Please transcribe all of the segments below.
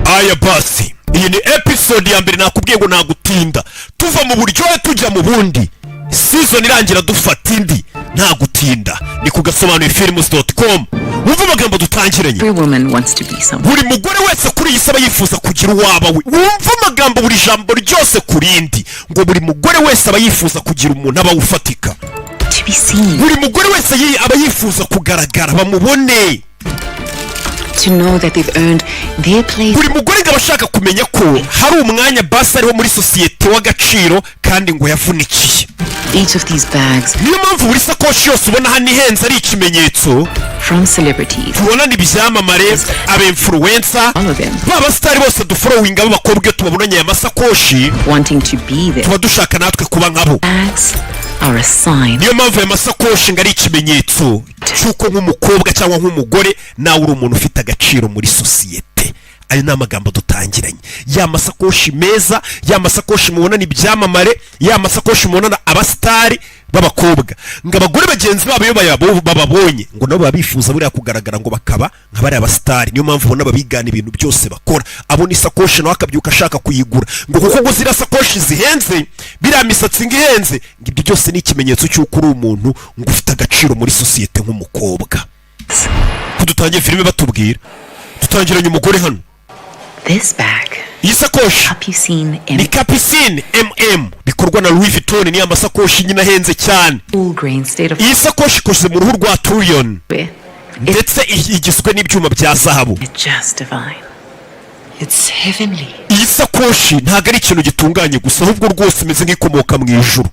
aya basi iyi ni episode ya mbere nakubwiye ngo nagutinda tuva mu buryohe tujya mu bundi season irangira dufata indi nta gutinda ni kugasobanuye films.com wumva amagambo dutangiranye buri mugore wese kuri iyi saba yifuza kugira uwaba we wumva amagambo buri jambo ryose kurindi ngo buri mugore wese aba yifuza kugira umuntu aba ufatika buri mugore wese aba yifuza kugaragara bamubone to know that they've earned their place. buri mugore ngo abashaka kumenya ko hari umwanya basi ariho muri societe w'agaciro kandi ngo yavunikiye. Each of these bags niyo mpamvu buri sakoshi yose ubona hano ihenze ari ikimenyetso from celebrities tubona n'ibyamamare aba influencer baba star bose dufollowing abakobwa tubabonanye aya masakoshi wanting to be there tuba dushaka natwe kuba nkabo. Bags are a sign. niyo mpamvu aya masakoshi ngo ari ikimenyetso cy'uko nk'umukobwa cyangwa nk'umugore nawe uri umuntu ufite agaciro muri societe. ayo ni amagambo dutangiranye ya masakoshi meza ya masakoshi mubona n'ibyamamare ya masakoshi mubona abastari b'abakobwa ngo abagore bagenzi babo iyo bababonye ngo nabo babifuza buriya kugaragara ngo bakaba nka bari abastari. niyo mpamvu ubona babigana ibintu byose bakora abona isakoshi nawe akabyuka ashaka kuyigura ngo kuko ngo zira sakoshi zihenze biriya misatsi ngo ihenze ngo ibyo byose ni ikimenyetso cy'uko uri umuntu ngo ufite agaciro muri societe nk'umukobwa. kudutangiye filime batubwira dutangiranye umugore hano. This bag iyi sakoshi ni Capucine MM bikorwa na Louis Vuitton. ni amasakoshi nyine ahenze cyane. iyi sakoshi ikoze mu ruhu rwa Turion ndetse igizwe n'ibyuma bya zahabu. iyi sakoshi ntabwo ari ikintu gitunganye gusa ahubwo rwose imeze nk'ikomoka mu ijuru.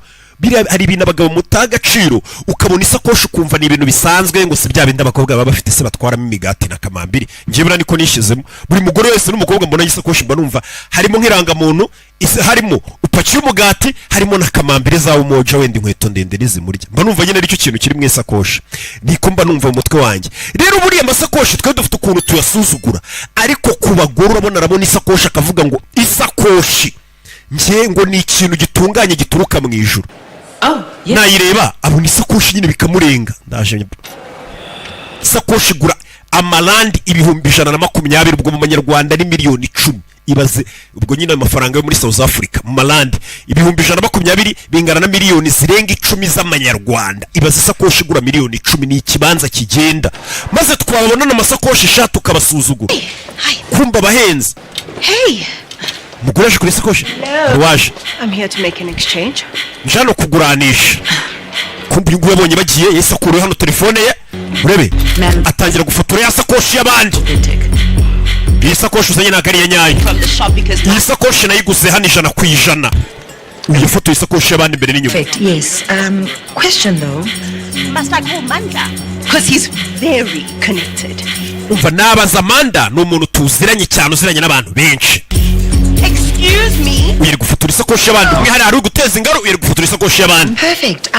hari ibintu abagabo mutagaciro ukabona isakoshi ukumva ni ibintu bisanzwe ngo si bya bindi abakobwa baba bafite se batwaramo imigati na kamambiri. njye bura niko nishizemo buri mugore wese n'umukobwa mbona isakoshi mba numva harimo nk'irangamuntu harimo upakiye umugati harimo na kamambiri za umoja wenda inkweto ndende n'izimurya mba numva nyine aricyo kintu kiri mu isakoshi niko mba numva mu mutwe wanjye. rero buriya amasakoshi twe dufite ukuntu tuyasuzugura ariko ku bagore urabona arabona isakoshi akavuga ngo isakoshi njye ngo ni ikintu gitunganye gituruka mu ijuru. nayireba abona isakoshi nyine bikamurenga. ndaje isakoshi igura amarandi 120 ubwo mu manyarwanda ni miliyoni 10. ibaze ubwo nyine amafaranga yo muri South Africa mu marandi 120 bingana na miliyoni zirenga 10 z'amanyarwanda. ibaze isakoshi igura miliyoni 10 ni ikibanza kigenda maze twabona n'amasakoshi 3 ukabasuzugura kumba bahenze. mugore aje kuri sakoshi waje. I'm here to make an exchange. njano kuguranisha kumbi ngo yabonye bagiye yesakuru hano telefone ye urebe atangira gufotora ya sakoshi y'abandi. iyi sakoshi uzanye nagari ya nyayo. iyi sakoshi nayiguze hano 100%. iyi foto isakoshi y'abandi imbere n'inyuma. Yes. Question though. Must I call Manda? Because he's very connected. umva nabaza Amanda ni umuntu tuziranye cyane uziranye n'abantu benshi. Excuse me. Uye gufotora isakoshi y'abandi umwe hari guteza ingaro uye gufotora isakoshi y'abandi. Perfect.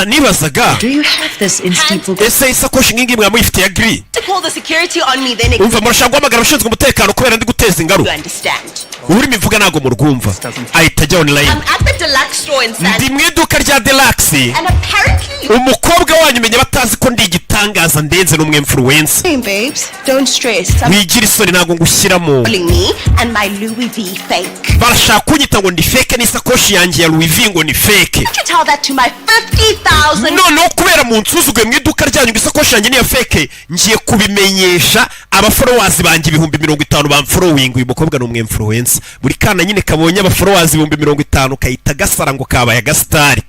nibazaga do you have this in Steeple? ese isakoshi ngingi mwa muyifite ya gri. To call the security on me then. umva murashaka guhamagara abashinzwe umutekano kubera ndi guteza ingaro. You understand? urimi mvuga nago mu rwumva ahita online. I'm at the deluxe store in San. ndi mu iduka rya Deluxe. And apparently umukobwa wanyu menye batazi ko ndi igitangaza ndenze n'umwe influencer. Hey babes, don't stress. wigira isoni nago ngushyiramo. Me and my Louis V fake. barashaka kunyita ngo ndi fake n'isakoshi yanjye ya Louis V ngo ni fake. You tell that to my 50,000. no kubera mu nsuzuguye mu iduka ryanyu ngo isakoshi yanjye ni ya fake ngiye kubimenyesha abafollowers banjye 50,000 bamfollowing uyu mukobwa n'umwe influencer. buri kana nyine kabonye abafollowers 50,000 kayita gasara ngo kabaye agastari.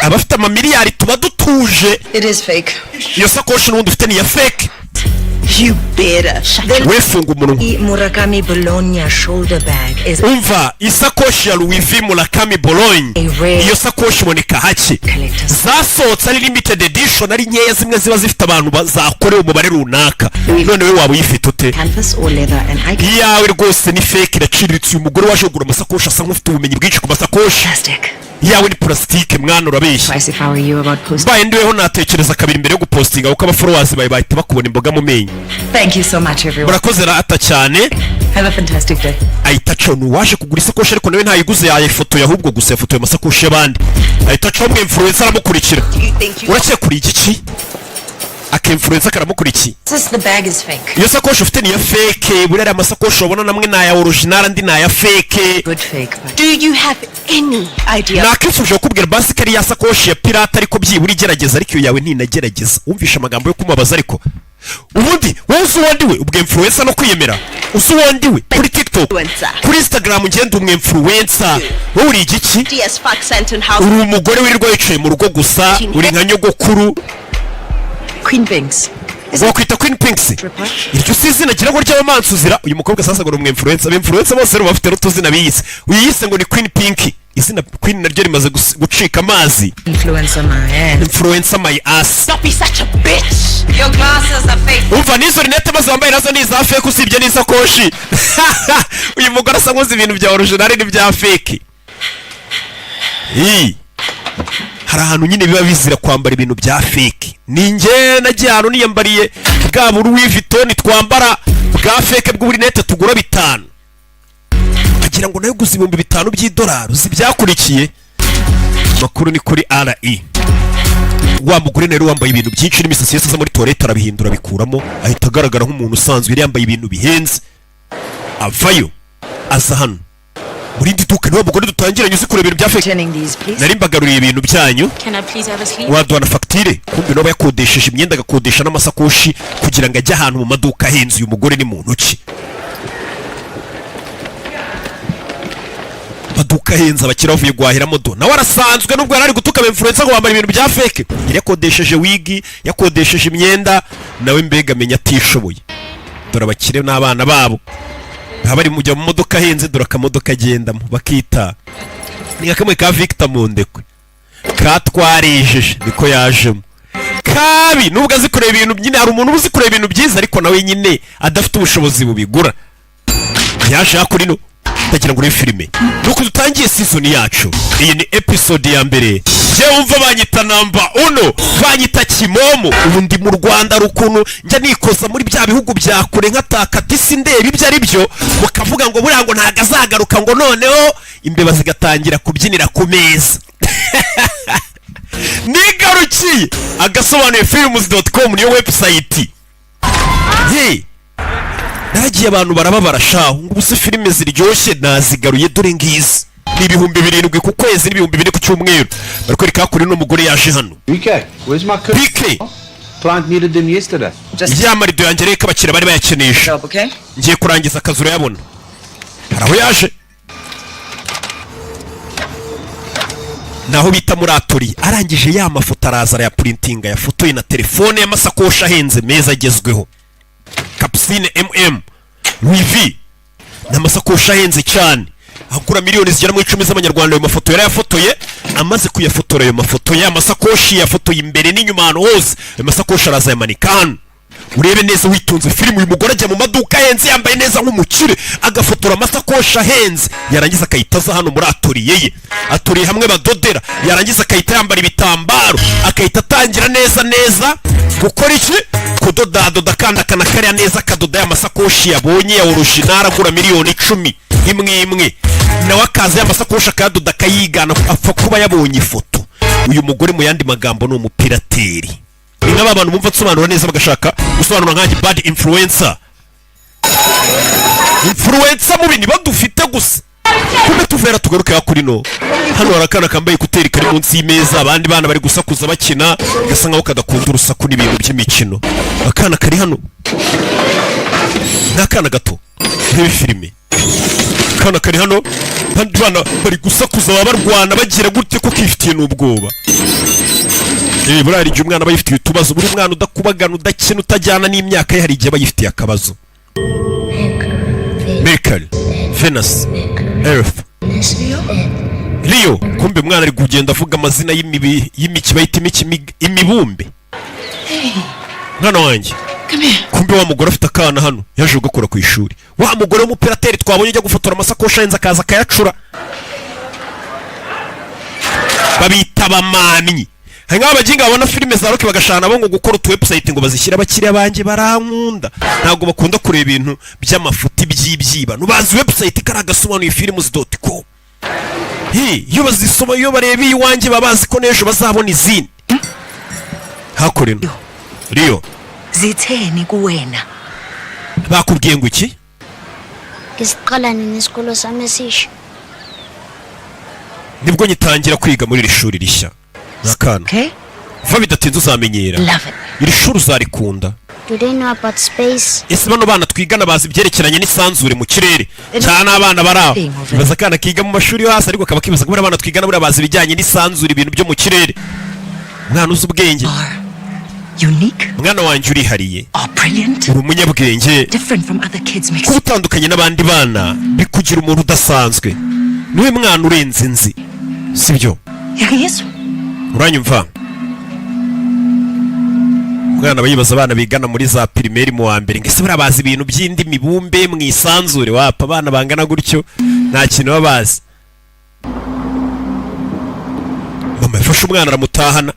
abafite amamiliyari tuba dutuje. It is fake. iyo sakoshi n'ubundi ufite ni ya fake. You better. wefunga umunwa. Murakami Bologna shoulder bag is umva isakoshi ya Louis V Murakami Bologna iyo sakoshi iboneka hake zasohotse ari limited edition ari nkeya zimwe ziba zifite abantu bazakorewe umubare runaka. none we waba uyifite ute? canvas or leather and I yawe rwose ni fake iraciriritse. uyu mugore waje kugura amasakoshi asa nk'ufite ubumenyi bwinshi ku masakoshi. plastic. yawe ni plastique mwana urabeshya. If I were you about posting. baye ndiweho natekereza kabiri mbere yo gupostinga kuko abafollowers bawe bahita bakubona imboga mu menyo. Thank you so much everyone. murakoze rata cyane. Have a fantastic day. ahita cano waje kugura isakoshi ariko nawe ntayiguze yayifotoye ahubwo gusa yafotoye amasakoshi y'abandi. ahita cano umwe influencer aramukurikira. urakeye kuri iki akemfluencer karamukurikiye. Says the bag is fake. Iyo sakoshi ufite ni ya fake, buriya amasakoshi ubona namwe na ya original andi na ya fake. Good fake. But do you have any idea? Nakisuje kubwira basi kari ya sakoshi ya pirate ariko byibura igerageza ariko iyo yawe ntinagerageza. Umvisha amagambo yo kumubaza ariko. Ubundi wowe usuwandiwe ubwe influencer no kwiyemera. Usuwandiwe kuri TikTok, kuri Instagram ngende umwe influencer. Wowe uri igiki? DS Fox Santon House. Uri umugore wirirwa yicaye mu rugo gusa, uri nka nyogokuru. Queen Pinks. Wakwita Queen Pinks. Iryo si izina gira ngo ry'abamansuzira. Uyu mukobwa sasa ngo umwe influencer. Influencer bose rero bafite rutuzina biyise. Uyise ngo ni Queen Pink. Izina Queen naryo rimaze gucika amazi. Influencer my ass. Influencer my ass. Don't be such a bitch. Your glasses are fake. Umva nizo rinete maze wambaye nazo ni za fake usibye n'isakoshi. Uyu mugore asa nkuzi ibintu bya original n'ibya fake. Hari ahantu nyine biba bizira kwambara ibintu bya fake. Ninjye nagiye ahantu niyambariye bwa buru w'ivitoni twambara bwa fake bw'uburinete tugura 5. Agira ngo nayo guza $5,000 by'idolari uzi byakurikiye. Makuru ni kuri RE. Wa mugore rero wambaye ibintu byinshi n'imisatsi yose muri toilette arabihindura bikuramo ahita agaragara nk'umuntu usanzwe yari yambaye ibintu bihenze. Avayo aza hano muri duka niwe mugore dutangiranye uzi kureba ibintu bya fake. Nari mbagaruriye ibintu byanyu. Waduhana facture kumbe no yakodesheje imyenda agakodesha n'amasakoshi kugira ngo ajye ahantu mu maduka ahenze. Uyu mugore ni muntu ki? Maduka ahenze abakira bavuye guhahiramo do nawe arasanzwe nubwo yari ari gutuka influencer ngo wambara ibintu bya fake. Yakodesheje wigi, yakodesheje imyenda, nawe mbega amenya atishoboye. Dore abakire n'abana babo habari mujya mu modoka ahenze, dore akamodoka agendamo bakita ni akamwe ka Victor Mondekwe katwarejeje niko yajemo kabi. Nubwo azi kureba ibintu nyine, hari umuntu uzi kureba ibintu byiza ariko nawe nyine adafite ubushobozi bubigura. Yaje hakurino ndagira ngo uri filime nuko dutangiye season yacu. Iyi ni episode ya mbere. Je umva banyita namba 1, banyita Kimomo. Ubu ndi mu Rwanda rukuno njya nikoza muri bya bihugu bya kure nkataka disi ndeba ibyo ari byo, bakavuga ngo buriya ngo ntaga azagaruka ngo noneho imbeba zigatangira kubyinira ku meza. Nigarukiye agasobanuye films.com niyo website. Nagiye abantu barababara shaho ngo ubuse filime ziryoshye nazigaruye dore ngizi. Ni 7,000 ku kwezi ni 2,000 ku cyumweru. Barikwereka kuri no mugore yaje hano. PK Client needed them yesterday. Ya marido yanjye reka bakira bari bayakenesha. Ngiye kurangiza akazi urayabona. Haraho yaje. Naho bita muri atori arangije ya mafoto araza ya printing ya foto na telefone y'amasakoshi ahenze meza agezweho. Capsine Louis V n'amasakoshi ahenze cyane agura miliyoni zigera mu 10 z'amanyarwanda. Ayo mafoto yarayafotoye amaze kuyafotora. Ayo mafoto y'amasakoshi yafotoye imbere n'inyuma hano hose. Ayo masakoshi araza yamanikana urebe neza witunze filime. Uyu mugore ajya mu maduka ahenze yambaye neza nk'umukire agafotora amasakoshi ahenze, yarangiza akayitaza hano muri atoriye ye. Atoriye hamwe badodera, yarangiza akayita yambara ibitambaro akayita atangira neza gukora iki kudoda kandi akanakariya neza akadoda y'amasakoshi yabonye ya original agura miliyoni 10 imwe. Nawe akaza y'amasakoshi akayadoda akayigana apfa kuba yabonye ifoto. Uyu mugore mu yandi magambo ni umupirateri. Ni nk'abantu bumva tsobanura neza bagashaka gusobanura nkanjye bad influencer. Influencer mubi ni badufite gusa. Kumbe tuvera tugaruka kuri no. Hano harakana kambaye kuteri kari munsi y'imeza, abandi bana bari gusakuza bakina gasa nkaho kadakunda urusaku n'ibintu by'imikino. Akana kari hano nakana gato rebe filime. Akana kari hano bandi bana bari gusakuza babarwana bagira gute ko kifitiye n'ubwoba. Burari igihe umwana bayifitiye utubazo, buri mwana udakubagana udakina utajyana n'imyaka ye hari igihe bayifitiye akabazo. Mercury, Venus, Earth, Leo. Kumbe mwana ari kugenda avuga amazina y'imiki bayita imibumbe. Mwana wanjye kumbe wa mugore afite akana hano yaje gukora ku ishuri. Wa mugore w'umupirateri twabonye ujya gufotora amasakoshi ahenze akaza akayacura. Babita bamamyi. Hanga abaginga babona filime za rock bagashana bo ngo gukora utu website ngo bazishyira abakiriya banje barankunda. Ntago bakunda kureba ibintu by'amafuti by'ibyiba. Nubazi website karagasobanuye films.com. Iyo bazisoma iyo bareba iwanjye babazi ko nejo bazabona izindi. Hakoreno Rio Zitheni kuwena? bakubwiye ngo iki? Ngisiqala nini isikolo sami esisha? Nibwo nyitangira kwiga muri iri shuri rishya. Nakana. Okay. Va bidatinze uzamenyera. Love it. Iri shuri uzarikunda. Do they know about space? Ese bano bana twigana bazi ibyerekeranye n'isanzure mu kirere cyane abana baraho baza kana kiga mu mashuri yo hasi ariko kaba kibaza ko abana twigana buri bazi ibijyanye n'isanzure ibintu byo mu kirere. Mwana uzi ubwenge. Unique. Mwana wanje urihariye. Brilliant. Uri umunyabwenge. Different from other kids makes. Kuba utandukanye n'abandi bana bikugira umuntu udasanzwe. Niwe mwana urenze nzi. Sibyo? Yesu. Uranyumva? Mwana bayibaza abana bigana muri za primaire mu wa mbere ngese barabazi ibintu by'indi mibumbe mu isanzure wapa abana bangana gutyo nta kintu babazi. Mama yafashe umwana aramutahana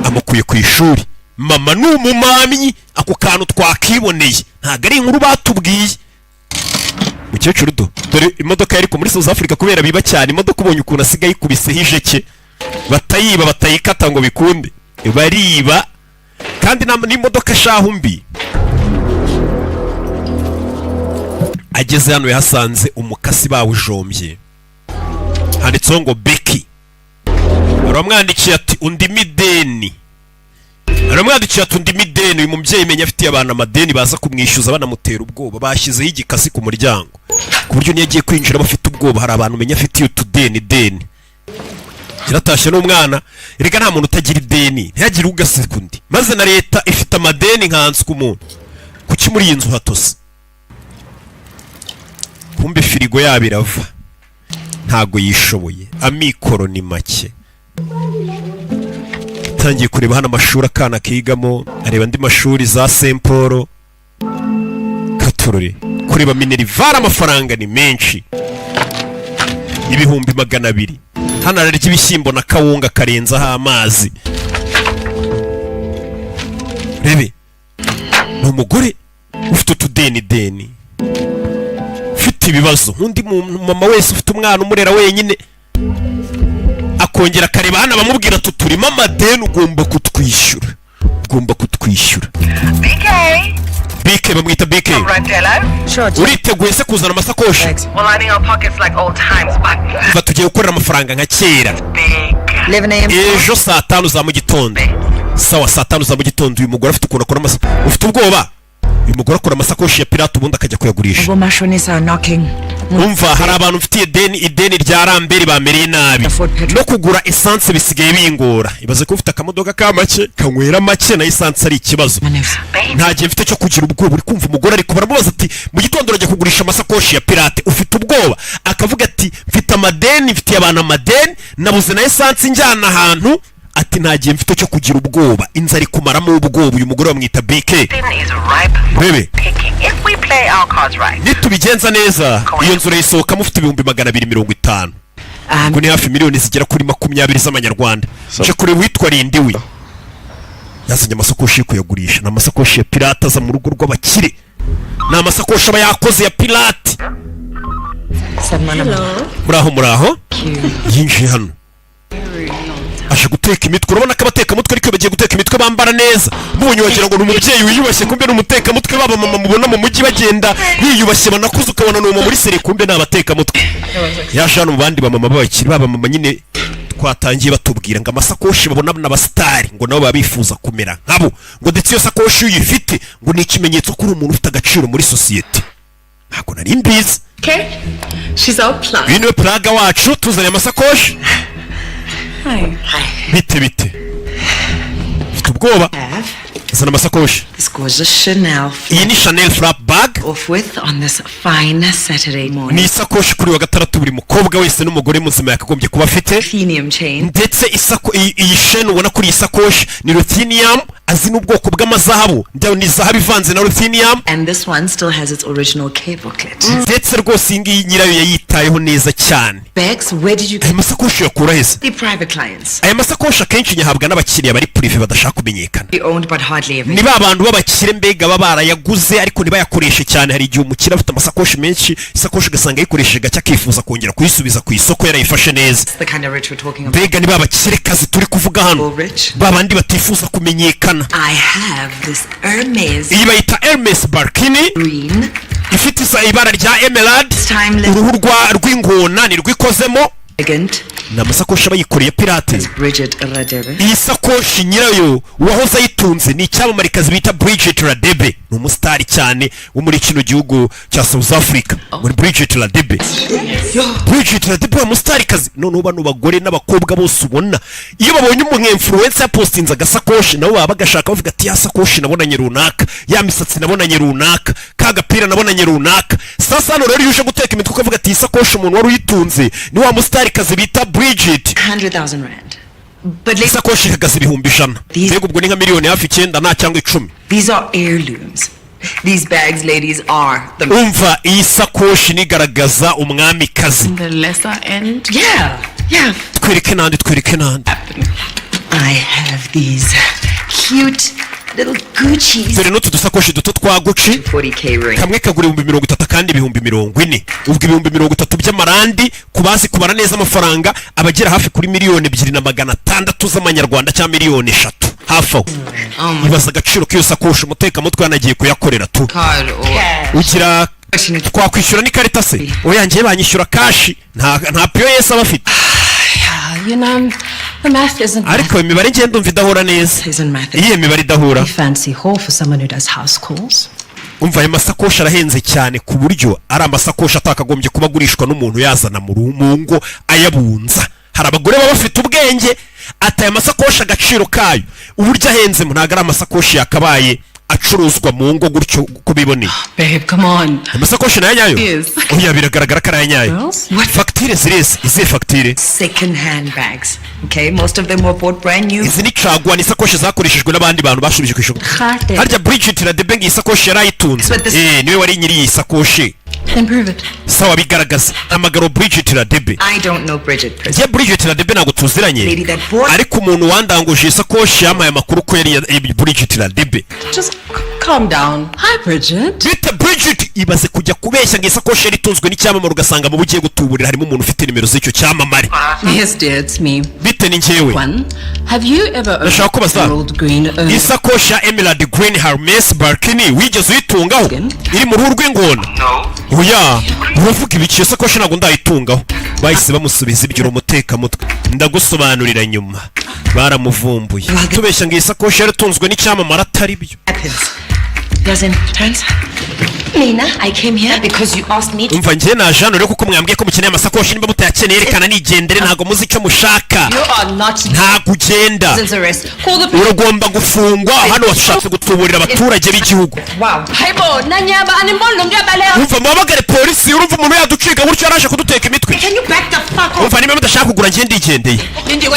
amukuye ku ishuri. Mama ni umumamyi ako kantu twakiboneye ntago ari inkuru batubwiye. Mukecuru dore imodoka yari ko muri South Africa kubera biba cyane imodoka ubonye ukuntu asigaye ikubise hijeke batayiba batayikata ngo bikunde bariba kandi n'imodoka shahumbi. Ageze hano yahasanze umukasi bawujombye handitseho ngo Becky. Aramwandikiye ati undi mideni. Uyu mubyeyi menya afitiye abana amadeni baza kumwishyuza banamutera ubwoba bashyizeho igikasi ku muryango ku buryo niyo agiye kwinjira bafite ubwoba hari abantu menya afitiye utudeni. Kiratashye n'umwana erega nta muntu utagira ideni ntiyagire ugaseka undi maze na leta ifite amadeni nkansi ku muntu kuki muri iyi nzu hatose. Kumbe firigo yabo irava ntago yishoboye amikoro ni make. Tangiye kureba hano amashuri akana kigamo areba andi mashuri za Saint Paul Katorore kureba Minerivare amafaranga ni menshi ibihumbi 200. Hano ararya ibishyimbo na kawunga karenzaho amazi. Rebe ni umugore ufite utudeni ufite ibibazo undi mama wese ufite umwana umurera wenyine akongera akareba hano bamubwira tuturimo amadeni ugomba kutwishyura. BK bamwita BK. Uriteguye se kuzana amasakoshi? Tugiye gukorera amafaranga nka kera. Ejo saa 5 za mu gitondo. Sawa saa 5 za mu gitondo uyu mugore afite ukuntu akora ufite ubwoba. Uyu mugore akora amasakoshi ya pirate ubundi akajya kuyagurisha. Umva hari abantu ufitiye ideni rya rambere bamereye nabi no kugura essence bisigaye bingora. Ibaze ko ufite akamodoka ka make kanywera make na essence ari ikibazo. Nta gihe mfite cyo kugira ubwoba. Uri kumva umugore ariko baramubaza ati mu gitondo urajya kugurisha amasakoshi ya pirate ufite ubwoba akavuga ati mfite amadeni mfitiye abantu amadeni nabuze na essence njyana ahantu ati nta gihe mfite cyo kugira ubwoba inzara ikumaramo ubwoba. Uyu mugore bamwita BK. Bebe nitubigenza neza iyo nzu urayisohoka mufite 250. Ngo ni hafi miliyoni zigera kuri 20 z'amanyarwanda. Je kureba witwa Rindiwe yazanye amasakoshi kuyagurisha na amasakoshi ya pirate aza mu rugo rw'abakire na amasakoshi aba yakoze ya pirate. Muraho yinjiye hano aje guteka imitwe. Urabona ko abateka mutwe ariko bagiye guteka imitwe bambara neza. Mbonye wagira ngo n'umubyeyi wiyubashye kumbe n'umuteka mutwe baba mama mubona mu mujyi bagenda yiyubashye banakuze ukabona n'uwo muri sere kumbe n'abateka mutwe. Yaje hano mu bandi bamama babakiri baba mama nyine twatangiye batubwira ngo amasakoshi babona n'abastari ngo nabo babifuza kumera nkabo ngo ndetse iyo sakoshi uyifite ngo ni ikimenyetso ko uri umuntu ufite agaciro muri society. Ntabwo nari mbizi. Okay. She's all plump. Bino plaga wacu tuzanye amasakoshi. Bite mfite ubwoba. Zana amasakoshi. This gorgeous Chanel. Iyi ni Chanel flap bag. Off with on this fine Saturday morning. Ni isakoshi kuri wa gatandatu buri mukobwa wese n'umugore muzima yakagombye kuba afite. Ruthenium chain. Ndetse iyi chain ubona kuri isakoshi ni ruthenium azi n'ubwoko bw'amazahabu. Ni zahabu ivanze na ruthenium. And this one still has its original K booklet. Ndetse rwose iyi nyirayo yayitayeho neza cyane. Bags, where did you get? Amasakoshi yakura heza. The private clients. Aya masakoshi akenshi nyahabwa n'abakiriya bari prive badashaka kumenyekana. Owned but hardly ever. Ni abantu b'abakire mbega baba barayaguze ariko nibayakoreshe cyane. Hari igihe umukire afite amasakoshi menshi isakoshi gasanga yikoresheje gacya akifuza kongera kuyisubiza ku isoko yarayifashe neza. The kind of rich we're talking about. Mbega ni babakire kazi turi kuvuga hano. Babandi batifuza kumenyekana ijana. I have this Hermes iyi bayita Hermes Barkini green. ifite ibara rya emerald, Timeless. uruhu rw'ingona ni rwikozemo. Elegant. ni amasakoshi abayikoreye pirate. Bridget Radebe. iyi sakoshi nyirayo uwahoze ayitunze ni icyamamarikazi bita Bridget Radebe, ni umusitari cyane wo muri kino gihugu cya South Africa. muri Bridget Radebe Bridget Radebe wa mustarikazi. noneho bano bagore n'abakobwa bose ubona iyo babonye umuntu influencer yapostinze agasakoshi nabo baba bagashaka bavuga ati ya sakoshi nabonanye runaka, ya misatsi nabonanye runaka, ka gapira nabonanye runaka. sasa hano rero iyo uje guteka imitwe ukavuga ati iyi sakoshi umuntu wari uyitunze ni wa mustarikazi bita Bridget. 100,000 rand. But isakoshi ihagaze ibihumbi 100. mbega ubwo ni nka miliyoni hafi 9 nta cyangwa 10. these are heirlooms. These bags, ladies, are the... umva iyi sakoshi nigaragaza umwamikazi. The lesser end? Yeah. twereke nandi. I have these cute little Gucci's. dore n'utu dusakoshi duto twa Gucci 40K ring. kamwe kagura 30,000 kandi 40,000. ubwo 30,000 by'amarandi kubazi kubara neza amafaranga abagera hafi kuri 2,600,000 z'amanyarwanda cyangwa 3,000,000 hafi aho. ibaza agaciro k'iyo sakoshi umutekamutwe yanagiye kuyakorera tu. Card or... ugira twakwishyura n'ikarita se? oya njye banyishyura kashi nta POS abafite. You know, the math isn't ariko imibare ngende ndumva idahura neza. Isn't math. iyihe mibare idahura? fancy haul for someone who does house calls. umva ayo masakoshi arahenze cyane ku buryo ari amasakoshi atakagombye kuba agurishwa n'umuntu yazana mu ngo ayabunza. hari abagore baba bafite ubwenge ataye amasakoshi agaciro kayo uburyo ahenzemo ntabwo ari amasakoshi yakabaye acuruzwa mu ngo gutyo uko biboneye. Babe, come on. amasakoshi nayo nyayo? Yes. oya biragaragara ko ari nyayo. Girls? fagitire zireze izihe fagitire? Second-hand bags. Okay, most of them were bought brand new. izi ni caguwa, ni isakoshi zakoreshejwe n'abandi bantu bashubije ku isoko. harya Bridget Radebe ngiyi isakoshi yari ayitunze. niwe wari nyiri iyi sakoshi. Then prove it. sawa bigaragaza. hamagaro Bridget Radebe. I don't know Bridget personally. njye Bridget Radebe ntabwo tuziranye, Lady that bought... ariko umuntu wandanguje isakoshi yampaye amakuru ko yari Bridget Radebe. Just calm down. Hi, Bridget. bite Bridget ibaze kujya kubeshya ngo isakoshi yari itunzwe n'icyamamare ugasanga mu bugiye gutuburira harimo umuntu ufite nimero z'icyo cyamamare. Yes, dear, it's me. bite ni njyewe. One, have you ever Ndashaka kubaza. emerald green isakoshi ya Emerald Green Hermes Barkini wigeze uyitungaho? iri mu ruhu rw'ingona? oya uravuga ibiki? iyo sakoshi ntabwo ndayitungaho. bahise bamusubiza ibyo umutekamutwe. ndagusobanurira nyuma. baramuvumbuye tubeshya ngo iyi sakoshi yari itunzwe n'icyamamare atari byo. Doesn't turns. Nina, I came here because you asked me to... umva njye naje hano rero kuko mwambwiye ko mukeneye amasakoshi, niba mutayakeneye yerekana nigendere, ntabwo muzi icyo mushaka. You are not ntabwo ugenda. citizen's arrest. Call the police. uragomba gufungwa. hano washatse gutuburira abaturage b'igihugu. Wow. Haibo, nanyaba animbondo ngiyabalea. umva muhamagare polisi. urumva umuntu yaducika gutyo yaraje kuduteka imitwe. Can you back the fuck up? umva niba mudashaka kugura njye ndigendeye.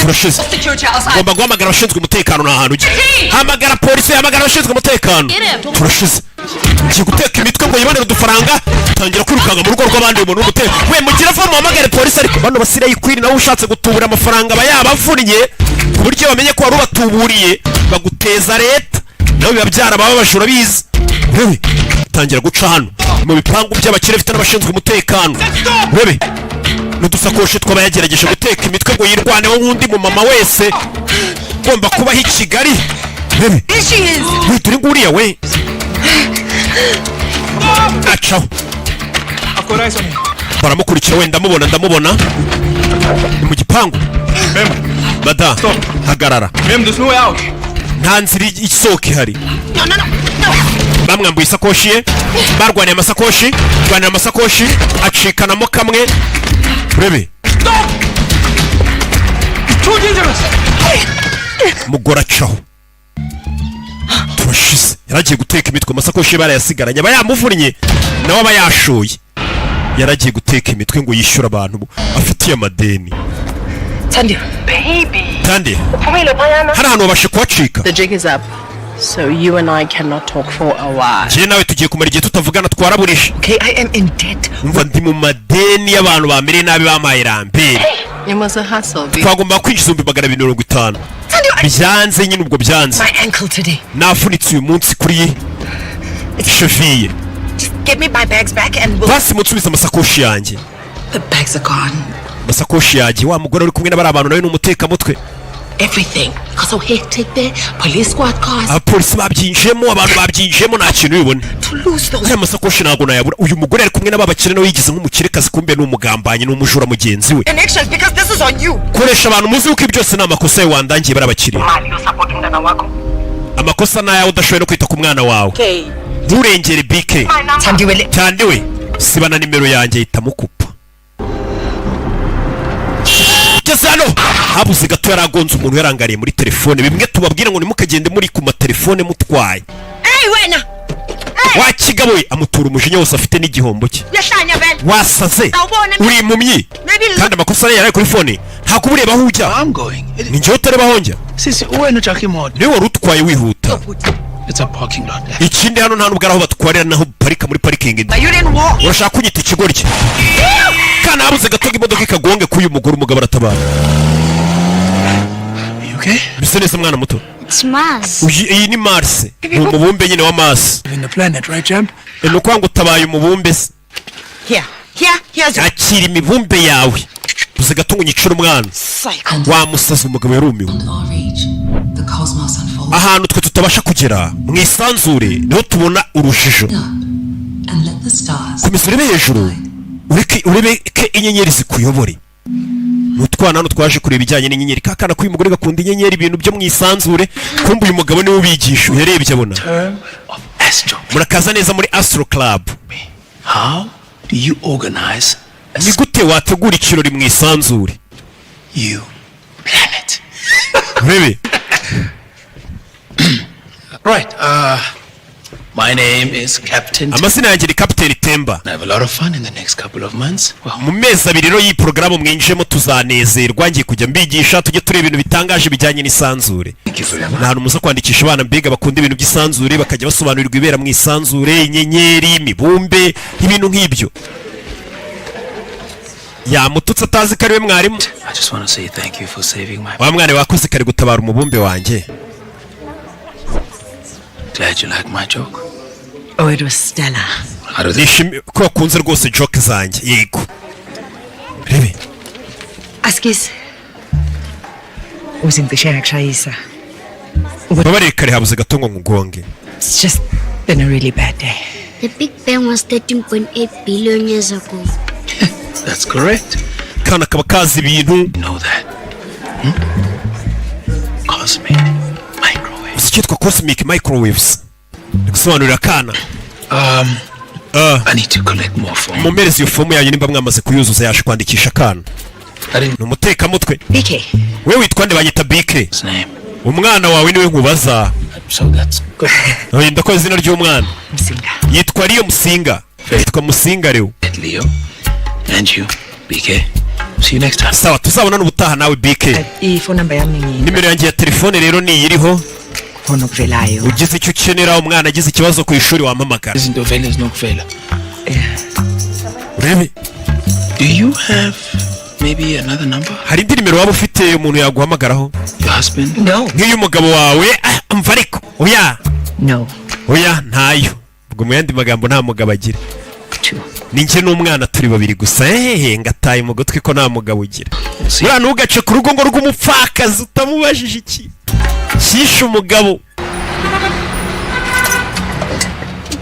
turashize. Security outside. ugomba guhamagara abashinzwe umutekano nta hantu ujya. hamagara polisi, hamagara abashinzwe umutekano. turashize. ngiye guteka imitwe ngo yibonere udufaranga tangira kwirukanga mu rugo rw'abandi umuntu w'umuteka. we mugira vuba muhamagare polisi. ariko bano basirayi kwiri nawe ushatse gutubura amafaranga aba yabavunnye ku buryo bamenye ko wari ubatuburiye baguteza leta nawe biba byarababaje urabizi. wewe tangira guca hano mu bipangu by'abakire bifite n'abashinzwe umutekano. wewe n'udusakoshi twaba yagerageje guteka imitwe ngo yirwaneho nk'undi mu mama wese ugomba kubaho i Kigali. wewe dore nguriya we acaho. baramukurikira wenda ndamubona ni mu gipangu. bada hagarara. nta nzira isohoka ihari. bamwambuye isakoshi ye, barwaniye amasakoshi acikanamo kamwe. urebe mugora acaho. turashize. yaragiye guteka imitwe, amasakoshi ye barayasigaranye aba yamuvunnye nawe aba yashoye. yaragiye guteka imitwe ngo yishyure abantu afitiye amadeni. Tandi hari ahantu babashe kuhacika. The jig is up, so you and I cannot talk for a while. njye nawe tugiye kumara igihe tutavugana twaraburishe. Okay, I am in debt. umva ndi mu madeni y'abantu bamereye nabi bampaye rambere. It was a hustle. twagomba kwinjiza 250. byanze nyine ubwo byanze. My ankle today. nafunitse uyu munsi kuri cheville. Just get me my bags back and we'll... basi munsubiza amasakoshi yanjye. The bags are gone. amasakoshi yanjye wa mugore uri kumwe n'abari abantu nawe n'umutekamutwe. everything. Because so hectic there, police squad cars. Abapolisi babyinjemo, abantu babyinjemo, nta kintu bibone. To lose those. Aya masakoshi ntabwo nayabura. Uyu mugore ari kumwe n'ababakire nawe yigize nk'umukirekazi, kumbe ni umugambanyi n'umujura mugenzi we. Connections, because this is on you. Koresha abantu muzi uko byose ni amakosa yawe wandangiye barabakiriye. Amakosa nayawe udashoboye no kwita ku mwana wawe. Nturengere BK. Cyandiwe. Siba na nimero yanjye itamukupa. Gezano habuze gato yaragonze umuntu yarangariye muri telefone. Bimwe tubabwira ngo nimukagende muri ku matelefone mutwaye. Wena. Wakigabo we amutura umujinya wose afite n'igihombo cye. Wasaze. Uri impumyi. Kandi amakosa yari kuri fone. Nta kubureba aho ujya. Ni njye utareba aho njya. Sisi uwe no Chakimo. Niwe warutwaye wihuta. It's a parking lot. Ikindi hano nta nubwo araho batwarira naho parika muri parking. Urashaka kunyita ikigori cye. Kana habuze gato imodoka ikagonge kuyu mugore umugabo aratabara. Okay? Bisa neza mwana muto. It's Mars. Iyi ni Mars. Ni umubumbe nyine wa Mars. In the planet, right, champ? Eno kwanga utabaye umubumbe se. Here's your Akira imibumbe yawe. Buze gato ngo nyicura umwana. Wa musaza umugabo yarumiwe. Ahantu twe tutabasha kugera mu isanzure niho tubona urujijo. Komeza urebe hejuru. Ureke inyenyeri zikuyobore. Mutwana hano twaje kureba ibijyanye n'inyenyeri. Kakana ko uyu mugore gakunda inyenyeri, ibintu byo mu isanzure. Kumbe uyu mugabo niwe ubigisha. Yarebye abona. Murakaza neza muri Astro Club. How do you organize Ni gute wategura ikirori mu isanzure? you planet? Urebe. Right. My name is Captain. Amazina yanjye ni Captain Temba. I have a lot of fun in the next couple of months. Well, Mu mezi abiri rero iyi porogaramu mwinjiyemo tuzanezerwa, ngiye kujya mbigisha tujye tureba ibintu bitangaje bijyanye n'isanzure. thank you very much. Nta hantu muza kwandikisha abana mbega bakunda ibintu by'isanzure bakajya basobanurirwa ibera mu isanzure, inyenyeri, imibumbe, ibintu nk'ibyo. Yamututse atazi ko ari we mwarimu. I just want to say thank you for saving my. Wa mwana wakoze kare gutabara umubumbe wanjye. Glad you like my joke. Oh, it was stellar. How do they? Nishimiye ko wakunze rwose joke zanjye. Yego. Rebe. Askis. Uzingishaya Shaisa. Babarire kare habuze gato ngo nkugonge. It's just been a really bad day. The Big Bang was 13.8 billion years ago. That's correct. Kana kaba kazi ibintu. You know that. Cosmic microwave. Sikitwa cosmic microwaves. Gusobanurira kana. I need to collect more form. Mumerezi iyo fomu yanyu nimba mwamaze kuyuzuza yaje kwandikisha kana. I didn't know Numuteka mutwe. BK. We witwa nde banyita BK? his name. Umwana wawe niwe nkubaza. So that's good. Wenda ko izina ry'umwana. Msinga. Yitwa Leo Musinga. Yitwa Musinga Leo. Leo. And you, BK. See you next time. Sawa tuzabona n'ubutaha nawe BK. Iyi phone number yami ngiyi. Nimero yanjye ya telefone rero ni iriho. Hono kuvelayo. Ugize icyo ukenera, umwana agize ikibazo ku ishuri wampamagara. Isn't Ovela is no Ovela. Urebe. Do you have maybe another number? Hari indi nimero waba ufite umuntu yaguhamagaraho? Your husband? No. Nk'iyo umugabo wawe mva ariko. Oya. No. Oya ntayo. Ubwo mu yandi magambo nta mugabo agira. Ninjye n'umwana turi babiri gusa. Ngataye mu gutwi ko nta mugabo ugira. Ura ntugace ku rugo ngo rw'umupfakazi utamubajije iki. Kisha umugabo.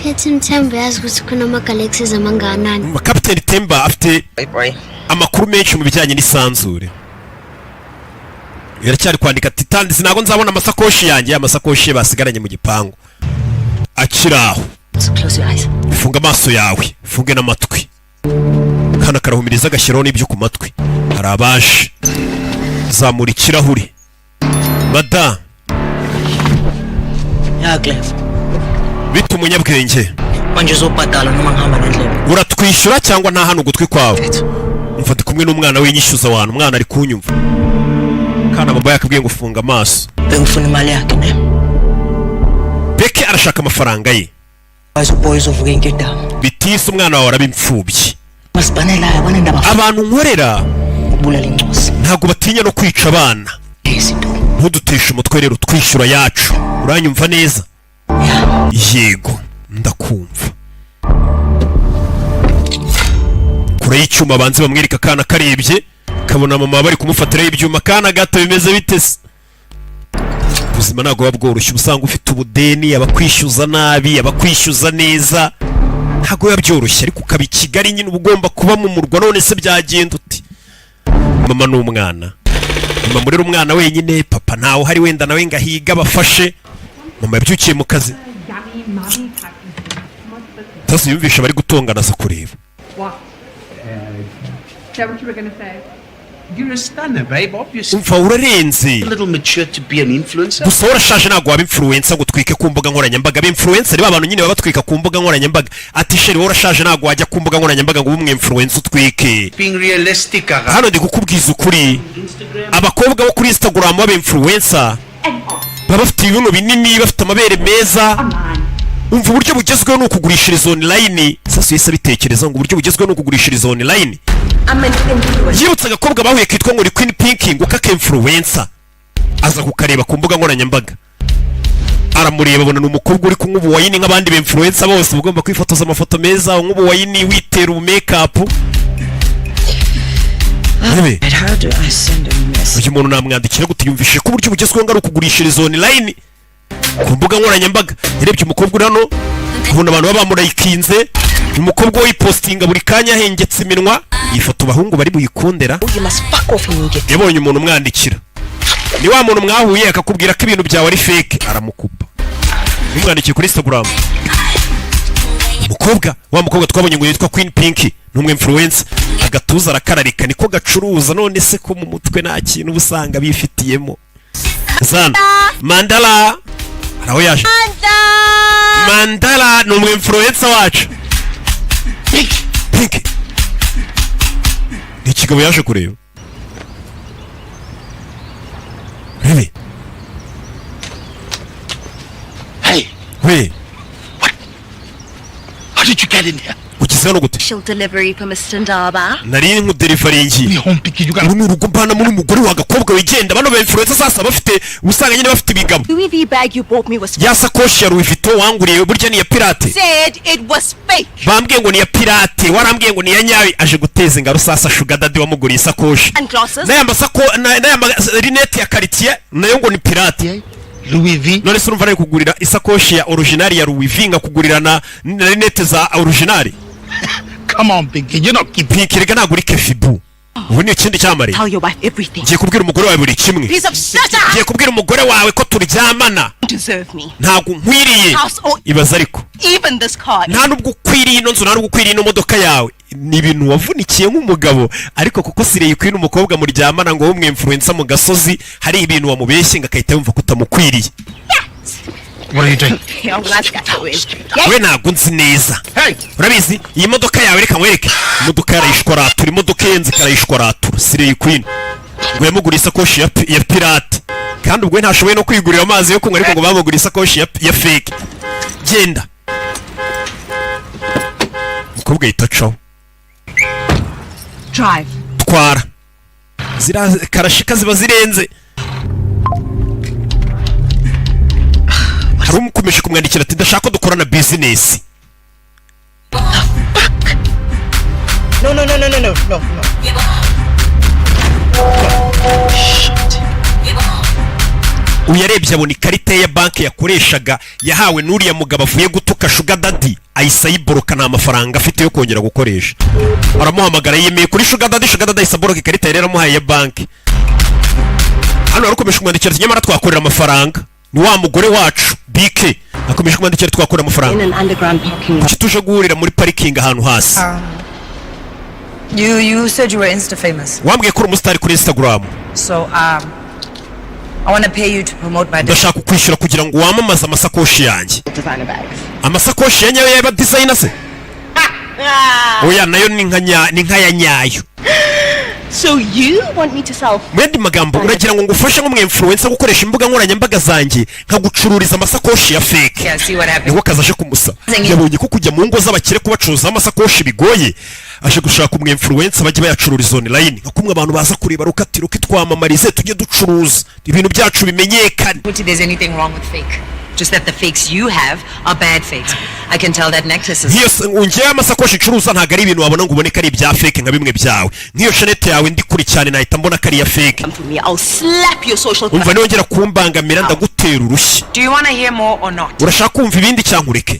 Captain Temba yazi gusa ko n'amagalaxies amanganani. Captain Temba afite amakuru menshi mu bijyanye n'isanzure. Yaracyari kwandika ati tandi sinago nzabona amasakoshi yanjye, amasakoshi basigaranye mu gipangu. Akiraho. So close your eyes. Funga amaso yawe, funge n'amatwi. Kana karahumiriza agashyiraho n'ibyo ku matwi. Hari abaje. Zamura ikirahuri. Mada. Ya Clef. Bita umunyabwenge. Manje uzobhadala noma ngihamba nendlela. Uratwishyura cyangwa nta hano ugutwi kwawe? Mfata kumwe n'umwana w'inyishyuza abantu, umwana ari kunyumva. Kana baba yakabwiye ngo funga amaso. Bengifuna imali yakhe ne. Beke arashaka amafaranga ye. Bazo boys uvuke inkindamo. Bitise umwana wawe arabimfubye. Masibanela yabona ndaba. Abantu nkorera Ubulala incosi. ntago batinya no kwica abana. Izinto. Ntuduteshe umutwe rero twishyura yacu. Uranyumva neza? Yego, ndakumva. Kure y'icyuma abanze bamwereka kana karebye, kabona mama bari kumufatira ibyuma, kana gato bimeze bitese. ubuzima ntabwo buba bworoshye, usanga ufite ubudeni, abakwishyuza nabi, abakwishyuza neza, ntabwo biba byoroshye, ariko ukaba i Kigali nyine uba ugomba kuba mu murwa. None se byagenda uti? Mama n'umwana, mama murera umwana wenyine, papa ntawe uhari wenda nawe ngahiga bafashe. Mama yabyukiye mu kazi, tasi yumvisha bari gutongana aza kureba. You're a stunner, babe, obviously. Umva urarenze. A little mature to be an influencer. Gusa urashaje ntabwo waba influencer ngo twike ku mbuga nkoranyambaga. Ba influencer ba bantu nyine baba twika ku mbuga nkoranyambaga. Ati sheri urashaje ntabwo wajya ku mbuga nkoranyambaga ngo umwe influencer utwike. Being realistic, hano ndi kukubwiza ukuri. Abakobwa bo kuri Instagram baba influencer baba bafite ibintu binini, bafite amabere meza. Umva uburyo bugezweho no kugurishiriza online. Sasa yese bitekereza ngo uburyo bugezweho no kugurishiriza online. Yibutsa agakobwa bahuye kitwa ngo Queen Pink ngo kake influencer. Aza kukareba ku mbuga nkoranyambaga. Aramureba abona n'umukobwa uri kunywa ubuwayini nk'abandi be influencer bose, ugomba kwifotoza amafoto meza, unywa ubuwayini, witera make-up. How do I send a message? Uyu muntu namwandikira gutiyumvishe ko uburyo bugezweho ngari ukugurishiriza online ku mbuga nkoranyambaga. Yarebye umukobwa uri hano, abona abantu baba bamurayikinze, umukobwa we postinga buri kanya hengetse iminwa, ifoto bahungu bari buyikundera. Yabonye umuntu umwandikira, ni wa muntu mwahuye akakubwira ko ibintu byawe ari fake, aramukupa. Umwandikiye kuri Instagram. Wa mukobwa twabonye ngo yitwa Queen Pink, n'umwe influencer, agatuza arakararika niko gacuruza. None se ko mu mutwe nta kintu busanga bifitiyemo. Zana Mandala araho yaje. Mandala n'umwe influencer wacu. Pink ni kigabo yaje kureba. Rebe. Hey. We. How did you get in here? Ugize hano gute? She'll delivery for Mr. Ndaba. Nari nkuderivaringi. Uru urugo mpana muri umugore wa gakobwa wigenda. Bano ba influencer sasa bafite usanga nyine bafite ibigabo. Louis V bag you bought me was Yasakoshi ya Louis Vuitton wanguriye burya ni ya pirate. Said it was fake. Bambwiye ngo ni ya pirate, warambwiye ngo ni ya nyawe. Aje guteza ingaro sasa sugar daddy wamuguriye isakoshi. And glasses. Naya rinete ya quartier nayo ngo ni pirate. Louis V. None se urumva ari kugurira isakoshi ya original ya Louis V ngakugurira na rinete za original. Come on, Pinky, you're not keeping. Pinky rega naguri kefibu. Ubu ni ikindi cyamare. Tell your wife everything. Ngiye kubwira umugore wawe buri kimwe. Piece of shit. Ngiye kubwira umugore wawe ko turyamana. Deserve me. Ntabwo nkwiriye. Ibaza ariko. Even this car. Nta nubwo ukwiriye ino nzu, nta nubwo ukwiriye ino modoka yawe. Ni ibintu wavunikiye nk'umugabo, ariko kuko sireye kwino umukobwa muryamana ngo umwe influencer mu gasozi, hari ibintu wamubeshye ngakahita yumva kutamukwiriye. What are you doing? We ntabwo nzi neza. Urabizi iyi modoka yawe reka nkwereke. Imodoka yarayishwaratura, imodoka yenze karayishwaratura. Sireye kwino ngo yamuguriye isakoshi ya pirate, kandi ubwo ntashoboye no kwigurira amazi yo kunywa, ariko ngo bamuguriye isakoshi ya fake. Genda umukobwa yitacaho. Drive. Twara zira karashika ziba zirenze. Hari umukomeje kumwandikira ati ndashaka ko dukorana business. No. Uyarebye abona ikarita ya banki yakoreshaga yahawe n'uriya mugabo avuye gutuka sugar daddy, ahise ayiboroka nta mafaranga afite yo kongera gukoresha. Aramuhamagara yemeye kuri sugar daddy ahise aboroka ikarita yari yaramuhaye ya banki. Hano arakomeje kumwandikira ati nyamara twakorera amafaranga. Ni wa mugore wacu BK akomeje kumwandikira twakorera amafaranga. In an underground parking lot. Kuki tuje guhurira muri parking ahantu hasi? You said you were Insta famous. Wambwiye ko uri umusitari kuri Instagram. So I want to pay you to promote my Ndashaka kwishyura kugira ngo wamamaze amasakoshi yanjye. Designer bags. Amasakoshi ya nyayo yaba designer se? Oya nayo ni nka ya nyayo. So you want me to sell? Mwende magambo uragira ngo ngufashe nk'umwe influencer gukoresha imbuga nkoranyambaga zanjye nkagucururiza amasakoshi ya fake. Yeah, see what happens. Niko kazaje kumusa. Yabonye ko kujya mu ngo z'abakire kubacuruza amasakoshi bigoye. Aje gushaka umwe influencer bajye bayacururiza online. Nkumwe abantu baza kureba rukatiro kitwamamarize tujye ducuruza ibintu byacu bimenyekane. There's anything wrong with fake. Just that the fakes you have are bad fakes. I can tell that necklace is... Yes, ungewe amasakoshi icuruza ntago ari ibintu wabona ngo ubone ko ari ibya fake nka bimwe byawe. Nk'iyo shanete yawe ndi kuri cyane nahita mbona ko ari ya fake. Come to me, I'll slap your social Umva nongera kumbangamira ndagutera urushyi. Do you want to hear more or not? Urashaka kumva ibindi cyangwa ureke?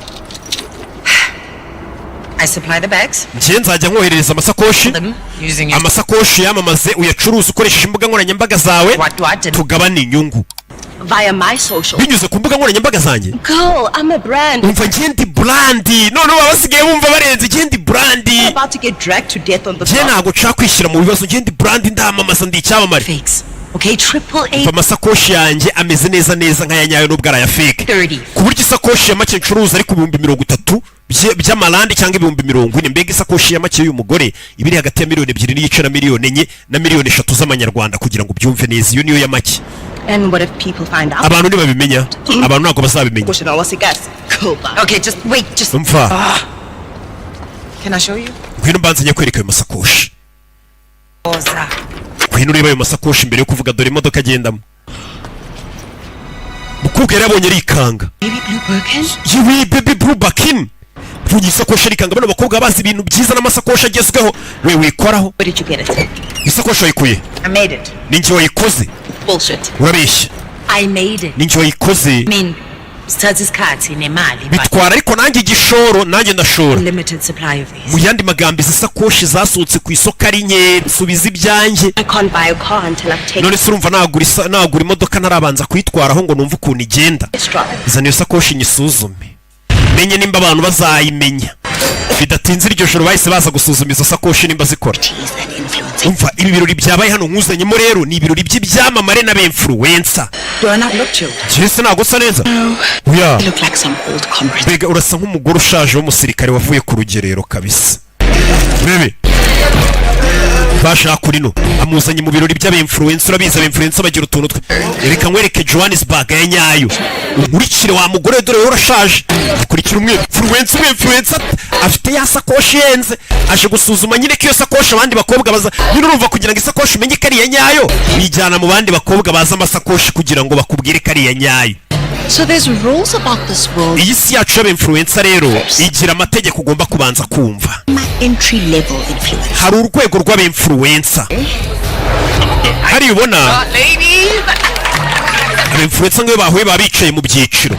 I supply the bags. Ngiye nzajya nkoherereza amasakoshi. Amasakoshi yamamaze uyacuruza ukoresheje imbuga nkoranyambaga zawe. Tugabane inyungu. Via my social. Binyuze ku mbuga nkoranyambaga zanjye. Girl, I'm a brand. Umva ngiye ndi brand. None basigaye bumva barenze ngiye ndi brand. I'm about to get dragged to death on the floor. Ntago nshaka kwishyira mu bibazo ngiye ndi brand ndamamaza ndi icyamamare. Fakes. Okay, AAA. Amasakoshi yanjye ameze neza neza nk'aya nyayo n'ubwo ari aya fake. 30. Ku buryo isakoshi ya make ncuruza ari ku 30,000 by'amalandi cyangwa 40,000. Mbega isakoshi ya make y'uyu mugore ibiri hagati ya 2,2 n'igice na 4,4 na 3,000 z'amanyarwanda kugira ngo byumve neza. Iyo niyo ya make. And what if people find out? Abantu ntibabimenya. Abantu ntabwo bazabimenya. Okay, just wait, just... Umva. Can I show you? Ngwino mbanze njye kwereka ayo masakoshi. Ngwino ureba ayo masakoshi mbere yo kuvuga dore imodoka agendamo. Mukobwa yari abonye arikanga. Baby blue Birkin? Yewe baby blue Birkin. Mvunye isakoshi arikanga bano bakobwa bazi ibintu byiza n'amasakoshi agezweho. We wikoraho. Where did you get it? Isakoshi wayikuye. I made it. Ninjye wayikoze. Bullshit. Urabeshya. I made it. Ninjye wayikoze. I mean, sithatha isikhathi nemali. Bitwara ariko nanjye igishoro nanjye ndashora. Limited supply of these. Mu yandi magambo isakoshi zasohotse ku isoko ari nke subiza ibyanjye. I can't buy a car until I've taken. None se urumva nagura imodoka ntarabanza kuyitwaraho ngo numve ukuntu igenda. Zana iyo sakoshi nyisuzume. Menye nimba abantu bazayimenya. Bidatinze iryo joro bahise baza gusuzuma izo sakoshi nimba zikora. Umva ibi birori byabaye hano nkuzanyemo rero ni ibirori by'ibyamamare n'abinfluencer. Do I not look chilled? Jese ntago usa neza. You look like some old comrade. Bega urasa nk'umugore ushaje w'umusirikare wavuye ku rugerero kabisa. Bebe bashaka kurino amuzanye mu birori by'abinfluencer. Urabizi abinfluencer bagira utuntu twe. Reka nkwereke Johannesburg ya nyayo. Nkurikire wa mugore dore urashaje. Kurikira umwe influencer afite ya sakoshi yenze aje gusuzuma nyine ko iyo sakoshi abandi bakobwa baza nyine urumva kugira ngo isakoshi umenye ko ari ya nyayo bijyana mu bandi bakobwa baza amasakoshi kugira ngo bakubwire ko ari ya nyayo. So there's rules about this world. Iyi si yacu y'abinfluencer rero igira amategeko ugomba kubanza kumva. Entry level influencer. Hari urwego rw'abinfluencer. Hari ubona abinfluencer ngo bahuye babicaye mu byiciro.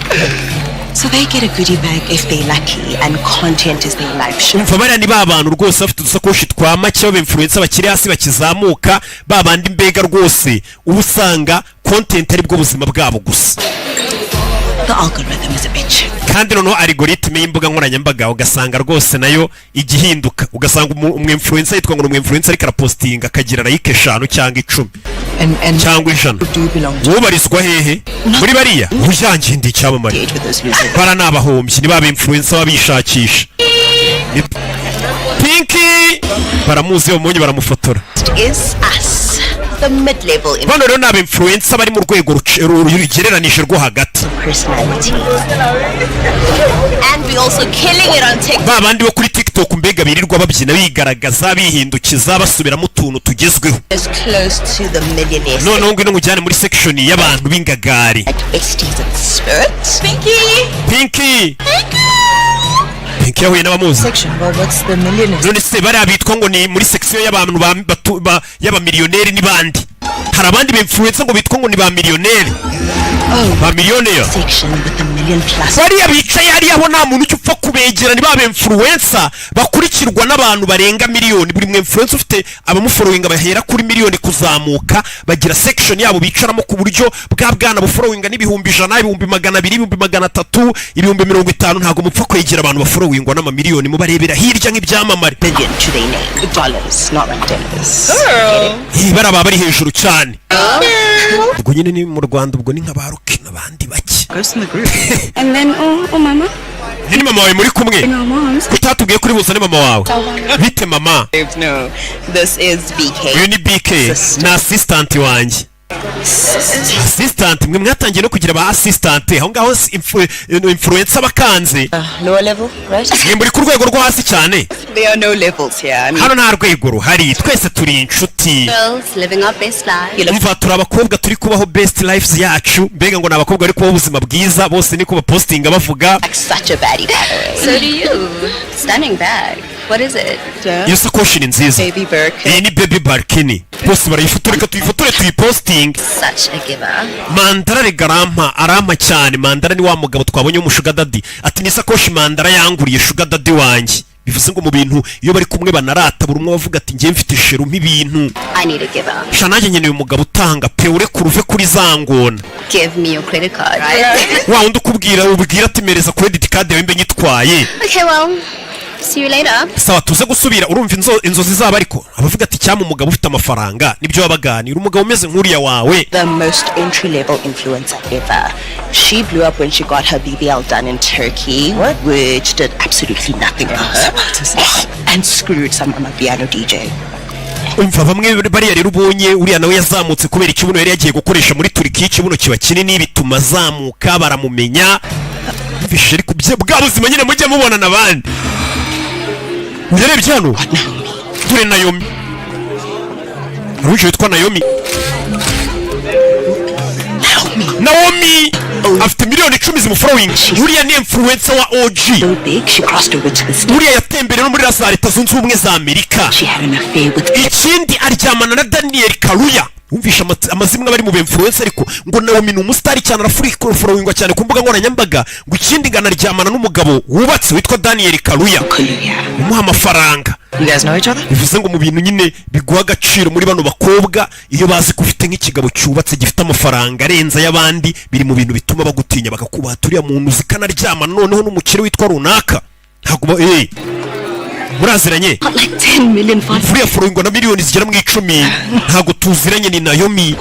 So they get a goodie bag if they're lucky and content is their life show. Umva bariya ni babantu rwose bafite udusakoshi twa make b'abinfluencer bakiri hasi bakizamuka babandi mbega rwose ubusanga content ari bwo buzima bwabo gusa. The algorithm is a bitch. Kandi noneho algoritme y'imbuga nkoranyambaga ugasanga rwose nayo igihinduka ugasanga umwinfluencer yitwa ngo umwinfluencer ariko arapostinga akagira like 5 cyangwa 10 cyangwa 100. Wobarizwa hehe muri bariya ujangiye ndi cyamamare bara nabahombye ni babinfluencer babishakisha. Pinky baramuzi umunye baramufotora. Is us the mid-level influencer. Bano rero n'abinfluencer bari mu rwego rugereranije rwo hagati. And we also killing it on TikTok. Babandi bo kuri TikTok mbega birirwa babyina bigaragaza bihindukiza basubiramo utuntu tugezweho. Is close to the millionaires. None ngwino ngujyane muri section y'abantu b'ingagari. Pinky. Pinky yahuye n'abamuzi. What's the millionaires? None se bari abitwa ngo ni muri section y'abantu y'aba miliyoneri n'ibandi. Hari abandi b'influencer ngo bitwa ngo ni ba miliyoneri. Ba miliyoneri. Section with a million plus. Bariya bicaye hariya aho nta muntu upfa kubegera ni ba influencer bakurikirwa n'abantu barenga miliyoni. Buri mwe influencer ufite abamufollowinga bahera kuri miliyoni kuzamuka bagira section yabo bicaramo ku buryo bwa bwana bufollowinga n'ibihumbi 100, ibihumbi 200, ibihumbi 300, ibihumbi 50. Ntago mupfa kwegera abantu bafollowingwa n'amamiliyoni mubarebera hirya nk'ibyamamare. Billion to their name. Dollars, not $. Baraba bari hejuru cyane. Ubwo nyine ni mu Rwanda ubwo ni nk'abaruke n'abandi bake. And then mama. Ni mama wawe muri kumwe? Kutatubwiye kuri buzane mama wawe. Bite mama? No, this is BK. Uyu ni BK na assistant wanjye. assistant mwe mwatangiye no kugira ba assistant aho ngaho influencer bakanze Lower level, right? mwe muri ku rwego rwo hasi cyane. There are no levels here. I mean, hano nta rwego ruhari twese turi inshuti. Girls living our best life. umva turi abakobwa turi kubaho best lives yacu mbega ngo ni abakobwa bari kubaho ubuzima bwiza bose niko bapostinga bavuga. like such a baddie, by the way. So do you. Stunning bag. What is it? iyo sakoshi ni nziza. Baby Birkin. iyi ni baby Birkin bose barayifotora reka tuyifotore tuyiposting. Such a giver. Mandara regarampa arampa cyane. Mandara ni wa mugabo twabonye mu sugar daddy ati ni sakoshi Mandara yanguriye sugar daddy wanjye. bivuze ngo mu bintu iyo bari kumwe banarata buri umwe bavuga ati ngiye mfite shero nk'ibintu. I need a giver. Shanage nkeneye umugabo utanga pe ure kuruve kuri zangona. Give me your credit card. Right? wa undi ukubwira ubwira ati mereza credit card yawe mbe nyitwaye. Okay, well, see you later. sawa tuze gusubira urumva inzozi zaba ariko abavuga ati cyama umugabo ufite amafaranga nibyo wabaganira umugabo umeze nk'uriya wawe. The most entry-level influencer ever. She blew up when she got her BBL done in Turkey, which did absolutely nothing for her. And screwed some piano DJ. umva bamwe bariya rero ubonye uriya nawe yazamutse kubera ikibuno yari yagiye gukoresha muri Turkiya ikibuno kiba kinini bituma azamuka baramumenya. mvishe ariko bwa buzima nyine mujye mubona n'abandi. Uyarebye hano dore Naomi aruje witwa Naomi afite miliyoni 10 zimufollowing. uriya ni influencer wa OG. So big, she crossed over to the States. uriya yatembere no muri Leta Zunze Ubumwe za Amerika. She had an affair with ikindi aryamana na Daniel Kaluuya. umvisha amazimwe bari mu influencer ariko ngo Naomi ni umustar cyane arafurikora cyane ku mbuga nkoranyambaga ngo ikindi nganaryamana n'umugabo wubatse witwa Daniel Kaluuya umuha amafaranga. You guys know each other? bivuze ngo mu bintu nyine biguha agaciro muri bano bakobwa iyo bazi ko ufite nk'ikigabo cyubatse gifite amafaranga arenza y'abandi biri mu bintu bituma bagutinya bakakubaha turiya muntu zikanaryamana noneho n'umukire witwa runaka ntago muraziranye. Like 10 million followers. Furiya following na miliyoni zigera mu 10 ntago tuziranye ni Naomi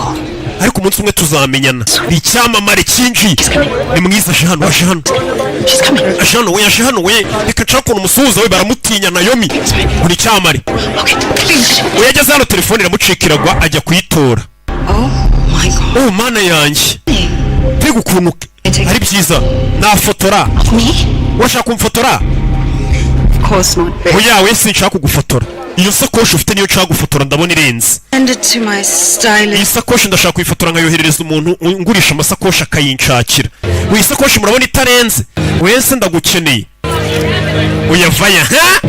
ariko umunsi umwe tuzamenyana. ni icyamamare cyinji ni mwiza shano wa shano. Shano we shano we reka cakona umusuhuza we baramutinya Naomi uri cyamare. Uyageze hano telefone iramucikiragwa ajya kuyitora. Oh my god. Oh mana yanjye mbega ukuntu ari byiza nafotora. washaka kumfotora? Of course not. oya we sinshaka kugufotora. iyo sakoshi ufite niyo nshaka gufotora ndabona irenze. Send it to my stylist. iyi sakoshi ndashaka kuyifotora nkayoherereza umuntu ngurisha amasakoshi akayinshakira. iyi sakoshi murabona itarenze wese ndagukeneye. uyavaya ha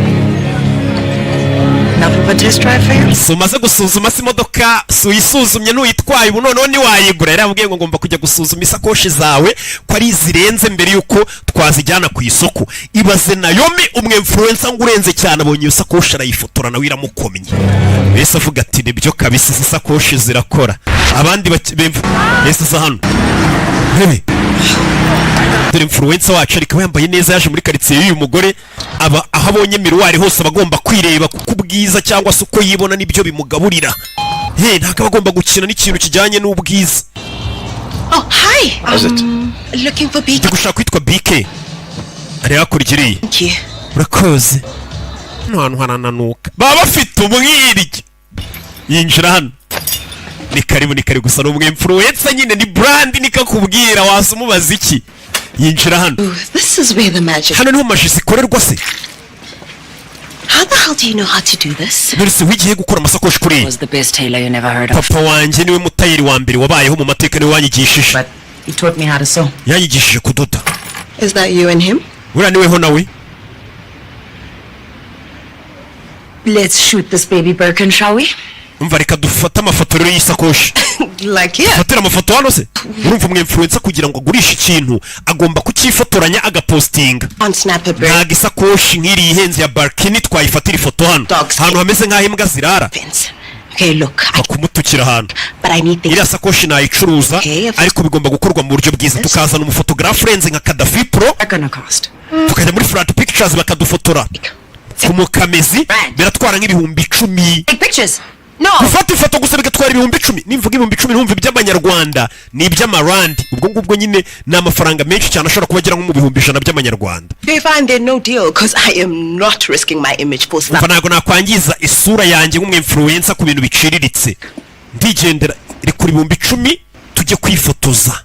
Enough of a test drive for you? sumaze gusuzuma si imodoka suyisuzumye n'uyitwaye ubu noneho ntiwayigura. yarambwiye ngo ngomba kujya gusuzuma isakoshi zawe ko ari zirenze mbere yuko twazijyana ku isoko. ibaze Naomi umwinfluencer ngo urenze cyane abonye iyo sakoshi arayifotora nawe iramukomye. wese avuga ati nibyo kabisa izi sakoshi zirakora. abandi wese za hano rebe dore influencer wacu ariko yambaye neza yaje muri quartier y'uyu mugore aba aho abonye miruwari hose abagomba kwireba kuko ubwiza cyangwa se uko yibona nibyo bimugaburira. ntabwo agomba gukina n'ikintu kijyanye n'ubwiza. Oh, hi. Looking for BK. gushaka kwitwa BK ari hakurikiriye. Thank you. urakoze. hantu harananuka baba bafite umwiryi. yinjira hano ni karibu gusa n'umwe influencer nyine ni brand nikakubwira wasumubaza iki. yinjira hano. This is where the magic. hano niho maji zikorerwa se. How the hell do you know how to do this? Nurse wigiye gukora amasakoshi kuri. Was the best tailor you never heard of. papa wanjye niwe mutayeri wa mbere wabayeho mu mateka niwe wanyigishije. But he taught me how to sew. yanyigishije kudoda. Is that you and him? uriya niweho nawe. Let's shoot this baby Birkin, shall we? umva reka dufate amafoto rero y'isakoshi. Like here. fatira amafoto hano se. urumva umwinfluencer kugira ngo agurishe ikintu agomba kucyifotoranya agapostinga. On Snap a bird. ntago isakoshi nk'iri ihenze ya Birkin twayifatira ifoto hano ahantu hameze nk'aho imbwa zirara. Okay, look. bakumutukira ahantu. But I need iriya sakoshi nayicuruza ariko bigomba gukorwa mu buryo bwiza tukazana umufotogarafe urenze nka Kadafi Pro tukajya muri Flat Pictures bakadufotora ku mukamezi biratwara nk'ibihumbi 10. Take pictures. No. gufata ifoto gusa bigatwara ibihumbi 10. nimvuga ibihumbi 10 numva iby'amanyarwanda ni iby'amarandi ubwo ngubwo nyine ni amafaranga menshi cyane ashobora kuba agera nko mu bihumbi 100 by'amanyarwanda. They find there no deal because I am not risking my image for ntabwo nakwangiza isura yanjye nk'umwinfluencer ku bintu biciriritse. ndigendera kuri 10,000 tujye kwifotoza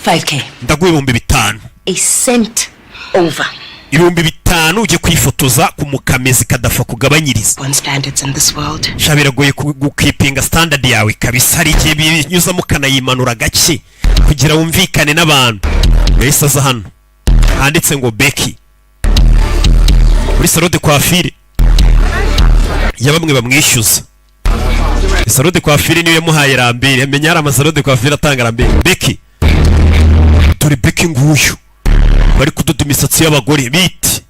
5K. ndaguye 5,000 A cent over. 5,000 ujye kwifotoza ku mukamezi kadafa kugabanyiriza. One standards in this world. Shabiragoye gukipinga standard yawe kabisa, hari igihe binyuza mukanayimanura gake kugira wumvikane n'abantu. Wese aza hano handitse ngo Becky muri salon de coiffure ya bamwe bamwishyuza. Salon de coiffure niyo yamuhaye Rambere, amenya ari amasalo de coiffure atanga Rambere. Becky, dore Becky nguyu bari kudoda imisatsi y'abagore biti.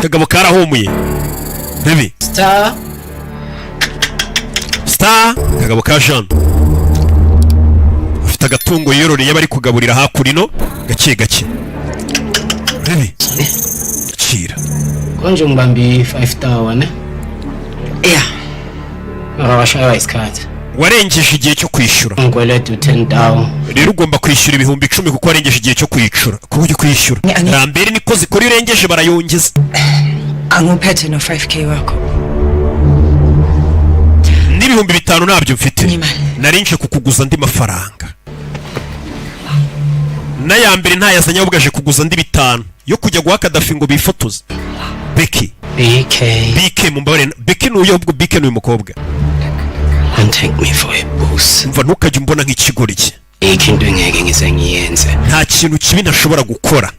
Kagabo karahumuye bebe Star kagabo ka Jean afite agatungo yororeye bari kugaburira hakurino gake gake. Bebe chira konje mbambi 5,000 ne? Yeah. Arabashaya isikati. Warengeje igihe cyo kwishyura. Ngwele to 10,000. Rero ugomba kwishyura 10,000 kuko warengeje igihe cyo kwicura. Kuko ujye kwishyura. Rambere niko zikora irengeje barayongeza. Angupete no 5K wako. N'ibihumbi 5 nabyo mfite. Narinje kukuguza ndi mafaranga. Na ya mbere ntayazanye ubwaje kuguza ndi 5 yo kujya guha Kadafi ngo bifotoze. Becky. BK mumbare. Becky nuyo ubwo Becky nuyu mukobwa. Don't take me for a boss. Mva ntukajye umbona nk'ikigori cye. Ikintu ngeke ngizengiyenze. Nta kintu kibi ntashobora gukora.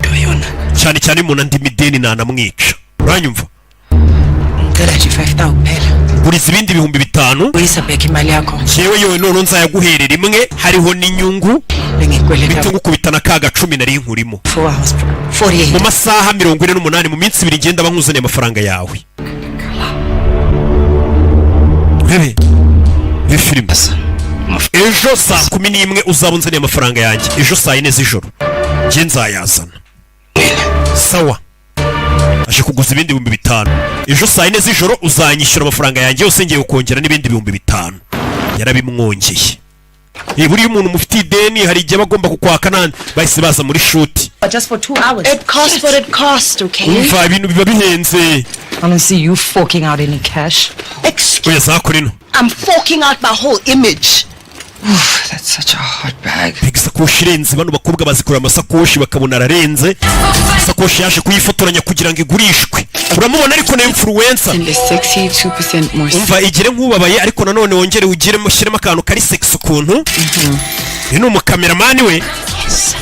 Cyane cyane umuntu andi mideni nanamwica. Uranyumva? Ndaraje 5,000 pela. Buriza ibindi 5,000. Urisa Becky mali yako. Jewe yowe none nzayaguherera imwe hariho n'inyungu. Bitungukubitana kaga 10 nari nkurimo. 4 hours. 48. Mu masaha 48 mu minsi 2 ngenda bankuzaniye amafaranga yawe. Bebe. Bifilm. Ejo saa 11 uzabunzaniye amafaranga yanjye. Ejo saa 4 z'ijoro. Nje nzayazana. Sawa. Aje kuguza ibindi 5,000. Ejo saa 4 z'ijoro uzanyishyura amafaranga yanjye yose ngiye ukongera n'ibindi 5,000. Yarabimwongeye. Buri umuntu mufite ideni hari igihe bagomba kukwaka nande bahise baza muri shoot. But just for 2 hours. It costs what it costs, okay? Umva ibintu biba bihenze. I don't see you forking out any cash. Excuse me. I'm forking out my whole image. That's such a hot bag. Isakoshi irenze bano bakobwa bazikora amasakoshi bakabona ararenze. Isakoshi yaje kuyifotoranya kugira ngo igurishwe. Uramubona ariko na influencer. And the 62% more. Umva igire nkubabaye ariko nanone wongere ugiremo shiremo akantu kari sex ukuntu. Ni umukameraman we.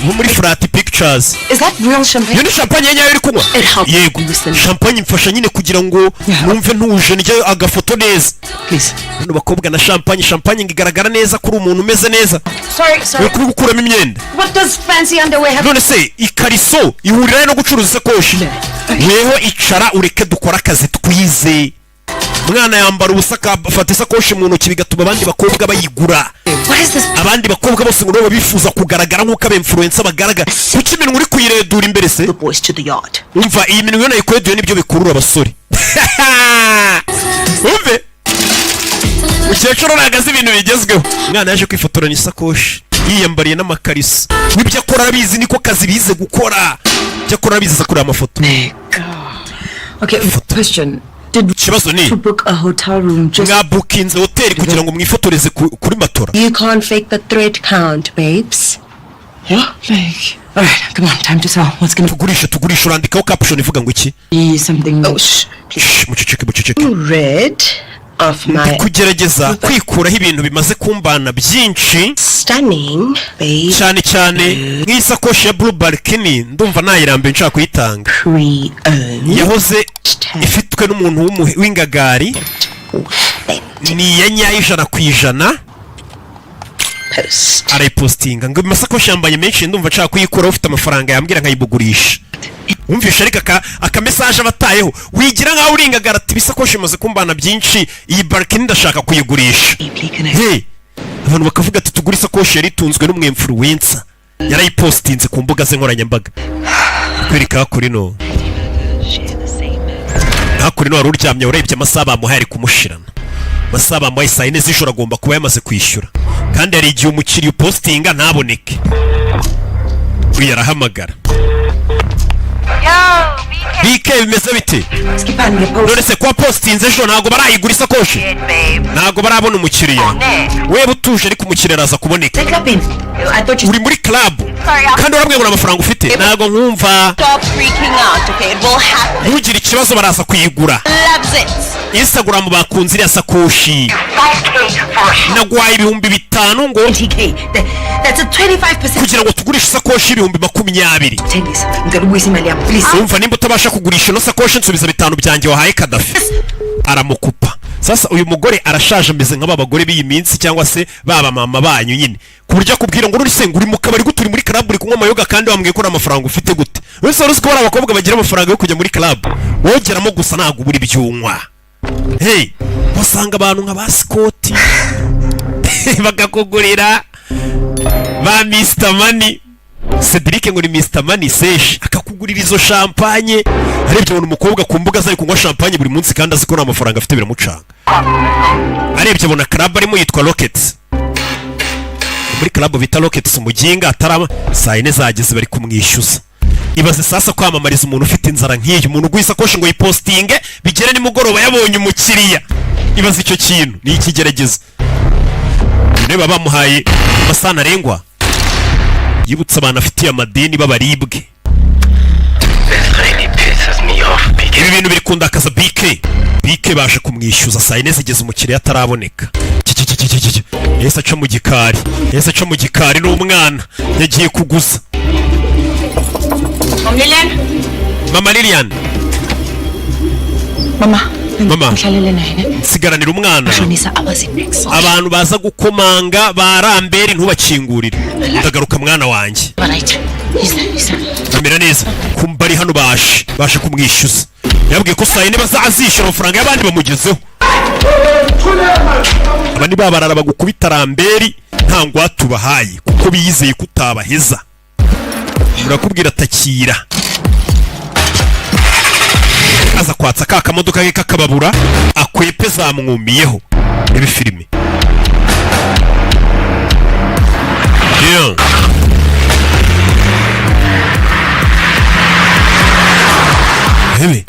Muri Flat Pictures. Is that real champagne? Yoni champagne nyayo iri kunywa. Yego. Champagne mfasha nyine kugira ngo numve ntuje njye agafoto neza. Please. Bano bakobwa na champagne ngigaragara neza kuri umuntu umeze neza. Sorry. Kuri gukuramo imyenda. What does fancy underwear have? None se ikariso ihurira no gucuruza isakoshi. Weho icara ureke dukora akazi twize. Mwana yambara ubusaka afata isakoshi mu ntoki bigatuma abandi bakobwa bayigura. Abandi bakobwa bose ngo baba bifuza kugaragara nk'uko aba influencer bagaragara. Kuki iminwa uri kuyiredura imbere se? The boys to the yard. Umva iyi minwa yo nayikweduye nibyo bikurura abasore. Umve. Ukecuru nagaze ibintu bigezweho. Mwana yaje kwifotoranya isakoshi. Yiyambariye n'amakariso. Nibyo akora arabizi niko kazi bize gukora. Byo akora arabizi kuri amafoto. Okay, question. Kibazo ni To book a hotel room just mwabukinze hoteli kugira ngo mwifotoreze kuri matora. You can't fake the thread count, babes. yeah, like Alright, come on, time to sell. What's gonna tugurisha urandikaho caption ivuga ngo iki? be something. Oh, shh. Muceceke. Red of my kugerageza kwikuraho ibintu bimaze kumbana byinshi stunning babe. cyane nk'isakoshi ya Blue Balcony ndumva nayirambe nshaka kuyitanga. Pre-owned. Yahoze ifitwe n'umuntu w'ingagari. Ni ya nyayo 100%. Post. Arayipostinga ngo amasakoshi yambaye menshi ndumva nshaka kuyikuraho ufite amafaranga yambwira nkayibugurisha. Umvisha ariko aka message abatayeho wigira nkaho uringagara ati bisakoshi imaze kumbana byinshi iyi Balcony ndashaka kuyigurisha. Hey, abantu bakavuga ati tugura isakoshi yari itunzwe n'umwinfluencer yarayipostinze ku mbuga ze nkoranyambaga. Kwereka kuri no hakuri no wari uryamye urebye amasaha bamuhaye ari kumushirana. Amasaha bamuhaye saa 4 z'ijoro agomba kuba yamaze kwishyura kandi hari igihe umukiriya postinga ntaboneke. Uyu arahamagara. BK bimeze bite? None se kwa postinze ejo ntago barayigura isakoshi? Ntago barabona umukiriya. Wewe utuje ariko umukiriya araza kuboneka. Uri muri club kandi urabwiye ngo amafaranga ufite. Ntago nkumva. Stop freaking out, okay? It will happen. Ntugire ikibazo baraza kuyigura. Loves it. Instagram bakunze iriya sakoshi. Nagwaye ibihumbi 5 ngo 20K. That's a 25%. kugira ngo tugurishe isakoshi ibihumbi 20. Tell me something. Ngarubuzi mali yangu, please. Umva nimba utabasha kugurisha no sakoshi nsubiza 5 byanjye wahaye Kadafi. Aramukupa. Sasa uyu mugore arashaje ameze nk'aba bagore b'iyi minsi cyangwa se baba mama banyu nyine. Kuburyo akubwira ngo uri senga uri mu kabari guturi muri club uri kunywa amayoga kandi wambwiye ko amafaranga ufite gute. Wese uruzi ko abakobwa bagira amafaranga yo kujya muri club. Wogeramo gusa ntago buri byunywa. Hey, usanga abantu nka basikoti bakakugurira ba Mr Money. Cedric ngo ni Mr Money sesh akakugurira izo champagne. Arebye ubona umukobwa ku mbuga zari kunywa champagne buri munsi kandi aziko amafaranga afite biramucanga. Arebye abona club arimo yitwa Rockets. Muri club bita Rockets umuginga atarama saa 4 zageze bari kumwishyuza. Ibaze sasa kwamamariza umuntu ufite inzara nk'iyi, umuntu gwisa koshi ngo yipostinge bigere ni mugoroba yabonye umukiriya. Ibaze icyo kintu ni ikigerageza. Neba bamuhaye masana rengwa. Yibutsa abantu afitiye amadeni babaribwe. Ibi bintu biri kundakaza BK baje kumwishyuza saa 4 zigeze umukiriya ataraboneka. Yesa aca mu gikari n'umwana yagiye kuguza. Mama Lilian. Mama. Sigaranira umwana. Abantu baza gukomanga barambere ntubakingurire. Ndagaruka mwana wanjye. Amera neza. Kumbari hano bashe kumwishyuza. Yabwiye ko saa 4 bazazishyura amafaranga y'abandi bamugezeho. Abandi babarara bagukubita ramberi nta ngwate ubahaye kuko biyizeye kutabaheza. Murakubwira takira. Aza kwatsa kakamodoka ke kakababura akwepe zamwumiyeho. Ibi filime. Yeah. Hebe.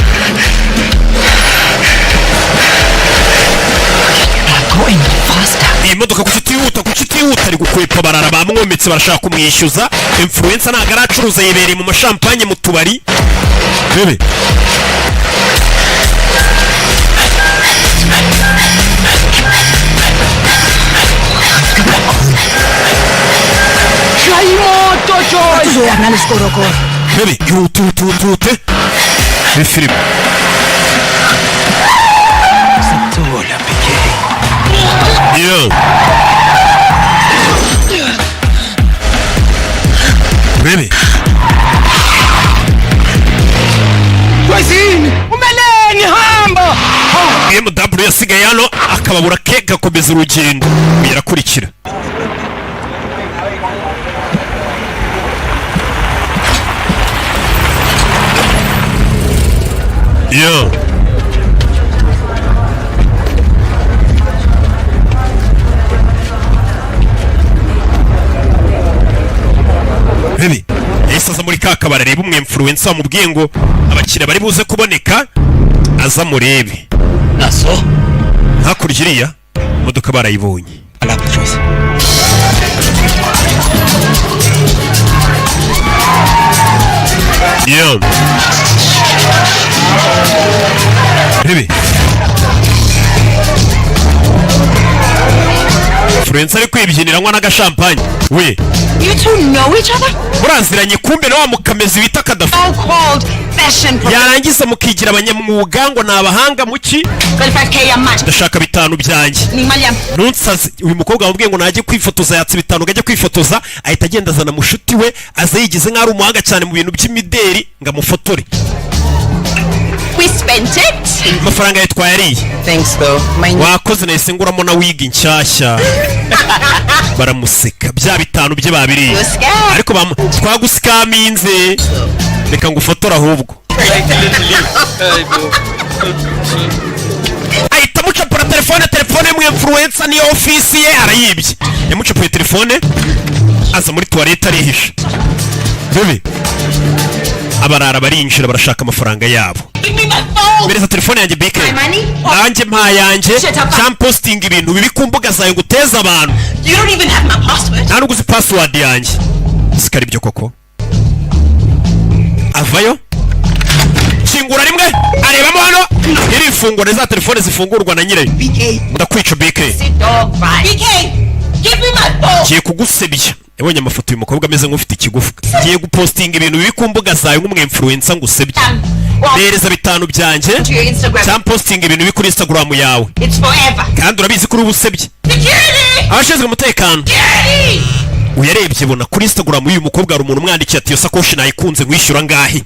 Going faster. Iyi modoka kuchitihuta ari gukwepa barara bamwometse barashaka kumwishyuza. Influencer ntago aracuruza yibereye mu mashampanye mu tubari. Hebe. Bebe, yute. Ni film. Satola PK. Yo. Bebe. Wazini, umeleni hamba. BMW yasigaye hano akababura ke gakomeza urugendo. Birakurikira. Yo. Bebe, yisaza muri kakabara reba umwe influencer wamubwiye ngo abakiriya bari buze kuboneka aza murebe. Naso? Hakurya iriya modoka barayibonye. Yo. Bebe. Influencer ari kwibyinira nkwa n'agashampanye. We. You two know each other? Muraziranye kumbe na wa mukamezi bita Kadafi. So-called fashion pro. Yarangiza mukigira abanyamwuga ngo nabahanga muki. 25K ya match. Ndashaka 5 byanjye. Ni Mariam. Nunsaze uyu mukobwa wambwiye ngo naje kwifotoza yatse 5 gajya kwifotoza ahita agenda azana mushuti we aza yigize nk'ari umuhanga cyane mu bintu by'imideri ngamufotore. We spent it. Amafaranga yitwaye ari. Thanks though. Wakoze nahise nguramo na wig nshyashya. Baramuseka bya 5 bye babiri. Ariko twaguskaminze. Reka ngufotora ahubwo. Ahita mucapura telefone mu influencer ni office ye arayibye. Yamucapuye telefone aza muri toilette arihisha. Bebe. abarara barinjira barashaka amafaranga yabo. Mereza telefone yanjye BK. Nanjye mpa yanjye cyam posting ibintu bibi ku mbuga zawe guteza abantu. You don't even have my password. Nta nuguzi password yanjye. Sikari byo koko. Avayo. Kingura rimwe arebamo hano iri ifunguro za telefone zifungurwa na nyirayo. Ndakwica BK. BK, give me my phone. Kiye kugusebya. Yabonye amafoto y'umukobwa ameze nk'ufite ikigufuka. Kiye gupostinga ibintu bibi ku mbuga zawe nk'umwinfluencer ngusebye. Bereza bitanu byanjye cyam posting ibintu bibi kuri Instagram yawe. It's forever. Kandi urabizi kuri ubusebye. Abashinzwe umutekano. Uyarebye bona kuri Instagram y'uyu mukobwa hari umuntu umwandikiye ati yo sakoshi nayikunze ngwishyura ngahe.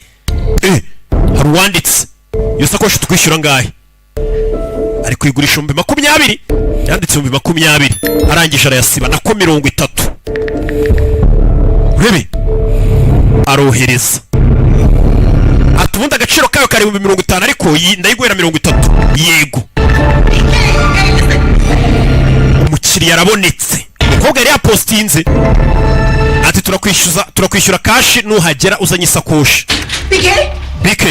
Hari uwanditse iyo sakoshi tukwishyura ngahe. Ari kuyigurisha 20. Yanditse 20. Arangije arayasiba nako 30. Rebe arohereza atubunda agaciro kayo kari 50 ariko ndayiguhera 30. Yego umukiriya yarabonetse. Umukobwa yari yapostinze ati turakwishyura kashi nuhagera uzanye isakoshi. BK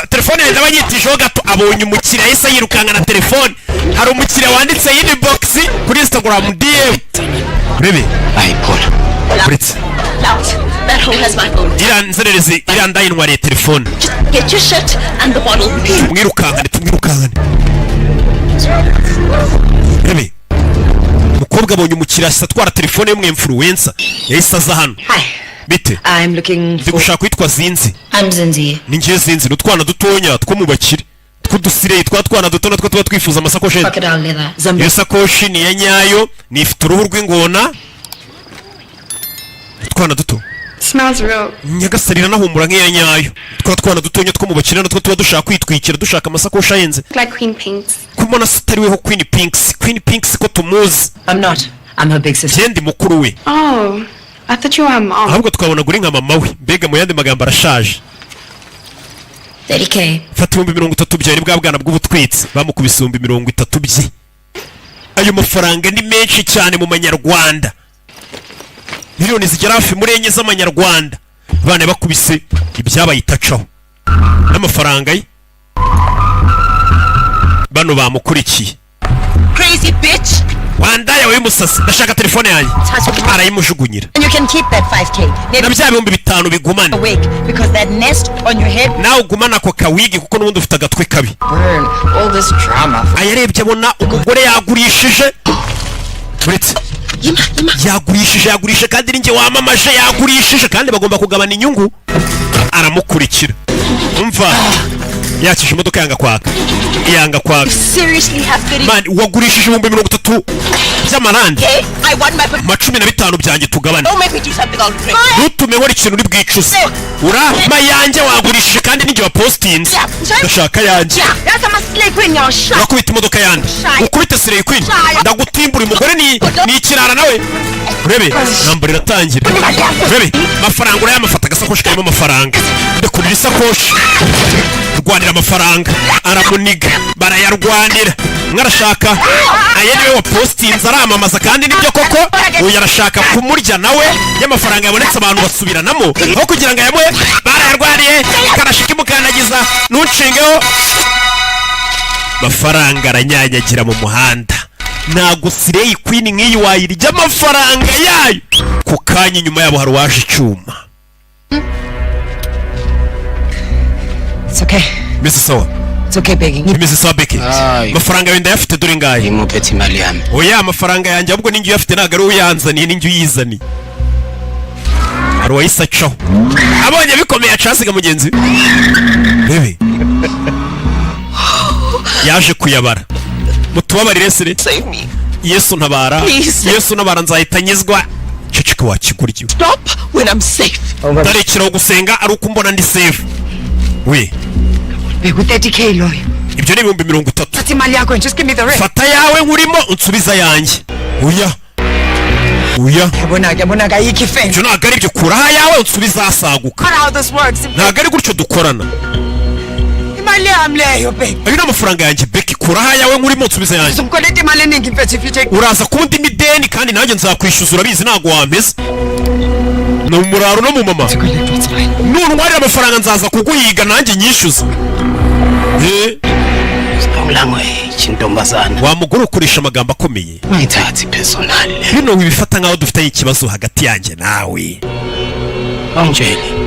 telefone yanjye abanyitishaho gato abonye umukiriya yahise yirukanga na telefone. Hari umukiriya wanditse inbox kuri Instagram DM. Rebe Britse That hole has my phone. Nzerereze ndayinwariye telefone. Get your shit and the bottle. Tumwirukangane. Rebe mukobwa abonye umukiriya atwara telefone y'umwinfluencer yahise aza hano. Bite I'm looking for... gushaka kwitwa Zinzi. I'm Zinzi. Ni ngiye Zinzi n'utwana dutonya two mu bakire tw'udusire twana duto natwo tuba twifuza amasakoshi. Iyo sakoshi ni ya nyayo ni ifite uruhu rw'ingona. Twana duto Smells real. Nyagasarira nahumura nk'iya nyayo. Twana dutonya two mu bakire natwo tuba dushaka kwitwikira dushaka amasakoshi ayenze. Like Queen Pinks. Kumona sitariweho Queen Pinks ko tumuzi. I'm not. I'm her big sister. Jendi mukuru we. Oh, I thought you were her mom. Ahubwo twabona guri nka mama we. Mbega mu yandi magambo arashaje. 30K. Fata 30 byari bwa bwana bw'ubutwitsi bamukubise 30 bye. Ayo mafaranga ni menshi cyane mu manyarwanda. Miliyoni zigera hafi muri enye z'amanyarwanda. Bane bakubise ibyabaye itacaho. N'amafaranga ye bano bamukurikiye. Crazy bitch. Wandaya we musasi ndashaka telefone yanjye. Arayimujugunyira. And you can keep that 5K. Na bya 5,000 bigumana. Awake because that nest on your head. Now gumana ko kawigi kuko n'ubundi ufite agatwe kabi. Burn all this drama. Ayarebye abona umugore yagurishije. Uretse yagurisha kandi ninjye wamamaje yagurishije kandi bagomba kugabana inyungu. Aramukurikira. Umva yakije imodoka yanga kwaka. Seriously have 30. Man wagurishije 30,000 by'amarandi. Okay, I want my 15 byanjye tugabana. Don't make me do something I'll regret. Nutume wari ikintu uri bwicuze. Urama yanjye wagurishije kandi ninjye wa postinze. Ndashaka yanjye. That's a slay queen your shot. Nakubita imodoka yanjye. Ukubite slay queen. Ndagutimbura umugore ni ikirara nawe. Urebe nambara iratangira. Urebe mafaranga urayamafata agasakoshi karimo amafaranga. Ndakurira isakoshi. Rwanira amafaranga. Aramuniga barayarwanira. Mwarashaka ayene wa postinze aramamaza kandi nibyo koko uyu yarashaka kumurya nawe y'amafaranga yabonetse abantu basubiranamo aho kugira ngo yamwe barayarwariye karashika imukandagiza ntunshingeho mafaranga aranyanyagira mu muhanda. Nago Slay Queen nk'iyi wayirya amafaranga yayo ku kanya inyuma yabo hari waje icyuma. It's okay. Mrs. Sawa. It's okay, begging. Mrs. Sawa Becky. Mafaranga yenda yafite dore ngaye. Imupeti mali yanjye. Oya amafaranga yanjye ahubwo ninjye yafite nagaro uyanzaniye ninjye uyizani. Ari wayisacaho. Abonye bikomeye acasiga mugenzi. Bebe. Yaje kuyabara. Mutubabarire sire. Save me. Yesu ntabara. Yesu ntabara nzahita nyizwa. Ceceka wakiguryo. Stop when I'm safe. Tarekiraho gusenga ari uko mbona ndi safe. We. Begu 30K loyo. Ibyo ni 30,000. Fata imali yako and just give me the rest. Fata yawe nkurimo unsubiza yanjye. Oya. Yabona gayiki fe. Cyo nagari byo kuraha yawe unsubiza asaguka. How this works. Nagari gutyo dukorana. Imali amleyo babe. Ayo n'amafaranga yanjye Becky kuraha yawe nkurimo unsubiza yanjye. Sumkolete imali ningi mfete fite. Uraza kundi mideni kandi nanjye nzakwishyuza urabizi nago wampeze. no muraro no mu mama nurwari amafaranga nzaza kuguhiga nanjye nyishyuza wa mugore ukoresha amagambo akomeye bino wibifata nkaho dufitanye ikibazo hagati yanjye nawe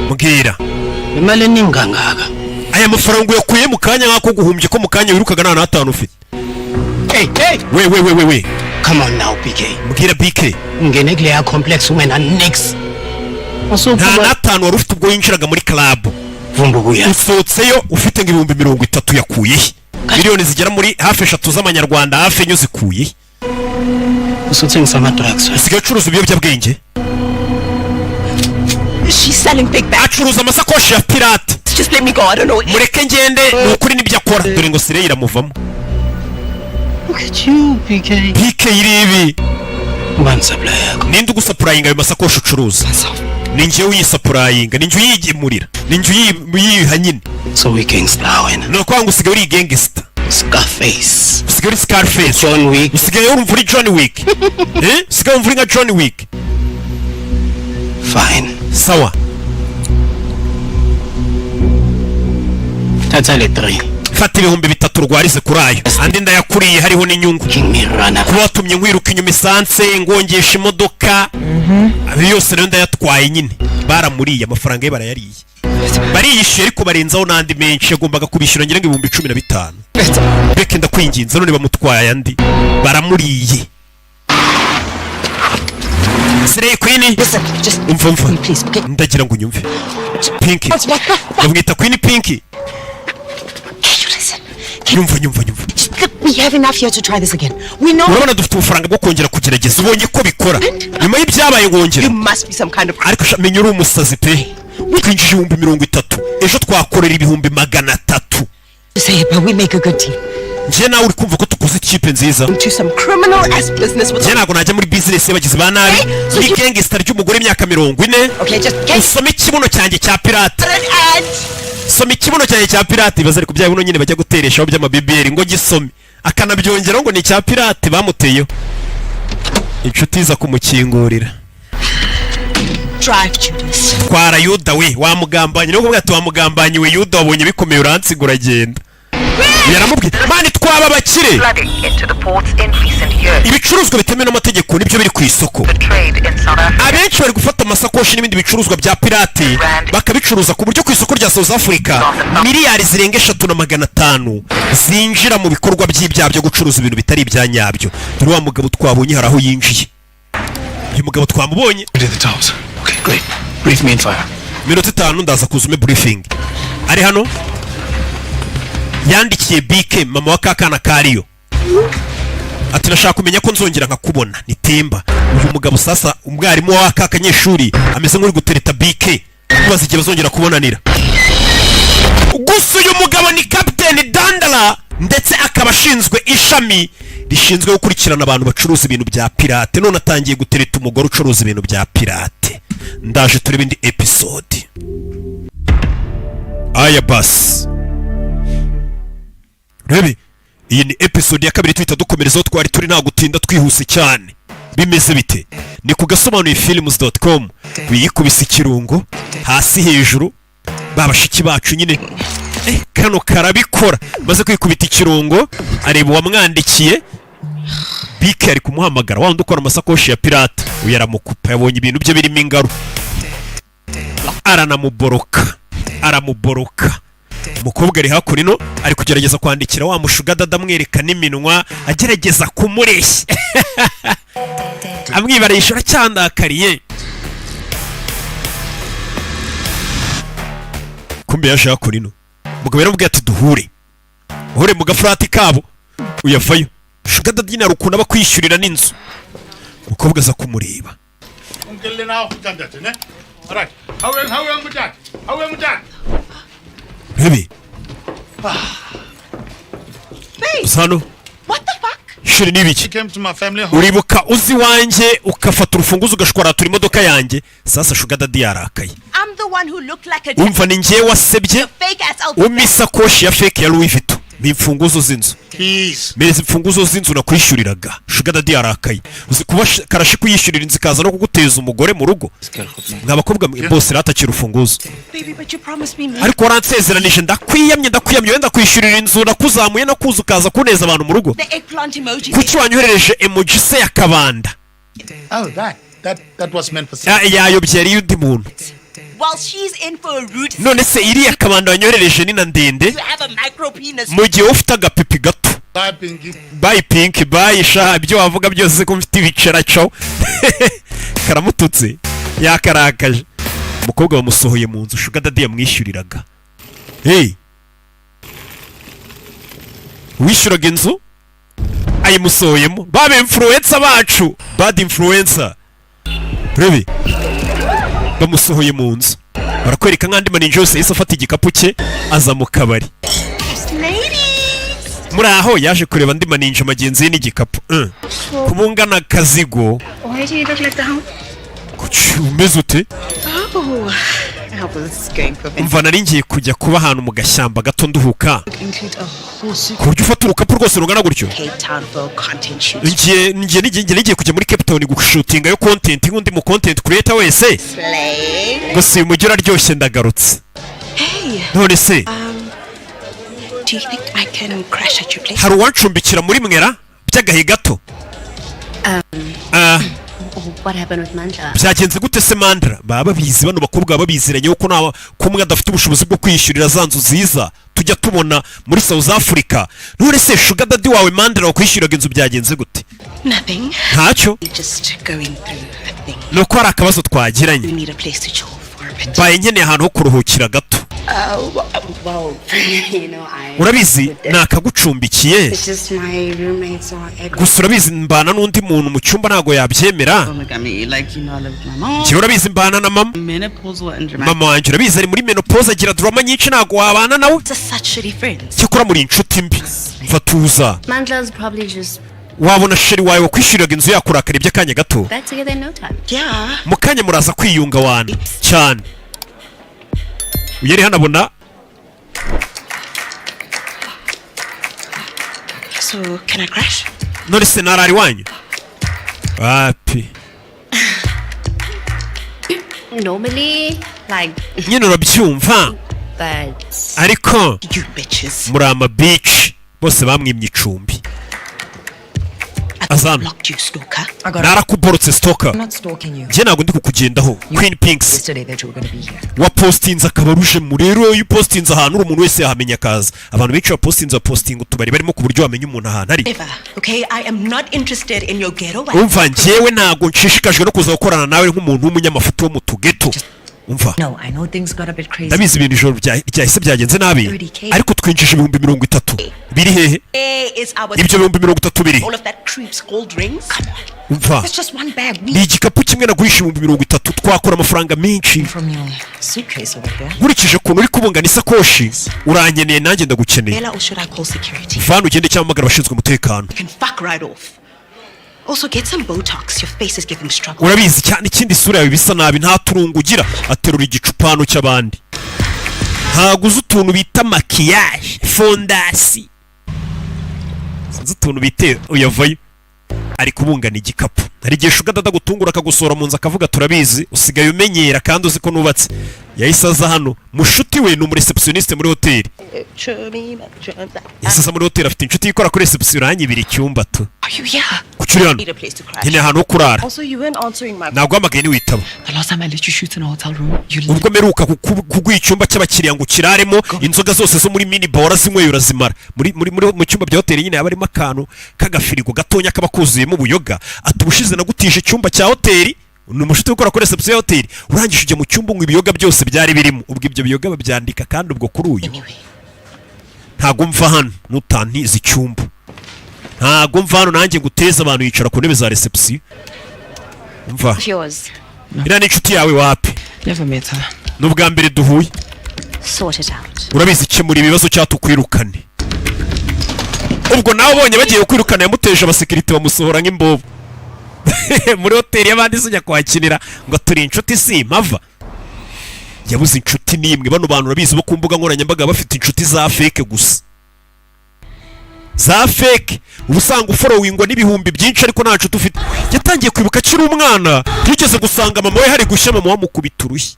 mbwira imale ningangaka aya mafaranga yakuye mu kanya nk'ako guhumbye ko mu kanya wirukaga nta n'atanu ufite we come on now BK mbwira BK ngene kule ya complex umena next nta n'atanu wari ufite ubwo winjiraga muri club vumbuguya usohotseyo ufite ngo 30 yakuye miliyoni zigera muri hafi 3 z'amanyarwanda hafi enyo zikuye usotse nsama drugs usigaye ucuruza ibiyobyabwenge She's selling big bags. acuruza amasakoshi ya pirate Just let me go, I don't know. mureke ngende nukuri nibyo akora dore ngo Sirey iramuvamo look at you BK iribi man supplier ninde ugusapurayinga ayo masakoshi ucuruza ni njye uyisapurayinga ni njye uyigemurira ni njye uyiha nyine so we gangster wena no kwanga usigaye uri gangster Scarface usigaye uri Scarface John Wick usigaye urumva uri John Wick usigaye urumva uri nka John Wick fine sawa tatale 3 fata 3,000 rwarize kurayo andi ndayakuriye hariho n'inyungu kuba watumye nkwiruka inyuma isanse ngongesha imodoka abi yose rero ndayatwaye nyine baramuriye amafaranga ye barayariye bariyishyuye ariko barenzaho n'andi menshi yagombaga kubishyura ngira ngo 15,000 beke ndakwinginze none bamutwaye andi baramuriye Sirey Queen umva ndagira ngo unyumve Pinky ndamwita Queen Pinky nyumva We have enough here to try this again. We know. urabona dufite ubufaranga bwo kongera kugerageza ubonye ko bikora nyuma y'ibyabaye ngongera You must be some kind of. ariko menya uri umusazi pe twinjije 30,000 ejo twakorera 300,000 Say it, but we make a good team. nje nawe uri kumva ko tukoze ikipe nziza To some criminal ass business with. nje ntabwo najya muri business y'abagizi ba nabi muri gangster ry'umugore imyaka 40 Okay, just usome ikibuno cyanjye cya pirate and soma ikibuno cyanjye cya pirate baza ariko byabuno nyine bajya gutereshaho by'amabiberi ngo gisome akanabyongera ngo ni cya pirate bamuteyeho inshuti za kumukingurira drive Judas. twara Yuda we wamugambanye no kuvuga ati wamugambanye we Yuda wabonye bikomeye uransigura agenda yaramubwiye mani twaba bakire ibicuruzwa bitemewe n'amategeko nibyo biri ku isoko abenshi bari gufata amasakoshi n'ibindi bicuruzwa bya pirate bakabicuruza ku buryo ku isoko rya South Africa miliyari zirenga 3,500 zinjira mu bikorwa by'ibyaha byo gucuruza ibintu bitari ibya nyabyo dore wa mugabo twabonye haraho yinjiye uyu mugabo twamubonye Okay, great. Brief me in fire. minota 5 ndaza kuzume briefing ari hano yandikiye BK mama wa kakana kariyo ati nashaka kumenya ko nzongera nkakubona ni Temba uyu mugabo sasa umwarimu wa kakanyeshuri ameze nk'uri gutereta BK kubaza igihe bazongera kubonanira gusa uyu mugabo ni Captain Dandala ndetse akaba ashinzwe ishami rishinzwe gukurikirana abantu bacuruza ibintu bya pirate none atangiye gutereta umugore ucuruza ibintu bya pirate ndaje turebe indi episode aya basi rebe iyi ni episode ya 2 twita dukomerezaho twari turi nta gutinda twihuse cyane bimeze bite ni ku gasobanuyefilms.com wiyikubise ikirungo hasi hejuru babashiki bacu nyine kano karabikora maze kwikubita ikirungo areba uwamwandikiye BK ari kumuhamagara wandi ukora amasakoshi ya pirate uyaramukupa yabonye ibintu bye birimo ingaro aramuboroka umukobwa ari hakurino ari kugerageza kwandikira wa mushuga dada amwereka n'iminwa agerageza kumureshya amwibarisha aracyandakariye kumbe yaje hakurino mugabo yaramubwiye ati duhure mu gafurati kabo uyavayo shuga dada nyine arukunda bakwishyurira n'inzu umukobwa aza kumureba Baby. Sano. What the fuck? Shiri nibiki? Uribuka uzi wanje ukafata urufunguzo ugashwara imodoka yanjye sasa shuga dadi yarakaye. I'm the one who looked like a umva ni njye wasebye umisakoshi ya fake ya Louis Vuitton. Bimfunguzo zinzu. Mezi mfunguzo zinzu nakwishyuriraga. sugar daddy yarakaye uzi kuba karashi kuyishyurira inzu kaza no kuguteza umugore mu rugo nk'abakobwa bose ratakira urufunguzo ariko waransezeranije ndakwiyamye wenda kwishyurira inzu nakuzamuye no kuza ukaza kuneza abantu mu rugo kuki wanyoherereje emoji se yakabanda that was meant for yayobye yari y'undi muntu none se iriya kabanda wanyoherereje nina ndende mu gihe ufite agapipi gato bayi pinki bayi sha ibyo wavuga byose ko mfite ibicera cyo karamututse yakarakaje umukobwa bamusohoye mu nzu sugar daddy yamwishyuriraga wishyuraga inzu ayimusohoyemo babe influencer bacu bad influencer rebe bamusohoye mu nzu barakwereka nk'andi maninja yose yahise afata igikapu cye aza mu kabari muri aho yaje kureba andi maninja magenzi ye n'igikapu kubungana akazigo umeze ute umva nari ngiye kujya kuba ahantu mu gashyamba gato nduhuka ku buryo ufata urukapu rwose rungana gutyo ngiye kujya muri Cape Town gushutinga yo content nk'undi mu content creator wese gusa uyu mujyi uraryoshye ndagarutse none se hari uwancumbikira muri mwera by'agahe gato byagenze gute se Mandra baba babizi bano bakobwa baba babiziranye ko umwe adafite ubushobozi bwo kwiyishyurira za nzu ziza tujya tubona muri South Africa none se sugar daddy wawe Mandra wakwishyuraga inzu byagenze gute ntacyo nuko hari akabazo twagiranye baye nkeneye ahantu ho kuruhukira gato urabizi nakagucumbikiye gusa urabizi mbana n'undi muntu mu cyumba ntago yabyemera njyewe urabizi mbana na mama wanjye urabizi ari muri menopause agira drama nyinshi ntago wabana nawe cyakora muri inshuti mbi mva tuza wabona sheri wawe wakwishyuriraga inzu yakurakara iby'akanya gato mu kanya muraza kwiyunga wana cyane uyari hano abona none se narari wanyu wapi nyine urabyumva ariko muri ama beach bose bamwimye icumbi azana narakuborotse stalker njye ntabwo ndi kukugendaho Queen Pinks wapostinze akabaruje mu rero iyo upostinze ahantu uri umuntu wese yahamenya akaza abantu benshi bapostinze bapostinga utubari barimo ku buryo wamenya umuntu ahantu ari umva njyewe ntabwo nshishikajwe no kuza gukorana nawe nk'umuntu w'umunyamafuti wo mu tugeto umva ndabizi ibintu ijoro ryahise byagenze nabi ariko twinjije 30,000 biri hehe ibyo 30,000 biri umva ni igikapu kimwe naguhisha 30,000 twakora amafaranga menshi nkurikije ukuntu uri kubungana isakoshi uranyeneye nanjye ndagukeneye vana ugende cyangwa amagara abashinzwe umutekano Also get some Botox. Your face is giving struggle. Urabizi cyane ikindi sura yawe bisa nabi nta turungu ugira aterura igicupano cy'abandi. Haguze utuntu bita maquillage, fondasi. Sinzi utuntu bite uyavayo. Ari kubungana igikapu. Hari gihe shuga dada gutungura akagusora mu nzu akavuga turabizi usigaye umenyera kandi uzi ko nubatse. Yahisaza hano mushuti we ni umureceptioniste muri hoteli. Yahisaza muri hoteli afite inshuti ikora kuri reception uranyibira icyumba tu. Kucyuri hano nyine ahantu ho kurara ntabwo hamagaye niwitaba ubwo meruka kuguha icyumba cy'abakiriya ngo kiraremo inzoga zose zo muri mini bar zinyweye urazimara mu cyumba bya hoteli nyine haba harimo akantu k'agafirigo gatonya kaba kuzuyemo ubuyoga ati ubushize nagutije icyumba cya hoteli ni umushuti ukora kuri reception ya hoteli urangije ujya mu cyumba unywa ibiyoga byose byari birimo ubwo ibyo biyoga babyandika kandi ubwo kuri uyu ntabwo mva hano nutantiza icyumba ntabwo mva hano nanjye nguteza abantu yicara ku ntebe za reception mva iriya ni inshuti yawe wapi ni ubwa mbere duhuye urabizi ikemura ibibazo cyatukwirukane ubwo nawe ubonye bagiye kwirukana yamuteje abasekirite bamusohora nk'imbobo muri hoteli y'abandi zijya kwakinira ngo turi inshuti si impava yabuze inshuti n'imwe bano bantu urabizi bo ku mbuga nkoranyambaga bafite inshuti za fake gusa za fake ubusanga uforowingwa n'ibihumbi byinshi ariko ntacu tufite. Yatangiye kwibuka akiri umwana yigeze gusanga mama we hari gushya mama wamukubita urushyi.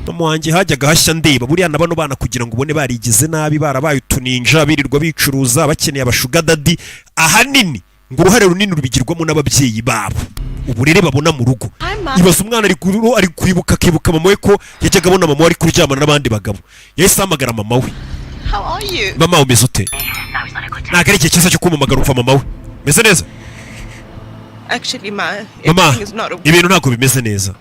Mama wanjye hajyaga hashya ndeba buriya na bano bana kugira ngo ubone barigize nabi barabaye utuninja birirwa bicuruza bakeneye abashuga dadi ahanini ngo uruhare runini rubigirwamo n'ababyeyi babo uburere babona mu rugo. Ibaza umwana ari kwibuka akibuka mama we ko yajyaga abona mama we ari kuryamana n'abandi bagabo. Yahise ahamagara mama we. How are you? Mama umeze ute? Ntabwo ari igihe cyiza cyo kumumagara umva mama we. Meze neza? Actually, mama ibintu ntabwo bimeze neza.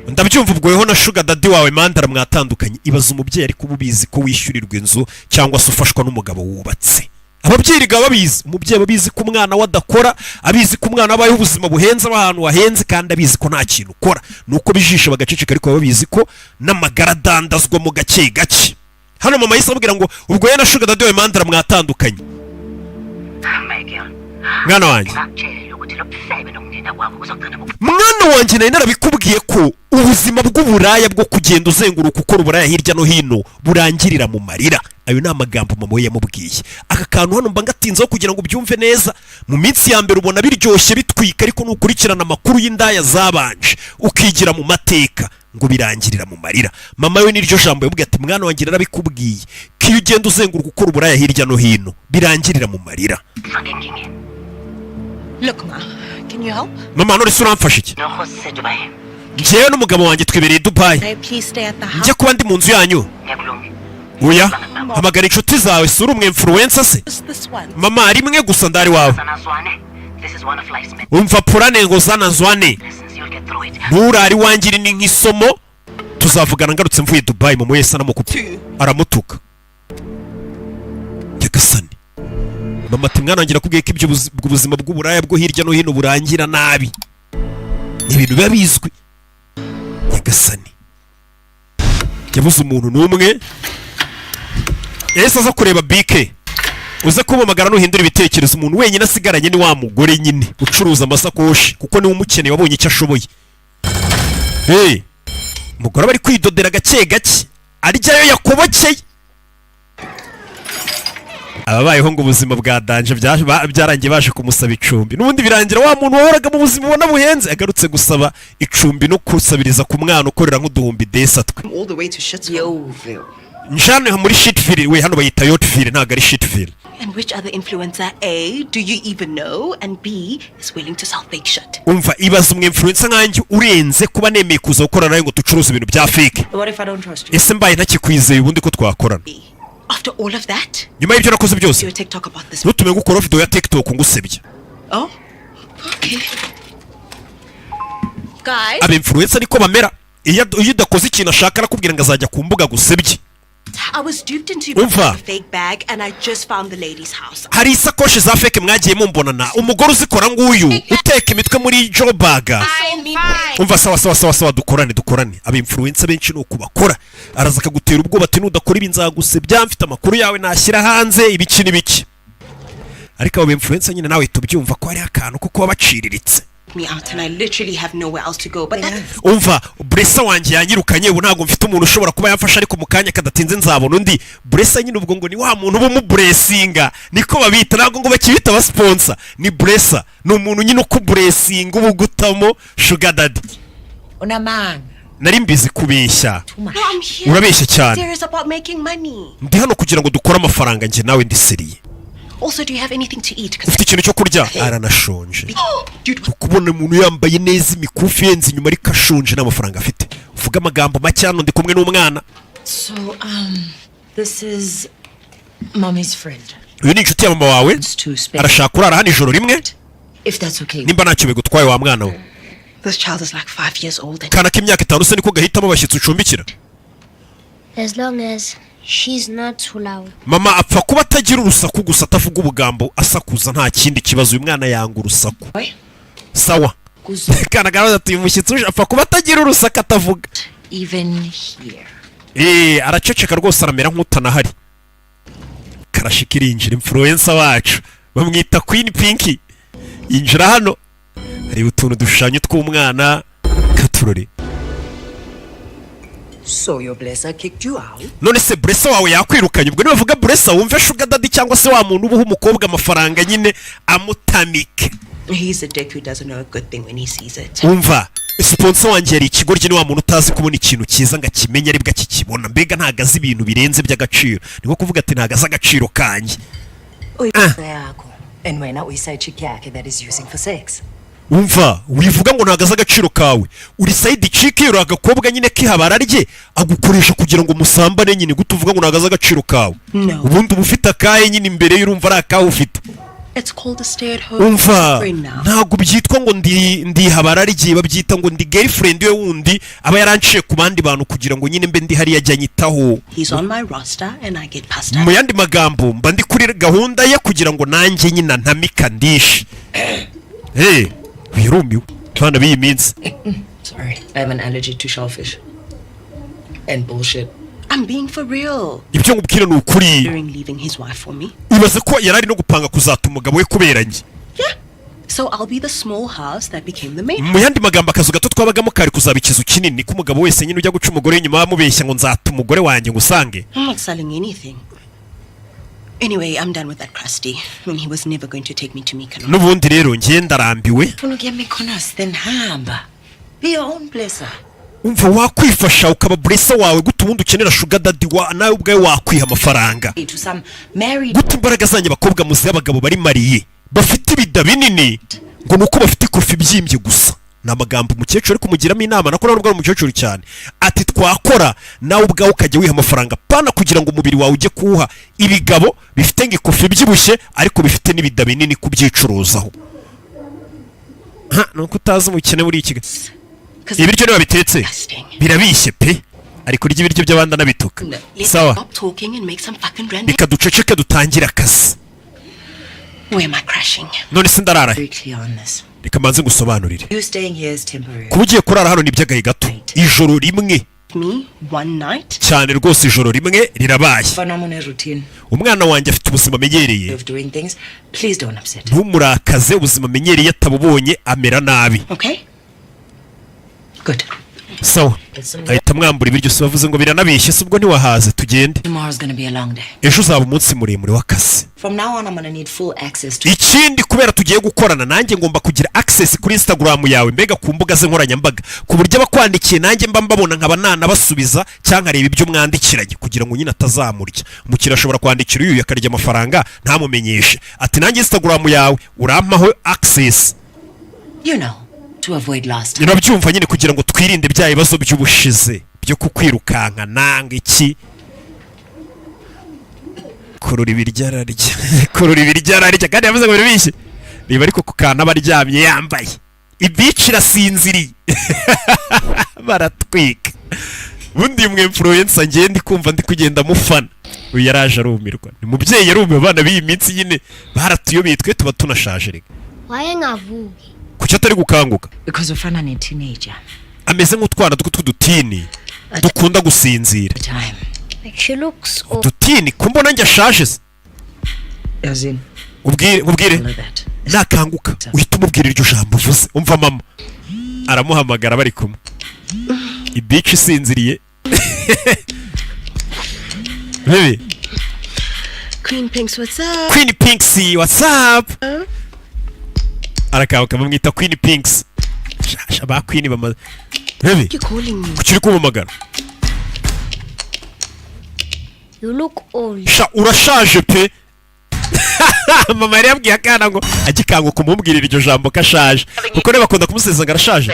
Ndabyumva ubwo yeho na sugar daddy wawe mandara mwatandukanye. Ibaza umubyeyi ari kububizi ko wishyurirwa inzu cyangwa se ufashwa n'umugabo wubatse. Ababyeyi ga babizi umubyeyi babizi ko umwana wadakora abizi ko umwana abayeho ubuzima buhenze ahantu wahenze kandi abizi ko nta kintu ukora nuko bijisha bagaceceka ariko babizi ko n'amagara dandazwa mu gake gake. Hano mama yise ababwira ngo ubwo yeho na sugar daddy wawe mandara mwatandukanye. Mwana wanjye mwana wanjye nari narabikubwiye ko ubuzima bw'uburaya bwo kugenda uzenguruka ukora uburaya hirya no hino burangirira mu marira. Ayo ni amagambo mama we yamubwiye. Aka kantu hano mba ngatinzeho kugira ngo ubyumve neza. Mu minsi ya mbere ubona biryoshye bitwika ariko nukurikirana amakuru y'indaya zabanje ukigira mu mateka ngo birangirira mu marira. Mama we niryo jambo yabwiye ati mwana wanjye narabikubwiye ko iyo ugenda uzenguruka ukora uburaya hirya no hino birangirira mu marira. Look, Ma, can you help? Mama none se uramfasha iki? Njyewe n'umugabo wanjye twibereye Dubai. Njye kuba ndi mu nzu yanyu. Oya, hamagara inshuti zawe sura umwe influencer se. Mama rimwe gusa ndari wawe. Umva purane ngo zana zwane. Nturari wangira ni nk'isomo. Tuzavugana ngarutse mvuye Dubai mama wese anamukupa. Aramutuka. Yagasani. Mama ati mwana wanjye nakubwiye ko ibyo ubuzima bw'uburaya bwo hirya no hino burangira nabi. Ibintu biba bizwi. Yagasani. Yabuze umuntu n'umwe. Yahise aza kureba BK. Uze kumamagara nuhindura ibitekerezo umuntu wenyine asigaranye ni wa mugore nyine ucuruza amasakoshi kuko niwe umukeneye wabonye icyo ashoboye. Umugore bari kwidodera gake gake aryayo yakobokeye. Ababayeho ngo ubuzima bwa danje byarangiye baje kumusaba icumbi n'ubundi birangira wa muntu wahoraga mu buzima ubona buhenze agarutse gusaba icumbi no kusabiriza ku mwana ukorera nk'uduhumbi desatwe. Njane muri Shitville we hano bayita Yotville ntago ari Shitville. And which other influencer A do you even know and B is willing to sell fake shit? Umva ibaza umwe influencer nkanjye urenze kuba nemeye kuza gukora nawe ngo tucuruze ibintu bya fake. What if I don't trust you? Ese mbaye ntakikwizeye ubundi ko twakorana. After all of that? Nyuma y'ibyo nakoze byose. You TikTok about this. Nutume gukora video ya TikTok ngusebya. Oh. Okay. Guys. Aba influencer niko bamera. Iyo udakoze ikintu ashaka arakubwira ngo azajya ku mbuga gusebye. I was duped into buying a fake bag and I just found the lady's house. Hari isakoshi za fake mwagiye mumbonana umugore uzikora nguyu uteka imitwe muri jobaga. Umva sawa dukorane. Aba influencer benshi no kubakora araza akagutera ubwoba ati nudakora ibi nzagusebya mfite amakuru yawe nashyira hanze ibiki n'ibiki. Ariko aba influencer nyine nawe tubyumva ko ari akantu kuko babaciriritse. Me out and I literally have nowhere else to go but Umva Bressa wanjye yanyirukanye ubu ntago mfite umuntu ushobora kuba yamfasha ariko mu kanya kadatinze nzabona undi. Bressa nyine ubwo ngo ni wa muntu bo blessinga niko babita ntago ngo bakibita ba sponsor ni Bressa ni umuntu nyine uko blessinga ubu gutamo sugar daddy. Una man nari mbizi kubeshya. Urabeshya cyane. Serious about making money. Ndi hano kugira ngo dukore amafaranga nje nawe ndi seriye. Also, do you have anything to eat? Ufite ikintu cyo kurya? Aranashonje. Ukubona umuntu yambaye neza imikufi yenze inyuma ari kashonje n'amafaranga afite. Uvuga amagambo make hano ndi kumwe n'umwana. So, this is mommy's friend. Uyu ni inshuti ya mama wawe? Arashaka kurara hano ijoro rimwe? If that's okay. Nimba ntacyo bigutwaye wa mwana we. This child is like 5 years old. Kana k'imyaka 5 se niko gahitamo abashyitsi ucumbikira? As long as she's not too loud. Mama apfa kuba atagira urusaku gusa atavuga ubugambo asakuza nta kindi kibazo uyu mwana yanga urusaku. Sawa. Kana garaza ati umushyitsi apfa kuba atagira urusaku atavuga. Even here. Araceceka rwose aramera nk'utanahari. Karashikira injira influencer wacu bamwita Queen Pinky. Injira hano. Hari utuntu dushushanyo tw'umwana katurore. So your blesser kicked you out? None se blesser wawe yakwirukanye ubwo nibavuga blesser wumve sugar daddy cyangwa se wa muntu ubuha umukobwa amafaranga nyine amutamike. He's a dick who doesn't know a good thing when he sees it. Umva sponsor wanjye yari ikigoryi ni wa muntu utazi kubona ikintu cyiza ngo akimenya aribwo akikibona mbega ntagaze ibintu birenze by'agaciro niko kuvuga ati ntagaze agaciro kanjye. And when we say chick that is using for sex. Umva wivuga ngo ntagaze agaciro kawe uri side chick yero agakobwa nyine kihabara rye agukoresha kugira ngo musambane nyine gutuvuga ngo ntagaze agaciro kawe. Ubundi ubufite akaye nyine imbere y'urumva ari akawe ufite. It's called a stay at home. Umva ntago byitwa ngo ndi habara rye babyita ngo ndi girlfriend we wundi aba yaranciye ku bandi bantu kugira ngo nyine mbe ndi hari yajyanyitaho. He's on my roster and I get passed up. Mu yandi magambo mba ndi kuri gahunda ye kugira ngo nanjye nyina ntamika ndishi. Wirumiwe twana biyi minsi. Sorry, I have an allergy to shellfish and bullshit. I'm being for real. Ibyo ngubwira ni ukuri. During leaving his wife for me. Ibaze ko yarari no gupanga kuzata umugabo we kubera njye. Yeah. So I'll be the small house that became the main. Mu yandi magambo akazu gato twabagamo kari kuzaba ikizu kinini ko umugabo wese nyine ujya guca umugore nyuma bamubeshya ngo nzata umugore wanjye ngusange. I'm not selling anything. Anyway, I'm done with that crusty. When he was never going to take me to Mykonos. Nubundi rero ngiye ndarambiwe. Funugia Mykonos then hamba. Be your own blesser. Umva wakwifasha ukaba blesser wawe gutu ubundi ukenera sugar daddy wa nawe ubwawe wakwiha amafaranga. Gutu imbaraga zanjye bakobwa muzi y'abagabo bari mariye bafite ibida binini ngo nuko bafite ikofi byimbye gusa. Namagambo umukecuru ariko kumugiramo inama nako nubwo ari umukecuru cyane ati twakora nawe ubwawe ukajya wiha amafaranga pana kugira ngo umubiri wawe ujye kuha ibigabo bifite ngikofi byibushye ariko bifite n'ibida binini kubyicuruzaho. Nuko utazi umukene muri iki ibiryo niba bitetse birabishye pe ariko urya ibiryo by'abandi anabituka. Sawa reka duceceke dutangire akazi. None se ndarara reka manze ngusobanurire kuba ugiye kurara hano ni by'agahe gato ijoro rimwe cyane rwose ijoro rimwe rirabaye. Umwana wanjye afite ubuzima amenyereye ntumurakaze ubuzima amenyereye atabubonye amera nabi. Sawa ahita mwambura ibiryo se bavuze ngo biranabishye se ubwo ntiwahaze tugende. Ejo uzaba umunsi muremure w'akazi. Ikindi kubera tugiye gukorana nanjye ngomba kugira access kuri Instagram yawe mbega ku mbuga ze nkoranyambaga ku buryo abakwandikiye nanjye mba mbabona nkaba nanabasubiza cyangwa areba ibyo mwandikiranye kugira ngo nyine atazamurya. Umukira ashobora kwandikira uyu yakarya amafaranga ntamumenyeshe ati nanjye Instagram yawe urampaho access. To avoid last. Nirabyumva nyine kugira ngo twirinde bya bibazo by'ubushize byo kukwirukanka nanga iki. Kurura ibiryararya kandi yavuze ngo birabishye niba ariko kukana baryamye yambaye ibici rasinziri baratwika. Bundi mwe influencer ngende kumva ndi kugenda mufana uyu yaraje arumirwa ni mubyeyi yarumiwe abana b'iyi minsi nyine baratuyobeye twe tuba tunashaje rega. Waye ngavuge kuki atari gukanguka because ufana ni teenager ameze nk'utwana tw'udutini dukunda gusinzira. Like she looks udutini kumbona njye ashaje se ubwire nakanguka uhita umubwira iryo jambo uvuze. Umva mama aramuhamagara bari kumwe ibici isinziriye. Baby Queen Pinks what's up arakabuka bamwita Queen Pinks. Shasha ba Queen bamaze. Baby kuki uri kumumagara? You look old. Urashaje pe. Mama yari yabwiye akana ngo agikanguka kumubwirira iryo jambo kashaje kuko reba akunda kumusezanga arashaje.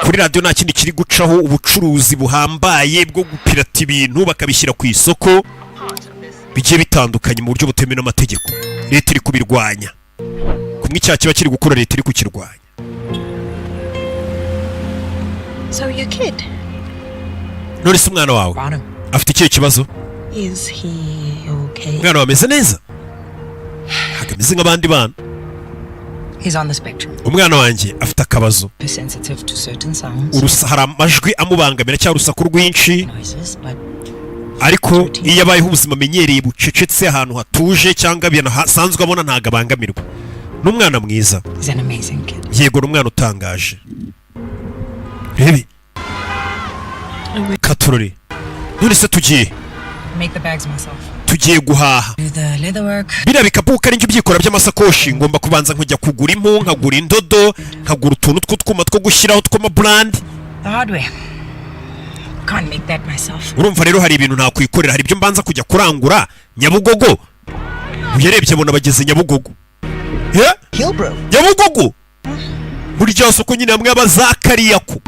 Kuri radio nta kindi kiri gucaho ubucuruzi buhambaye bwo gupirata ibintu bakabishyira ku isoko bigiye bitandukanye mu buryo butemewe n'amategeko. Leta iri kubirwanya kumwe icyaha kiba kiri gukora leta iri kukirwanya. So your kid? None se umwana wawe afite ikihe kibazo? Is he okay? Umwana wawe ameze neza hagameze nk'abandi bana. He's on the spectrum. Umwana wanjye afite akabazo Sensitive to certain sounds. hari amajwi amubangamira cyangwa urusaku rwinshi ariko iyo abayeho ubuzima amenyereye bucecetse ahantu hatuje cyangwa ibintu hasanzwe abona ntago abangamirwa. N'umwana mwiza. He's an amazing kid. Yego n'umwana utangaje. Baby Katurori none se tugiye Make the bags myself. tugiye guhaha Do the leather work. biriya bikabuka ari by'ibyikora by'amasakoshi ngomba kubanza nkujya kugura impu nkagura indodo nkagura utuntu tw'utwuma two gushyiraho tw'amabrand The hard way. Can't make that myself. urumva rero hari ibintu ntakwikorera hari ibyo mbanza kujya kurangura Nyabugogo uyarebye abona bageze Nyabugogo Nyabugogo muri rya soko nyine hamwe abazakariya ko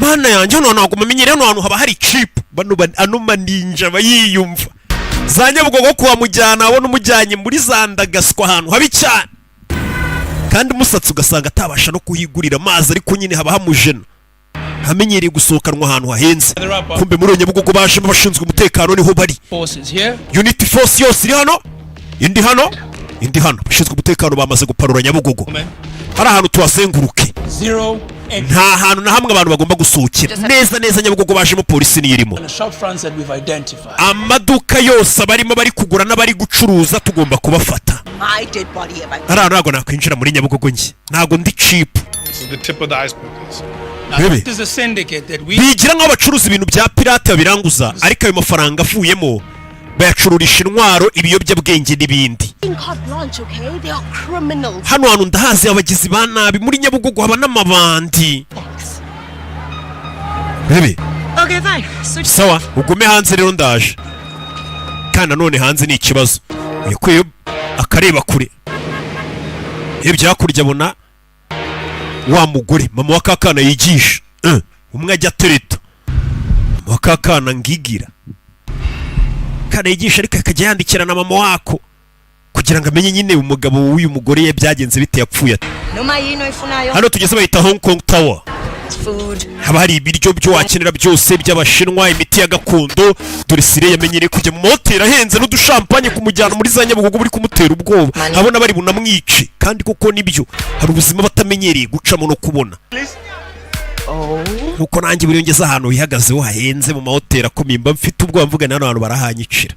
mana yanjye hano ntabwo mumenyere hano hantu haba hari chip bano maninja bayiyumva za Nyabugogo kuwa mujyana abona umujyanye muri Zandagaskwa ahantu habi cyane kandi umusatsi ugasanga atabasha no kuhigurira amazi ariko nyine haba hamujena hamenyereye gusohokanwa ahantu hahenze kumbe muri Nyabugogo baje bashinzwe umutekano niho bari unity force yose iri hano indi hano bashinzwe umutekano bamaze guparura Nyabugogo hari ahantu tuhasenguruke nta hantu na hamwe abantu bagomba gusohokera neza Nyabugogo bajemo polisi niyirimo amaduka yose barimo bari kugura n'abari gucuruza tugomba kubafata ari ntabwo nakwinjira muri Nyabugogo njye ntabwo ndi cheap bigira nk'aho bacuruza ibintu bya pirate babiranguza ariko ayo mafaranga avuyemo bayacururisha intwaro ibiyobyabwenge n'ibindi hano hantu ndahazi abagizi ba nabi muri Nyabugogo haba n'amabandi sawa ugume hanze rero ndaje kandi nanone hanze ni ikibazo yakwiye akareba kure ibyo hakurya abona wa mugore mama wa kakana yigisha umwe ajya tereta mama wa kakana ngigira kana yigisha ariko akajya yandikira na mama wako kugira ngo amenye nyine umugabo w'uyu mugore ye byagenze bite yapfuye hano tugeze bayita Hong Kong Tower haba hari ibiryo byo wakenera byose by'abashinwa imiti ya gakondo dore sire yamenyereye kujya mu mahoteli ahenze n'udushampanye kumujyana muri za Nyabugogo buri kumutera ubwoba abona bari bunamwice kandi koko nibyo hari ubuzima batamenyereye gucamo no kubona nuko nanjye buri ngeze ahantu hihagazeho hahenze mu mahoteli akomeye mba mfite ubwoba mvuga hano abantu barahanyicira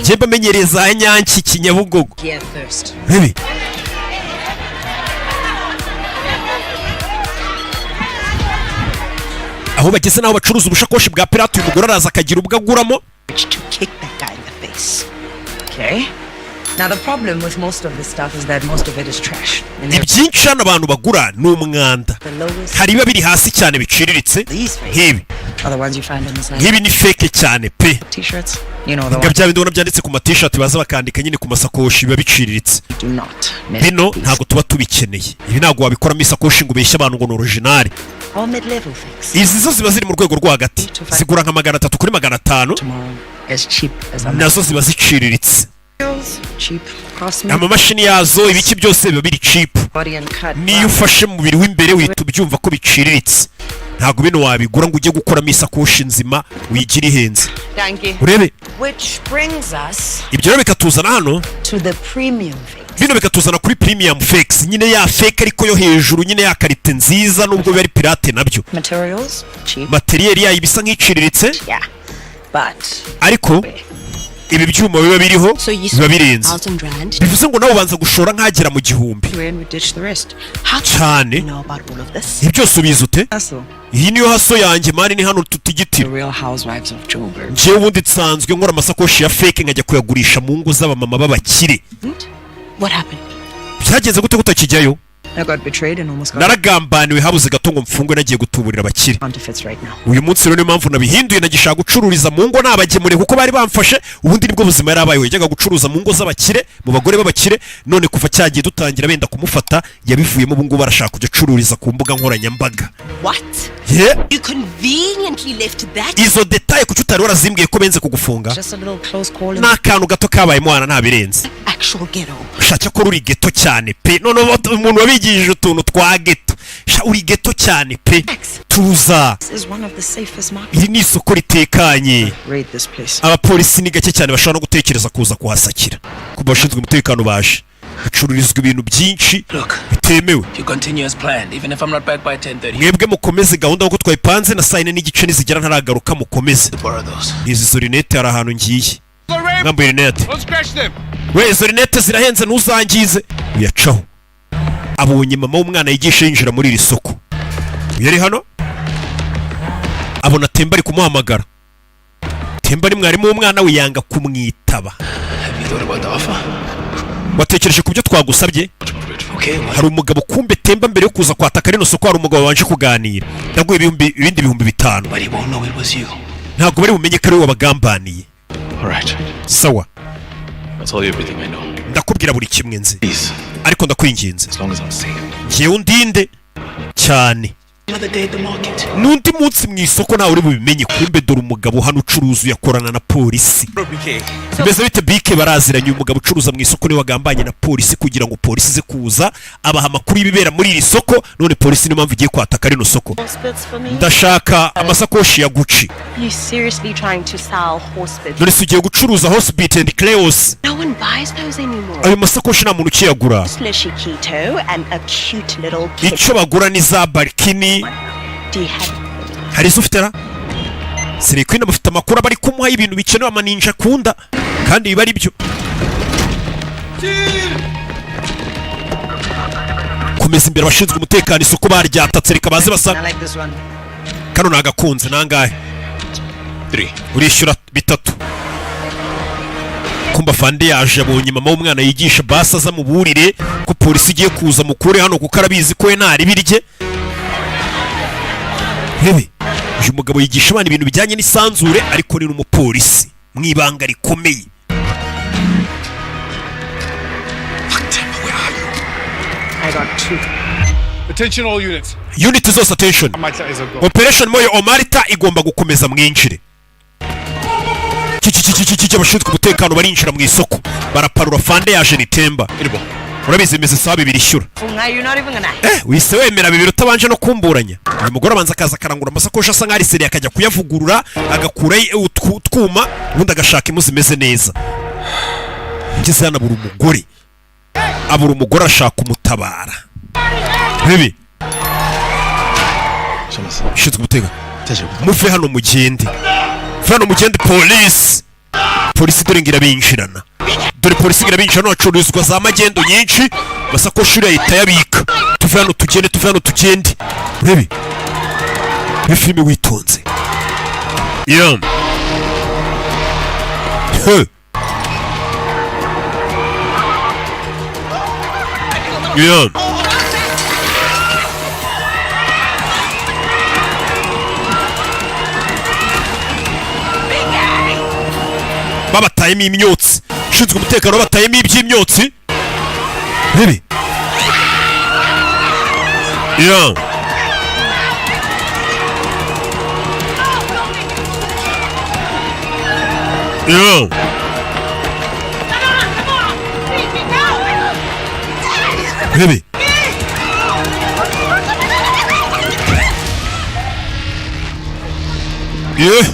njye mbamenyereye za Nyanki Kinyabugogo bibi aho bageze naho bacuruza ubushakoshi bwa pirate uyu mugore araza akagira ubwo aguramo Now the problem with most of this stuff is that most of it is trash. Ibyinshi hano abantu bagura ni umwanda hari biba biri hasi cyane biciriritse nk'ibi nk'ibi ni fake cyane pe bya bindi ubona byanditse ku ma-t-shirt baza bakandika nyine ku masakoshi biba biciriritse bino ntabwo tuba tubikeneye ibi ntabwo wabikoramo isakoshi ngo ubeshye abantu ngo ni original izi zo ziba ziri mu rwego rwo hagati zigura nka 300 kuri 500 nazo ziba ziciriritse amamashini yazo ibiki byose biba biri cheap niyo ufashe mu mubiri w'imbere uhita ubyumva ko biciriritse ntabwo bino wabigura ngo ujye gukoramo isakoshi nzima wigira ihenze urebe ibyo rero bikatuzana hano bino bikatuzana kuri premium fakes nyine ya fake ariko yo hejuru nyine ya karite nziza nubwo biba ari pirate nabyo materiyeri yayo bisa nk'iciriritse ariko ibi byuma biba biriho biba birenze bivuze ngo nawe ubanza gushora nkagera mu 1000 cyane ibi byose ubizi ute iyi niyo haso yanjye mani ni hano tutigitira njyewe ubundi nsanzwe nkora amasakoshi ya fake nkajya kuyagurisha mu ngo z'abamama b'abakire byagenze gute kutakijyayo naragambaniwe habuze gato ngo mfungwe nagiye gutuburira abakire uyu munsi rero niyo mpamvu nabihinduye nagishaka gucururiza mu ngo nabagemure kuko bari bamfashe ubundi nibwo buzima yarabayeho yajyaga gucuruza mu ngo z'abakire mu bagore b'abakire none kuva cyagiye dutangira benda kumufata yabivuyemo ubu ngubu barashaka kujya acururiza ku mbuga nkoranyambaga izo detaye kuki utari warazimbwiye ko benze kugufunga n'akantu gato kabaye mwana ntabirenze ushaka ko uri geto cyane pe none umuntu wabigishije utuntu twa geto uri geto cyane pe tuza iri ni isoko ritekanye abapolisi ni gake cyane bashobora no gutekereza kuza kuhasakira ku bashinzwe umutekano baje hacururizwa ibintu byinshi bitemewe mwebwe mukomeze gahunda nk'uko twayipanze na saa 4 n'igice nizigera ntaragaruka mukomeze izi zorinete hari ahantu ngiye mwambaye rinete we izo rinete zirahenze ntuzangize uyacaho abonye mama w'umwana yigisha yinjira muri iri soko yari hano abona Temba ari kumuhamagara. Temba ni mwarimu w'umwana we yanga kumwitaba. Watekereje kubyo twagusabye? Hari umugabo kumbe Temba mbere yo kuza kwataka rino soko hari umugabo wanje kuganira. Ndaguye ibindi bihumbi 5. Ntabwo bari bumenye ko ari we wabagambaniye. Sawa. Ndakubwira buri kimwe nzi. Ariko ndakwinginze. Ngiye undinde cyane. Nundi munsi mu isoko nawe uri bubimenye kumbe dore umugabo hano ucuruza yakorana na polisi. Mbese bite bike baraziranye umugabo ucuruza mu isoko ni wagambanye na polisi kugira ngo polisi ze kuza abaha amakuru y'ibibera muri iri soko none polisi ni mpamvu igiye kwataka rino soko. Ndashaka amasakoshi ya Gucci. You seriously trying to sell horsebits? None se ugiye gucuruza horsebit and clothes? No one buys those anymore. Ayo masakoshi nta muntu ukiyagura. And a cute little kid. Icyo bagura ni za barkini. Do you have? Hari izo ufite ra? Sire kwina bafite amakuru abari kumuha ibintu bikenewe amaninja akunda kandi biba ari byo. Komeza imbere abashinzwe umutekano isoko baryatatse reka baze basa. Kano nagakunze nangahe? 3. Urishyura 3. Kumba fande yaje abonye mama w'umwana yigisha basa za muburire ko polisi igiye kuza mukure hano kuko arabizi ko ntari birye. Hebe, uyu mugabo yigisha abana ibintu bijyanye n'isanzure ariko ni n'umupolisi mwibanga rikomeye. I got 2. Attention all units. Unit zose attention. Operation Moyo Omarita igomba gukomeza mwinjire. Abashinzwe umutekano barinjira mu isoko baraparura fande yaje ni Temba. Urabizi imeze sawa birishyura. Wise wemera bibiri utabanje no kumburanya. Uyu mugore abanza akaza karangura amasakoshi asa nk'ari seri akajya kuyavugurura agakura utwuma ubundi agashaka impu zimeze neza. Ngeze hano abura umugore ashaka umutabara. Bibi shinzwe umutekano muve hano mugende. Fano mugende polisi dore ngira binjirana. Dore polisi ngira binjirana bacururizwa za magendo nyinshi masakoshi yahita yabika. Tuve hano tugende. Bibi filime witonze. Yam. Yam. Babatayemo imyotsi. Shinzwe umutekano babatayemo iby'imyotsi. Bibi. Yeah. Yeah. Bibi. Yeah.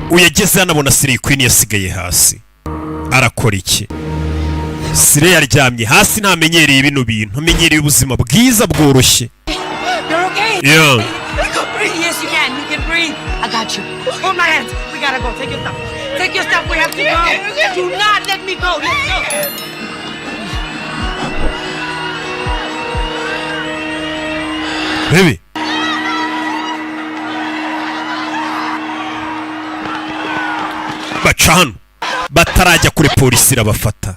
Uyageze hano abona Sire Queen yasigaye hasi. Arakora iki? Sire yaryamye hasi ntamenyereye ibintu bintu. Amenyereye ubuzima bwiza bworoshye. You're okay? Yeah. Yes, you can. You can breathe. I got you. Hold my hands. We gotta go. Take your stuff. Take your stuff. We have to go. Do not let me go. Let's go. Baby. Bachan. Batarajya kure polisi irabafata.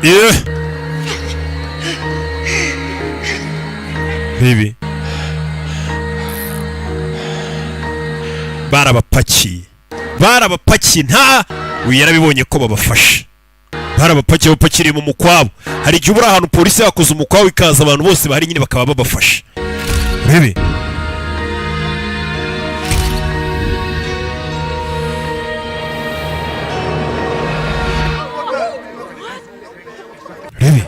Yeah. Baby. Barabapakiye nta uyarabibonye ko babafashe. Barabapakiye bapakiriye mu mukwabo. Hari igihe ubura ahantu polisi yakoze umukwabo ikaza abantu bose bahari nyine bakaba babafashe. Baby. Baby.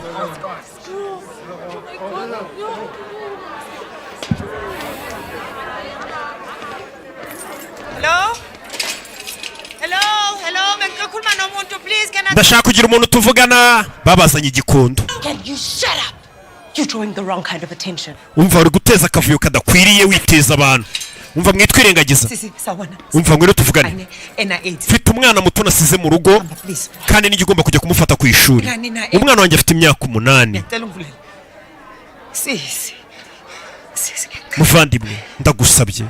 Ndashaka kugira umuntu tuvugana babazanye igikondo. Can you shut up? You're drawing the wrong kind of attention. Umva uri guteza akavuyo kadakwiriye witeza abantu. Umva mwitwirengagiza. Umva ngwino tuvugane. Mfite umwana muto nasize mu rugo kandi nigigomba kujya kumufata ku ishuri. Umwana wanjye afite imyaka 8. Sisi. muvandimwe ndagusabye.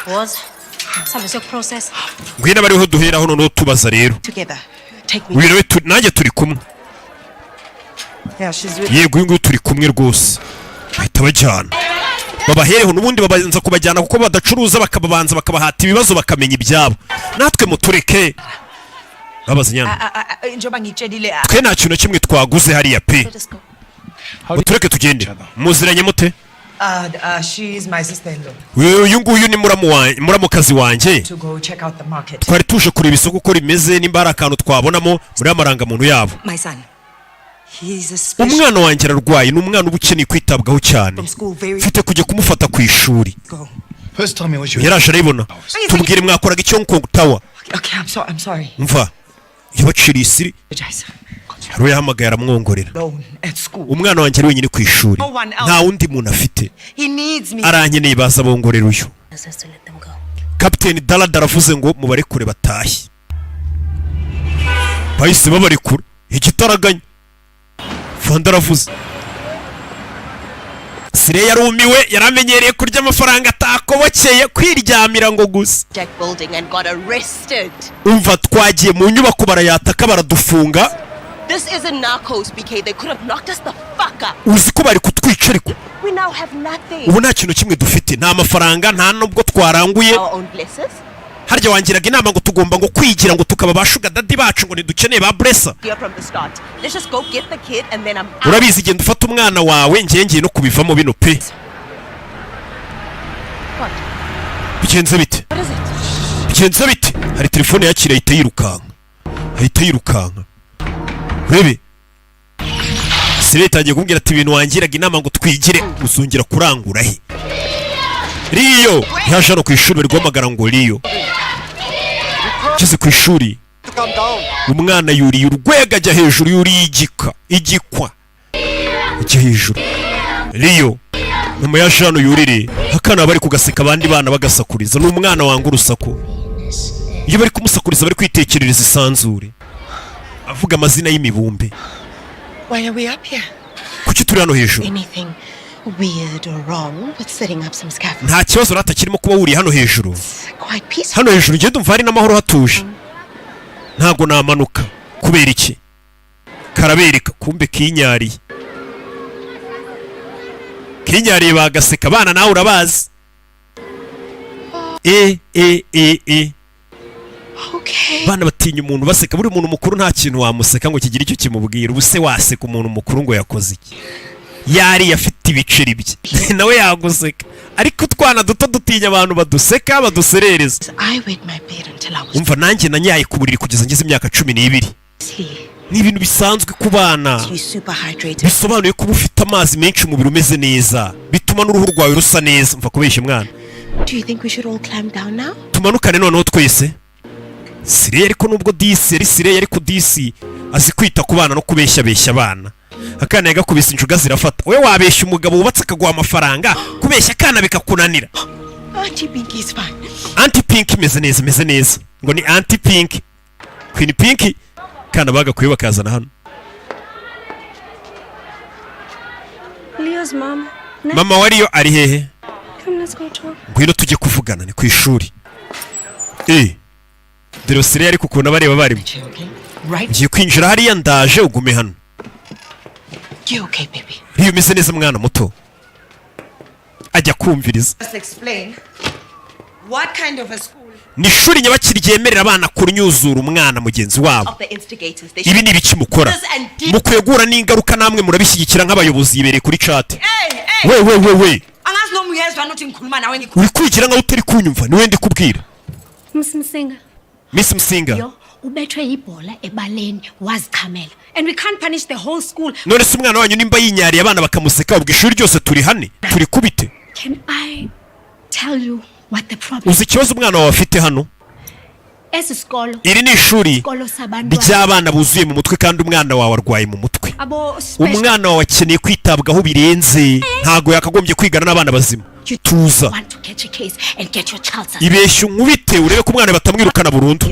Was some process. Ngwino bariho duhera hano no tubaza rero. Together. Take me. Wirewe nanjye turi kumwe. Yeah, she's with Yego uyu nguyu turi kumwe rwose. Bahita bajyana. Babahereho n'ubundi babanza kubajyana kuko badacuruza bakababanza bakabahata ibibazo bakamenya ibyabo. Natwe mutureke. Babaza nyana. njoba ngitshelile. Twe nta kintu kimwe twaguze hariya pe. Mutureke tugende. Muziranye mute? She is my sister-in-law. Uyu nguyu ni muramukazi wanjye. To go check out the market. Twari tuje kureba isoko uko rimeze nimba hari akantu twabonamo muri amaranga muntu yabo. My son. He's a special. Umwana wanjye ararwaye ni umwana uba ukeneye kwitabwaho cyane. Mfite kujya kumufata ku ishuri. First time I was Yaraje arayibona. Tubwire mwakoraga icyo Nkong Tower. Okay, I'm sorry. Mva. Yabaciriye isiri. Haro yahamagaye aramwongorera. Umwana wanjye ari wenyine ku ishuri. Nta wundi muntu afite. He needs me. Arankeneye baza bongorera uyu. Captain Dalada aravuze ngo mubarekure batashye. Bahise babarekura. Igitaraganya. Fanda aravuze. Sire yarumiwe yaramenyereye kurya amafaranga atakobokeye kwiryamira ngo gusa. Jack building and got arrested. Umva twagiye mu nyubako barayataka baradufunga. This isn't narcos, BK. They could have knocked us the fuck up. Uzi ko bari kutwica ariko. We now have nothing. Ubu nta kintu kimwe dufite nta mafaranga nta nubwo twaranguye. Our own blessers. Harya wangiraga inama ngo tugomba ngo kwigira ngo tukaba bashuga daddy bacu ngo ntidukeneye ba blessa. From the start. Let's just go get the kid and then I'm out. Urabizi genda ufata umwana wawe ngiye no kubivamo bino pe. What? Bigenze bite? What is it? Bigenze bite? Hari telefone yakira ahita yirukanka. Rebe. Sire tagiye kumbwira ati ibintu wangiraga inama ngo twigire uzongera kurangura he. Riyo yaje no ku ishuri bari guhamagara ngo Riyo. Kize ku ishuri. Umwana yuriye urwego ajya hejuru yuriye igikwa. Ijya hejuru. Riyo nyuma ya jano yurire akana bari kugaseka abandi bana bagasakuriza n'umwana wanga urusaku. Iyo bari kumusakuriza bari kwitekerereza isanzure. Avuga amazina y'imibumbe. Why are we up here? Kuki turi hano hejuru? Anything weird or wrong with setting up some scaffolding? Nta kibazo rata kirimo kuba wuri hano hejuru. Quite peaceful. Hano hejuru ngende umva hari n'amahoro hatuje. Ntago namanuka kubera iki? Karabereka kumbe kinyariye. Kinyariye bagaseka bana nawe urabazi. Okay. Bana batinya umuntu baseka buri muntu mukuru nta kintu wamuseka ngo kigire icyo kimubwira ubuse waseka umuntu mukuru ngo yakoze iki. Yari yafite ibiceri bye nawe yaguseka ariko twana duto dutinya abantu baduseka baduserereza. Umva nanjye nanyaye kuburiri kugeza ngeze imyaka 12. Ni ibintu bisanzwe ku bana. Bisobanuye ko ufite amazi menshi umubiri umeze neza bituma n'uruhu rwawe rusa neza. Umva kubeshya mwana. Do you think we should all climb down now? Tumanukane noneho twese. Sire ariko nubwo disi ari sire ariko disi azi kwita ku bana no kubeshya abana. Akana yagakubise injuga zirafata. We wabeshya umugabo wubatse akaguha amafaranga kubeshya akana bikakunanira. Auntie Pink is fine. Auntie Pink meze neza. Ngo ni Auntie Pink. Queen Pink kana bagakuye bakazana hano. Leo's mom. Mama wariyo ari hehe? Come, let's go talk. Ngwino tujye kuvugana ni ku ishuri. Dero sire ariko kubona bareba barimo. Ngiye kwinjira hariya ndaje ugume hano. You okay, baby? Riyo meze neza mwana muto. Ajya kumviriza. Let's explain. What kind of a school? Ni ishuri nyabakiri ryemerera abana kunyuzura umwana mugenzi wabo. Ibi ni ibiki mukora? Mukwegura n'ingaruka namwe murabishyigikira nk'abayobozi yibereye kuri chat. We. Uri kwigira nkaho utari kunyumva ni wende kubwira. Miss Msinga. Ubethwe ibhola ebaleni wazichamela and we can't punish the whole school. None se umwana wanyu nimba yinyariye abana bakamuseka ubwo ishuri ryose turi hane turi kubite. Can I tell you what the problem? Uzi ikibazo umwana wawe afite hano? Ese skolo. Iri ni ishuri ry'abana buzuye mu mutwe kandi umwana wawe arwaye mu mutwe. Umwana wawe akeneye kwitabwaho birenze ntago yakagombye kwigana n'abana bazima. tuza ibeshya unkubite urebe ko umwana batamwirukana burundu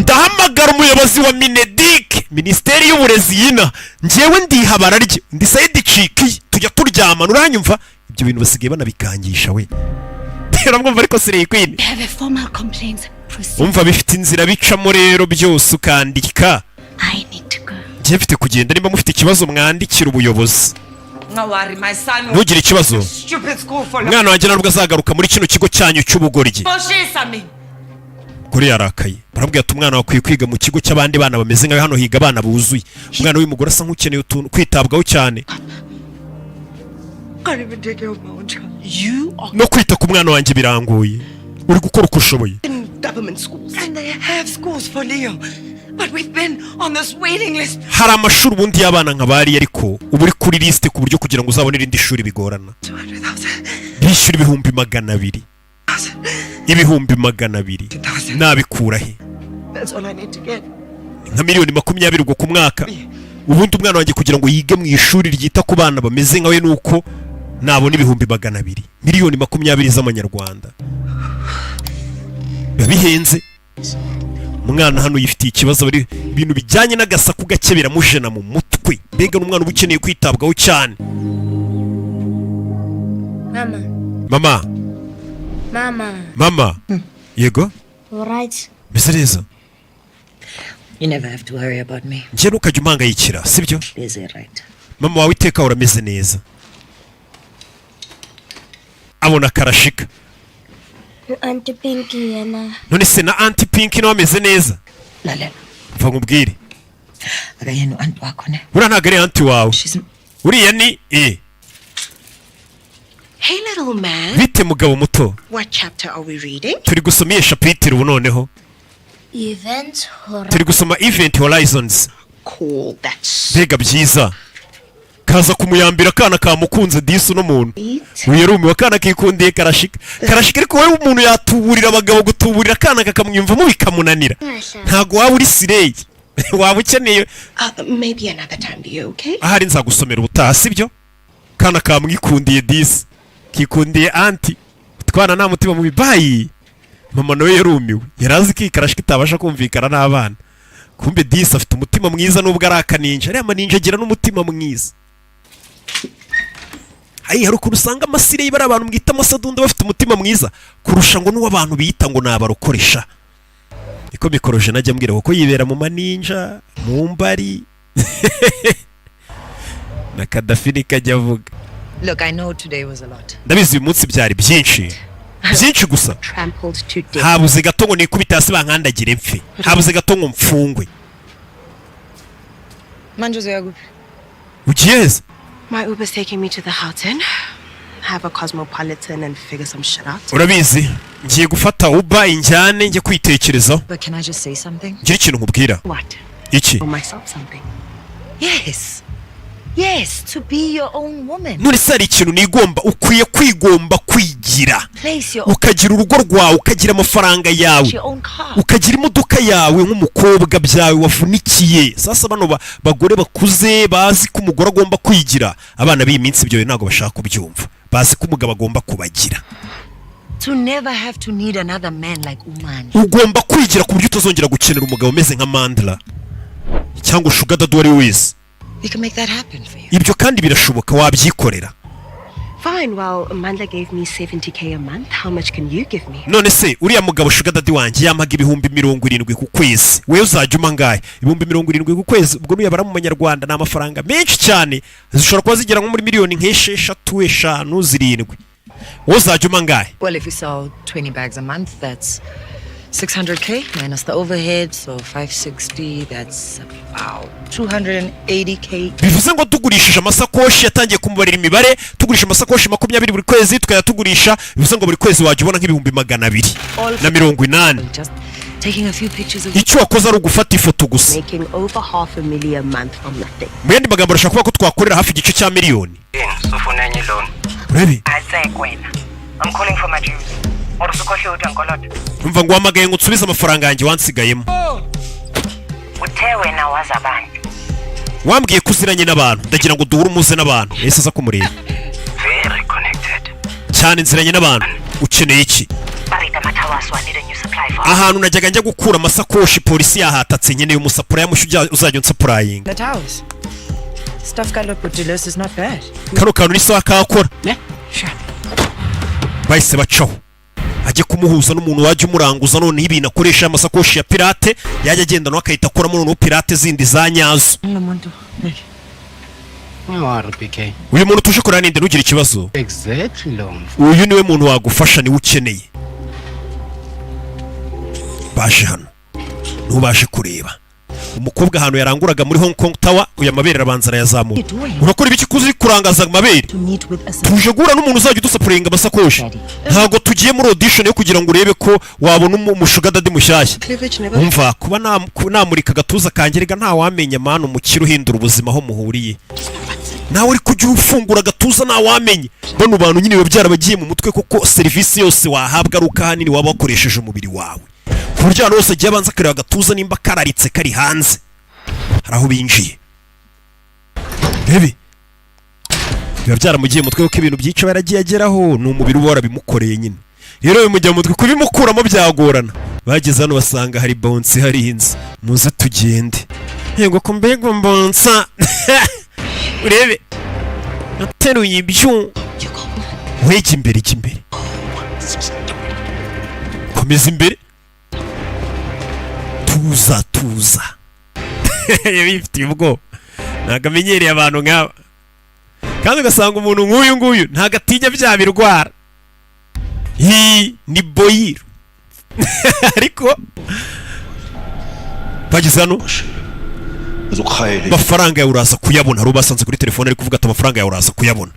ndahamagara umuyobozi wa Minedik Minisiteri y'Uburezi yina njyewe ndihabara rye ndi Saidi Chiki tujya turyamana uranyumva ibyo bintu basigaye banabikangisha we mwumva ariko Slay Queen umva bifite inzira bicamo rero byose ukandika njye mfite kugenda nimba mufite ikibazo mwandikira ubuyobozi ntugire ikibazo umwana wanjye ntabwo azagaruka muri kino kigo cyanyu cy'ubugoryi kuri yarakaye barabwira ati umwana wakwiye kwiga mu kigo cy'abandi bana bameze nkawe hano higa abana buzuye umwana w'umugore asa nk'ukeneye utuntu kwitabwaho cyane no kwita ku mwana wanjye birangoye uri gukora uko ushoboye hari amashuri ubundi y'abana nk'abari ariko ubu uri kuri lisite ku buryo kugira ngo uzabone irindi shuri bigorana bishyura 200,000 200,000 nabikura he nka $20,000 ubwo ku mwaka ubundi umwana wanjye kugira ngo yige mu ishuri ryita ku bana bameze nkawe nuko nabona 200,000 $20,000 z'amanyarwanda bihenze umwana hano yifitiye ikibazo bari ibintu bijyanye n'agasaku gake biramujena mu mutwe mbega n'umwana uba ukeneye kwitabwaho cyane mama yego alright mbese neza You never have to worry about me. njye ntukajya umangayikira sibyo Is it right? mama wawe iteka urameze neza abona karashika Auntie Pinky yana none se na Auntie Pinky nawe ameze neza Lalela. mva nkubwire Akayenu aunt wakho ne. uriya ntabwo ari auntie wawe uriya ni Hey, little man. bite mugabo muto What chapter are we reading? turi gusoma iyi shapitire ubu noneho Event Horizon. turi gusoma Event Horizons Cool, that's mbega byiza kaza kumuyambira akana kamukunze disi uno muntu uyerumiwe akana kikundiye karashika ariko wowe umuntu yatuburira abagabo gutuburira akana kakamwumvamo bikamunanira ntago waba uri Slay waba ukeneye maybe another time, be okay? ahari nzagusomera ubutaha sibyo kana kamwikundiye disi kikundiye anti twana nta mutima mubi bayi mama nawe yarumiwe yarazi ko ikarashika itabasha kumvikana n'abana kumbe disi afite umutima mwiza nubwo ari akaninja ariya maninja agira n'umutima mwiza hari ukuntu usanga amasire bari abantu mwita amasadunda bafite umutima mwiza kurusha ngo n'uw'abantu biyita ngo nabarokoresha niko mikoroje najya mbwira kuko yibera mu maninja mu mbari na Kadafini kajya avuga Look, I know today was a lot. ndabizi uyu munsi byari byinshi gusa habuze gato ngo nikubita hasi bankandagire mfe habuze gato ngo mfungwe Manjozo yagupi. Ukieza? My Uber's taking me to the Houghton. Have a cosmopolitan and figure some shit out. Urabizi ngiye gufata Uber injyane njye kwitekerezaho. But can I just say something? Ngira ikintu nkubwira. What? Iki? For myself something. Yes. Yes, to be your own woman. None se hari ikintu nigomba ukwiye kwigomba kwigira. Ukagira urugo rwawe, ukagira amafaranga yawe. Ukagira imodoka yawe nk'umukobwa byawe wavunikiye. Sasa bano bagore bakuze bazi ko umugore agomba kwigira. Abana b'iyi minsi byo ntago bashaka kubyumva. Bazi ko umugabo agomba kubagira. To never have to need another man like Uman. Ugomba kwigira ku buryo utazongera gukenera umugabo umeze nka Mandla cyangwa Sugar Daddy wari wese. We can make that happen for you. Ibyo kandi birashoboka wabyikorera. Fine, well, Amanda gave me 70k a month. How much can you give me? None se uriya mugabo Sugar Daddy wanjye yamaga 70,000 ku kwezi. Wewe uzajya umangaye 70,000 ku kwezi ubwo nuyabara mu manyarwanda na amafaranga menshi cyane zishobora kuba zigera nko muri miliyoni nk'esheshatu zirindwi. Wowe uzajya umangaye? Well, if you sell 20 bags a month, that's 600k minus the overhead, so 560, that's about 280k. Bivuze ngo tugurishije amasakoshi yatangiye kumubarira imibare, tugurisha amasakoshi 20 buri kwezi tukaya tugurisha, bivuze ngo buri kwezi wajya ubona nk'ibihumbi 280. Just taking a few pictures of icyo wakoze ari ugufata ifoto gusa. Making over $500,000 a month from nothing. Mu yandi magambo arashaka kuba ko twakorera hafi igice cya miliyoni. Sufunanye loan. Rebi? Asekwena. I'm calling for my dues. Orusukoshe utankolot. Umva ngo wamagaye ngo utsubize amafaranga yanjye wansigayemo. Utewe na wazabandi. Wambwiye kuziranye n'abantu, ndagira ngo duhure umuze n'abantu. Ese aza kumureba. cyane nziranye n'abantu ukeneye iki ahantu najyaga njya gukura amasakoshi polisi yahatatse nkeneye umusapura yamushyujya uzajya unsapurayinga Stuff Carlo put to us is not bad. Kano kantu ni sawa kakora bahise bacaho ajye kumuhuza n'umuntu wajya umuranguza none ibintu akoresha amasakoshi ya pirate yajya agenda no akahita akoramo none pirate zindi za nyazo uyu muntu tuje kurana ninde nugira ikibazo uyu niwe muntu wagufasha ni ukeneye baje hano ntubashe kureba umukobwa ahantu yaranguraga muri Hong Kong Tower uya mabere arabanza arayazamura urakora ibiki kuzi kurangaza amabere tuje gura n'umuntu uzajya udusapuringa amasakoshi ntago tugiye muri audition yo kugira ngo urebe ko wabona umushuga dadi mushyashya umva kuba namurika gatuza kangerega nta wamenya mano mukiro uhindura ubuzima aho muhuriye nawe uri kujya ufungura gatuza nta wamenye bano bantu nyine babyara bagiye mu mutwe kuko service yose wahabwa ari ukahanini waba wakoresheje umubiri wawe kurya hose agiye abanza akareba gatuza nimba kararitse kari hanze haraho binjiye bibi biba byaramugiye mutwe kuko ibintu byica baragiye ageraho ni umubiri uba warabimukoreye nyine rero bimujya mutwe kubimukuramo byagorana bageze hano basanga hari bounce harinze muze tugende yego ko mbego mbonsa urebe nateruye ibyo wege imbere komeza imbere tuza bifitiye ubwoba ntabwo amenyereye abantu nk'aba kandi ugasanga umuntu nk'uyu nguyu ntabwo atinya bya birwara ni boyiro ariko bageze hano amafaranga yawe uraza kuyabona hari ubasanze kuri telefone ari kuvuga ati amafaranga yawe uraza kuyabona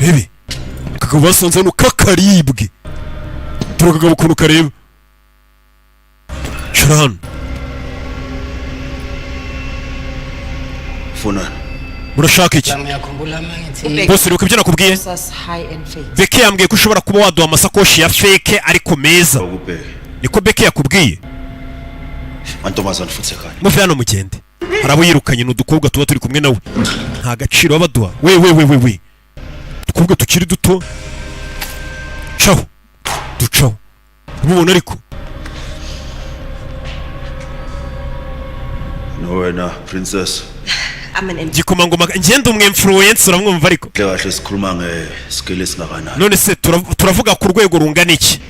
Bibi kakaba basanze hano kakaribwe turakagaba ukuntu kareba shira hano murashaka iki bose uri kubyo nakubwiye Beke yambwiye ko ushobora kuba waduha amasakoshi ya fake ariko meza niko Beke yakubwiye muve hano mugende hari abo yirukanye n'udukobwa tuba turi kumwe nawe nta gaciro babaduha we tukubwa tukiri duto ducaho mubona ariko no na princess gikomangoma ngende umwe influencer uramwumva ariko none se turavuga ku rwego rungana iki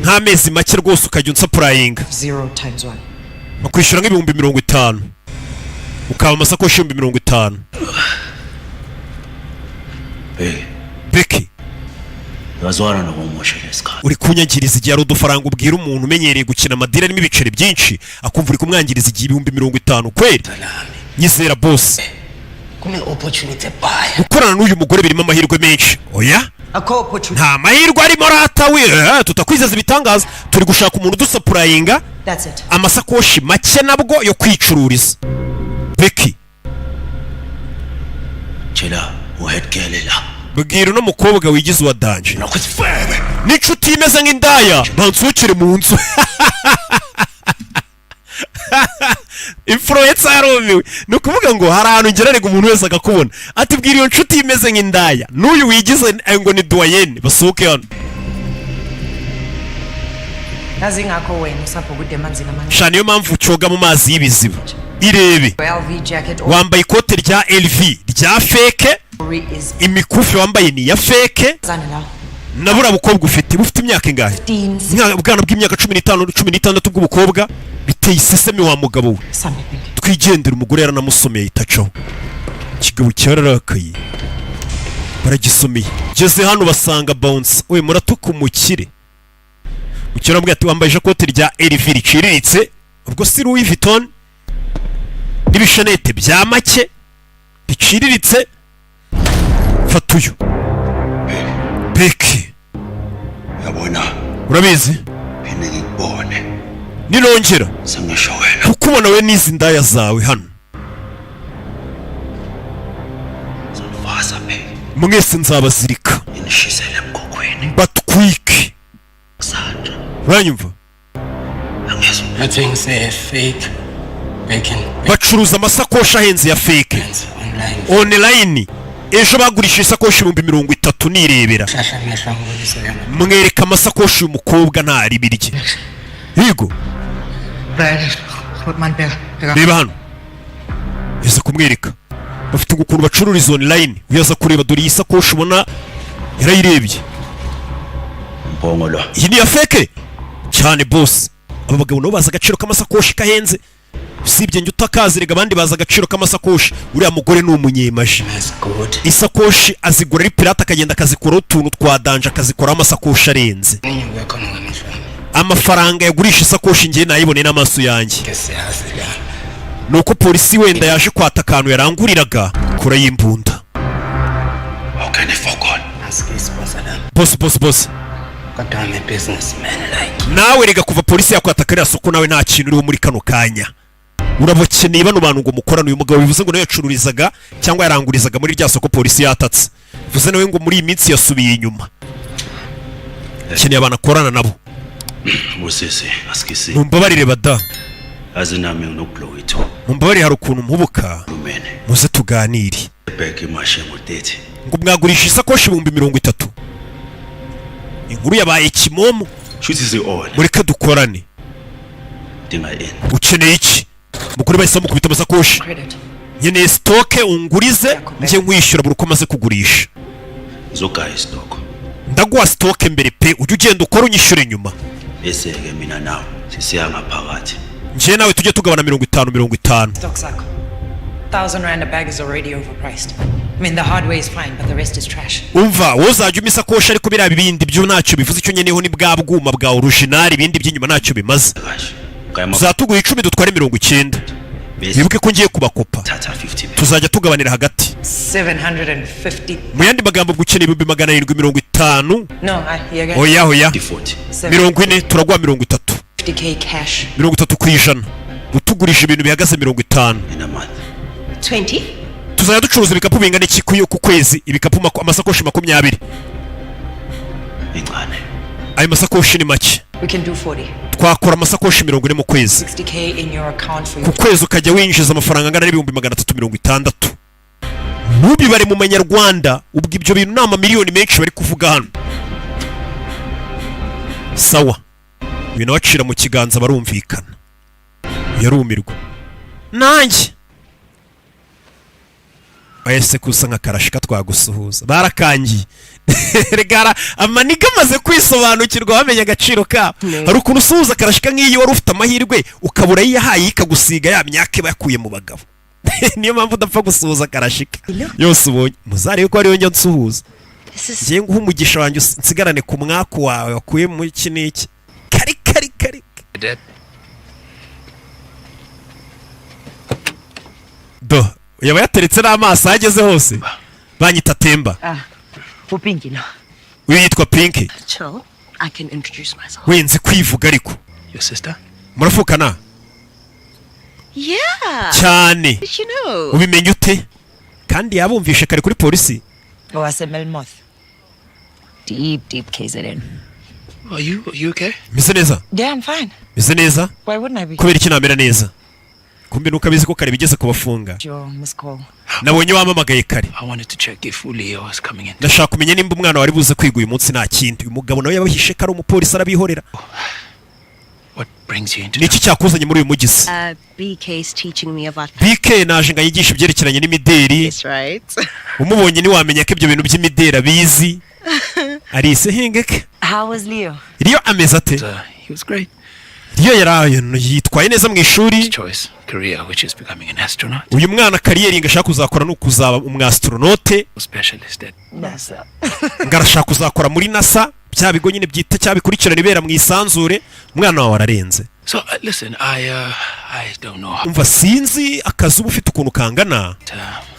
nta mezi make rwose ukajya unsapurayinga 0 times 1 bakwishyura nk'ibihumbi 50 ukaba amasakoshi 50 Beki uri kunyangiriza igihe ari udufaranga ubwira umuntu umenyereye gukina amadira arimo ibiceri byinshi akumva uri kumwangiriza igihe 50 kweli nyizera boss gukorana n'uyu mugore birimo amahirwe menshi oya nta mahirwe arimo ratawe tutakwizeza ibitangaza turi gushaka umuntu udusapurayinga amasakoshi make nabwo yo kwicururiza Beki bwira uno mukobwa wigize uwa danje n'inshuti imeze nk'indaya bansukire mu nzu influencer yarumiwe ni ukuvuga ngo hari ahantu ngererega umuntu wese akakubona ati bwira iyo nshuti imeze nk'indaya n'uyu wigize ngo ni doyenne basuke hano shana niyo mpamvu ucoga mu mazi y'ibiziba irebe wambaye ikote rya LV rya fake imikufi wambaye ni ya fake nabura bukobwa ufite imyaka ingahe bwana bw'imyaka 15 16 bw'ubukobwa biteye iseseme wa mugabo we twigendera umugore yaranamusomeye itacaho kigabo cyararakaye baragisomeye geze hano basanga bounce we muratuka umukire mukira mbwa ati wambaye ikote rya LV riciriritse ubwo si Louis Vuitton n'ibishanete bya make biciriritse fatuyo Beki yabona urabizi ninongera kukubona we n'izi ndaya zawe hano mwese nzabazirika batwike uranyumva Things are fake. Bacuruza amasakoshi ahenze ya fake online. Ejo bagurisha isakoshi 30 nirebera. Mwereka amasakoshi y'umukobwa ntari birye. Higo. Reba hano. Yeza kumwereka. Bafite ukuntu bacururiza online. Uyaza kureba dore iyi sakoshi ubona yarayirebye. Mbongolo. Iyi ni ya fake. Cyane boss. Aba bagabo nabo baza agaciro k'amasakoshi kahenze. Usibye njye utakazirega abandi baza agaciro k'amasakoshi. Uriya mugore ni umunyemaji. Isakoshi azigura ari pirata akagenda akazikora utuntu twa danje akazikora amasakoshi arenze. Amafaranga yagurisha isakoshi ngiye nayibone n'amaso yanjye. Nuko polisi wenda yaje kwata akantu yaranguriraga kura y'imbunda. Boss. Nawe rega kuva polisi yakwata kariya soko nawe nta kintu uriho muri kano kanya. Urabokeneye bano bantu ngo mukorana uyu mugabo bivuze ngo nawe yacururizaga cyangwa yarangurizaga muri rya soko polisi yatatse. Bivuze nawe ngo muri iyi minsi yasubiye inyuma. Keneye abantu akorana nabo. Musese askisi. Mumbabarire bada. Aziname no blow it. Mumbabarire hari ukuntu mpubuka. Muze tuganire. Peke mashe mutete. Ngo mwagurisha isakoshi 30. Inkuru yabaye Kimomo. Mureke dukorane. Ukeneye iki? Mukuru bahise mukubita amasakoshi. Nyeneye stock ungurize nje nkwishyura buri uko maze kugurisha. Zoka stock. Ndaguha stock mbere pe ujye ugenda ukora unyishyure nyuma. Esege mina nawe sisiyanga phakathi. Nje nawe tujye tugabana 50. Stock sako. 1,000 rand a bag is already overpriced. I mean, the hardware is fine, but the rest is trash. Umva, wozajya imisakoshi ariko bira bibindi byo ntacyo bivuze icyo nyeneho ni bwa bwuma bwa original ibindi by'inyuma ntacyo bimaze. Uzatuguha 10 dutware 90. Bibuke ko ngiye kubakopa. Tuzajya tugabanira hagati. 750. Mu yandi magambo gukeneye 750. No, here Oya. 40 turagwa 30. 50k cash. 30 kwijana. Utugurisha ibintu bihagaze 50. 20? Tuzajya ducuruza ibikapu bingana iki ku kwezi ibikapu amasakoshi 20. Ayo masakoshi ni make. We can do 40. Twakora amasakoshi 40 mu kwezi. 60k in your account for you. Ku kwezi ukajya winjiza amafaranga angana n'ibihumbi 360. Nubi bari mu manyarwanda ubwo ibyo bintu nama miliyoni menshi bari kuvuga hano. Sawa. Ibintu bacira mu kiganza barumvikana. Yarumirwa. Nanjye. Ayese kusa nka karashika twagusuhuza. Barakangiye. Regara amaniga maze kwisobanukirwa bamenya agaciro ka. Hari ukuntu usuhuza karashika nk'iyo wari ufite amahirwe ukabura yiyahaye ikagusiga ya myaka bakuye mu bagabo. Niyo mpamvu udapfa gusuhuza karashika. Yose ubonye muzare ko ari yonge nsuhuza. Ngiye nguha umugisha wanjye nsigarane ku mwaka wawe wakuye mu iki n'iki. Kari. Do yaba yateretse n'amaso ageze hose. Banyita Temba. For Pinky no. Witwa Pinky. Chill. I can introduce myself. Wenzi kwivuga ariko. Your sister? Murafukana? Yeah. Cyane. Did you know? Ubimenye ute? Kandi yabumvishe kare kuri polisi. Oh, I said Melmoth. Deep KZN. Are you okay? Meze neza? Yeah, I'm fine. Meze neza? Why wouldn't I be? Kubera iki namera neza? Kumbe nuko abizi ko kare bigeze kubafunga. Miss call. Nabonye wamamagaye kare. I wanted to check if Leo was coming in. Ndashaka kumenya nimba umwana wari buze kwiga uyu munsi nta kindi. Uyu mugabo nawe yabahishe kare umupolisi arabihorera. What brings you into? Niki cyakuzanye muri uyu mugisi? BK is teaching me about BK naje ngayigisha ibyerekeranye n'imideri. That's right. Umubonye ni wamenya ko ibyo bintu by'imideri bizi. Arise hingeke. How was Leo? Leo ameze ate? He was great. Leo yitwaye neza mu ishuri. Choice career which is becoming an astronaut. Uyu mwana kariyeri ngashaka kuzakora no kuzaba umwastronaute. Specialist at NASA. Ngarashaka kuzakora muri NASA. Bya bigo nyine byita cyabikurikirana ibera mu isanzure. Umwana wawe ararenze. So listen, I don't know. Umva sinzi akazi ufite ukuntu kangana.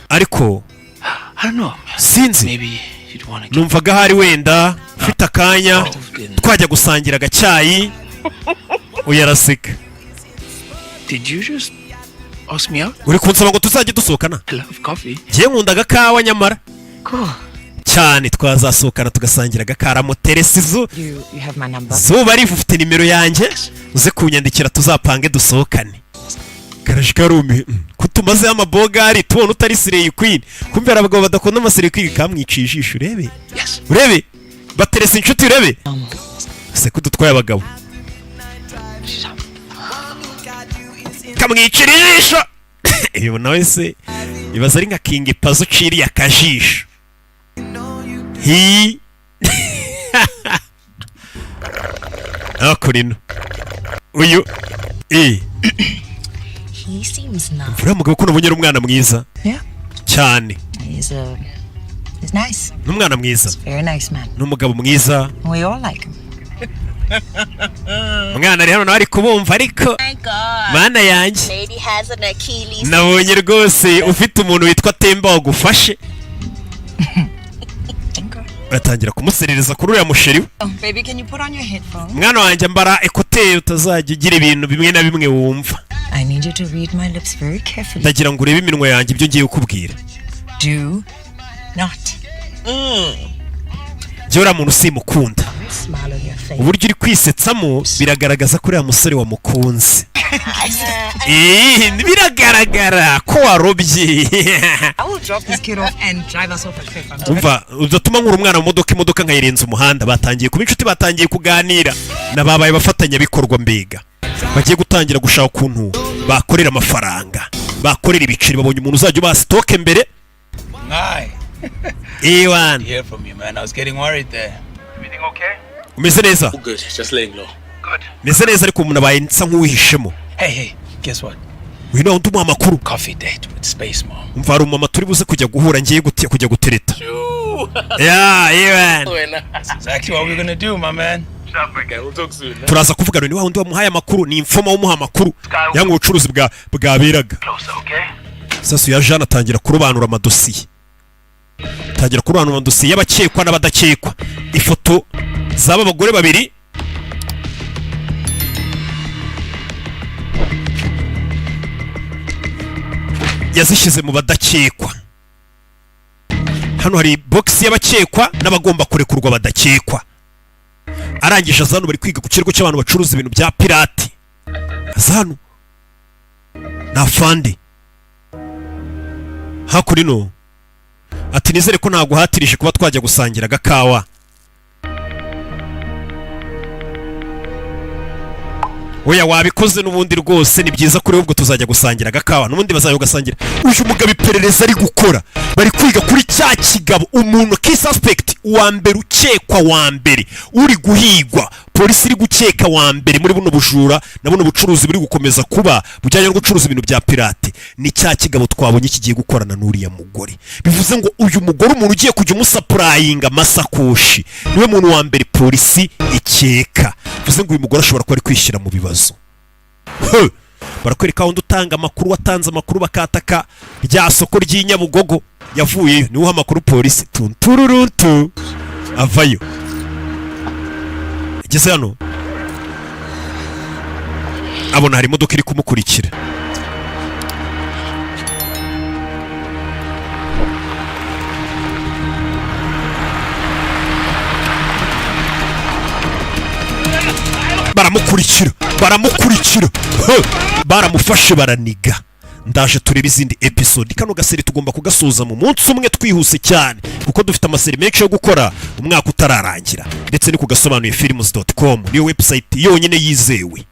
Ariko I don't know. Sinzi. Maybe you'd want to. Numvaga hari wenda ufite akanya twajya gusangira agacyayi. Uyaraseka. Did you just ask me out? Uri kunsaba ngo tuzajye dusohokana? I love coffee. Ngiye nkunda agakawa nyamara. Cool. Cyane twazasohokana tugasangira agakara mo teresizo. You have my number. Zuba ari ufite nimero yanjye. uze kunyandikira tuzapange dusohokane. Garaje karumi kutumaze amabogari tubona utari Slay Queen. Kumbe abagabo badakunda amasiri Queen kamwiciye ijisho urebe. Urebe baterese inshuti urebe. Se kudutwaye abagabo. Kamwicira ijisho. Iyo nawe se ibaza ari nka King Pazo ciri yakajisho. Hi Akurino uyu He seems nice. Mvura mugabo ko nabonye umwana mwiza. Yeah. Cyane. He's nice. Numwana mwiza. Very nice man. Numugabo mwiza. We all like him. Mwana rero nawe ari kubumva ariko mana yanjye. Lady has an Achilles. Nabonye rwose ufite umuntu witwa Temba wagufashe. Batangira kumuserereza kuri uriya musheri. Baby, can you put on your headphones? Mwana wanjye mbara ekoteri utazajya ugira ibintu bimwe na bimwe wumva. I need you to read my lips very carefully. Ndagira ngo urebe iminwa yanjye ibyo ngiye kukubwira. Do not. Jora muntu simukunda. Smile on your face. Uburyo uri kwisetsamo biragaragaza ko uriya musore wamukunze. Biragaragara ko warobye. I will drop this kid off and drive us off at Fifth. Umva uzatuma nkuru umwana mu imodoka nkayirenza umuhanda batangiye kuba inshuti batangiye kuganira nababaye bafatanya bikorwa mbega bagiye gutangira gushaka ukuntu bakorera amafaranga bakorera ibiciri babonye umuntu uzajya ba stock mbere. Hi. Ewan. Hear from you, man. I was getting worried there. Everything okay? Umeze neza? Good. Just laying low. Good. Meze neza ariko umuntu abaye nsa nk'uwihishemo. Hey, guess what? We know nduma amakuru. Coffee date with Space Mom. Umva ari umama turi buze kujya guhura ngiye kujya gutereta. Yeah, Ewan. That's exactly what we're gonna do, my man. Okay, we'll talk soon. Turaza kuvugana ni wa wundi wamuhaye amakuru ni infoma wumuha amakuru yangu ubucuruzi bwaberaga. Sasa ya Jean atangira kurobanura amadosiye. Tangira kurobanura amadosiye y'abakekwa n'abadakekwa. Ifoto zaba abagore babiri. Yazishize mu badakekwa. Hano hari box y'abakekwa n'abagomba kurekurwa badakekwa. Arangije azano bari kwiga ku kirgo cy'abantu bacuruza ibintu bya pirate. Azano na fandi hakurino ati nizere ko naguhatirije kuba twajya gusangira agakawa. Oya wabikoze n'ubundi rwose ni byiza kuri ubwo tuzajya gusangira agakawa n'ubundi bazajya gusangira. Uyu mugabo iperereza ari gukora bari kwiga kuri cya kigabo umuntu ki suspect wa mbere ukekwa wa mbere uri guhigwa polisi iri gukeka wa mbere muri buno bujura na buno bucuruzi buri gukomeza kuba bujyanye no gucuruza ibintu bya pirate ni cya kigabo twabonye kigiye gukorana n'uriya mugore. Bivuze ngo uyu mugore umuntu ugiye kujya umusapurayinga amasakoshi niwe muntu wa mbere polisi ikeka. Bivuze ngo uyu mugore ashobora kuba ari kwishyira mu bibazo. Barakwereka wundi utanga amakuru watanze amakuru bakataka rya soko ry'Inyabugogo yavuye niwe amakuru polisi tuntururutu avayo. Igeze hano abona hari imodoka iri kumukurikira. Baramukurikira baramufashe baraniga. Ndaje tureba izindi episode. Kano gaseri tugomba kugasoza mu munsi umwe twihuse cyane kuko dufite amaseri menshi yo gukora umwaka utararangira ndetse ni ku gasobanuye films.com niyo website yonyine yizewe.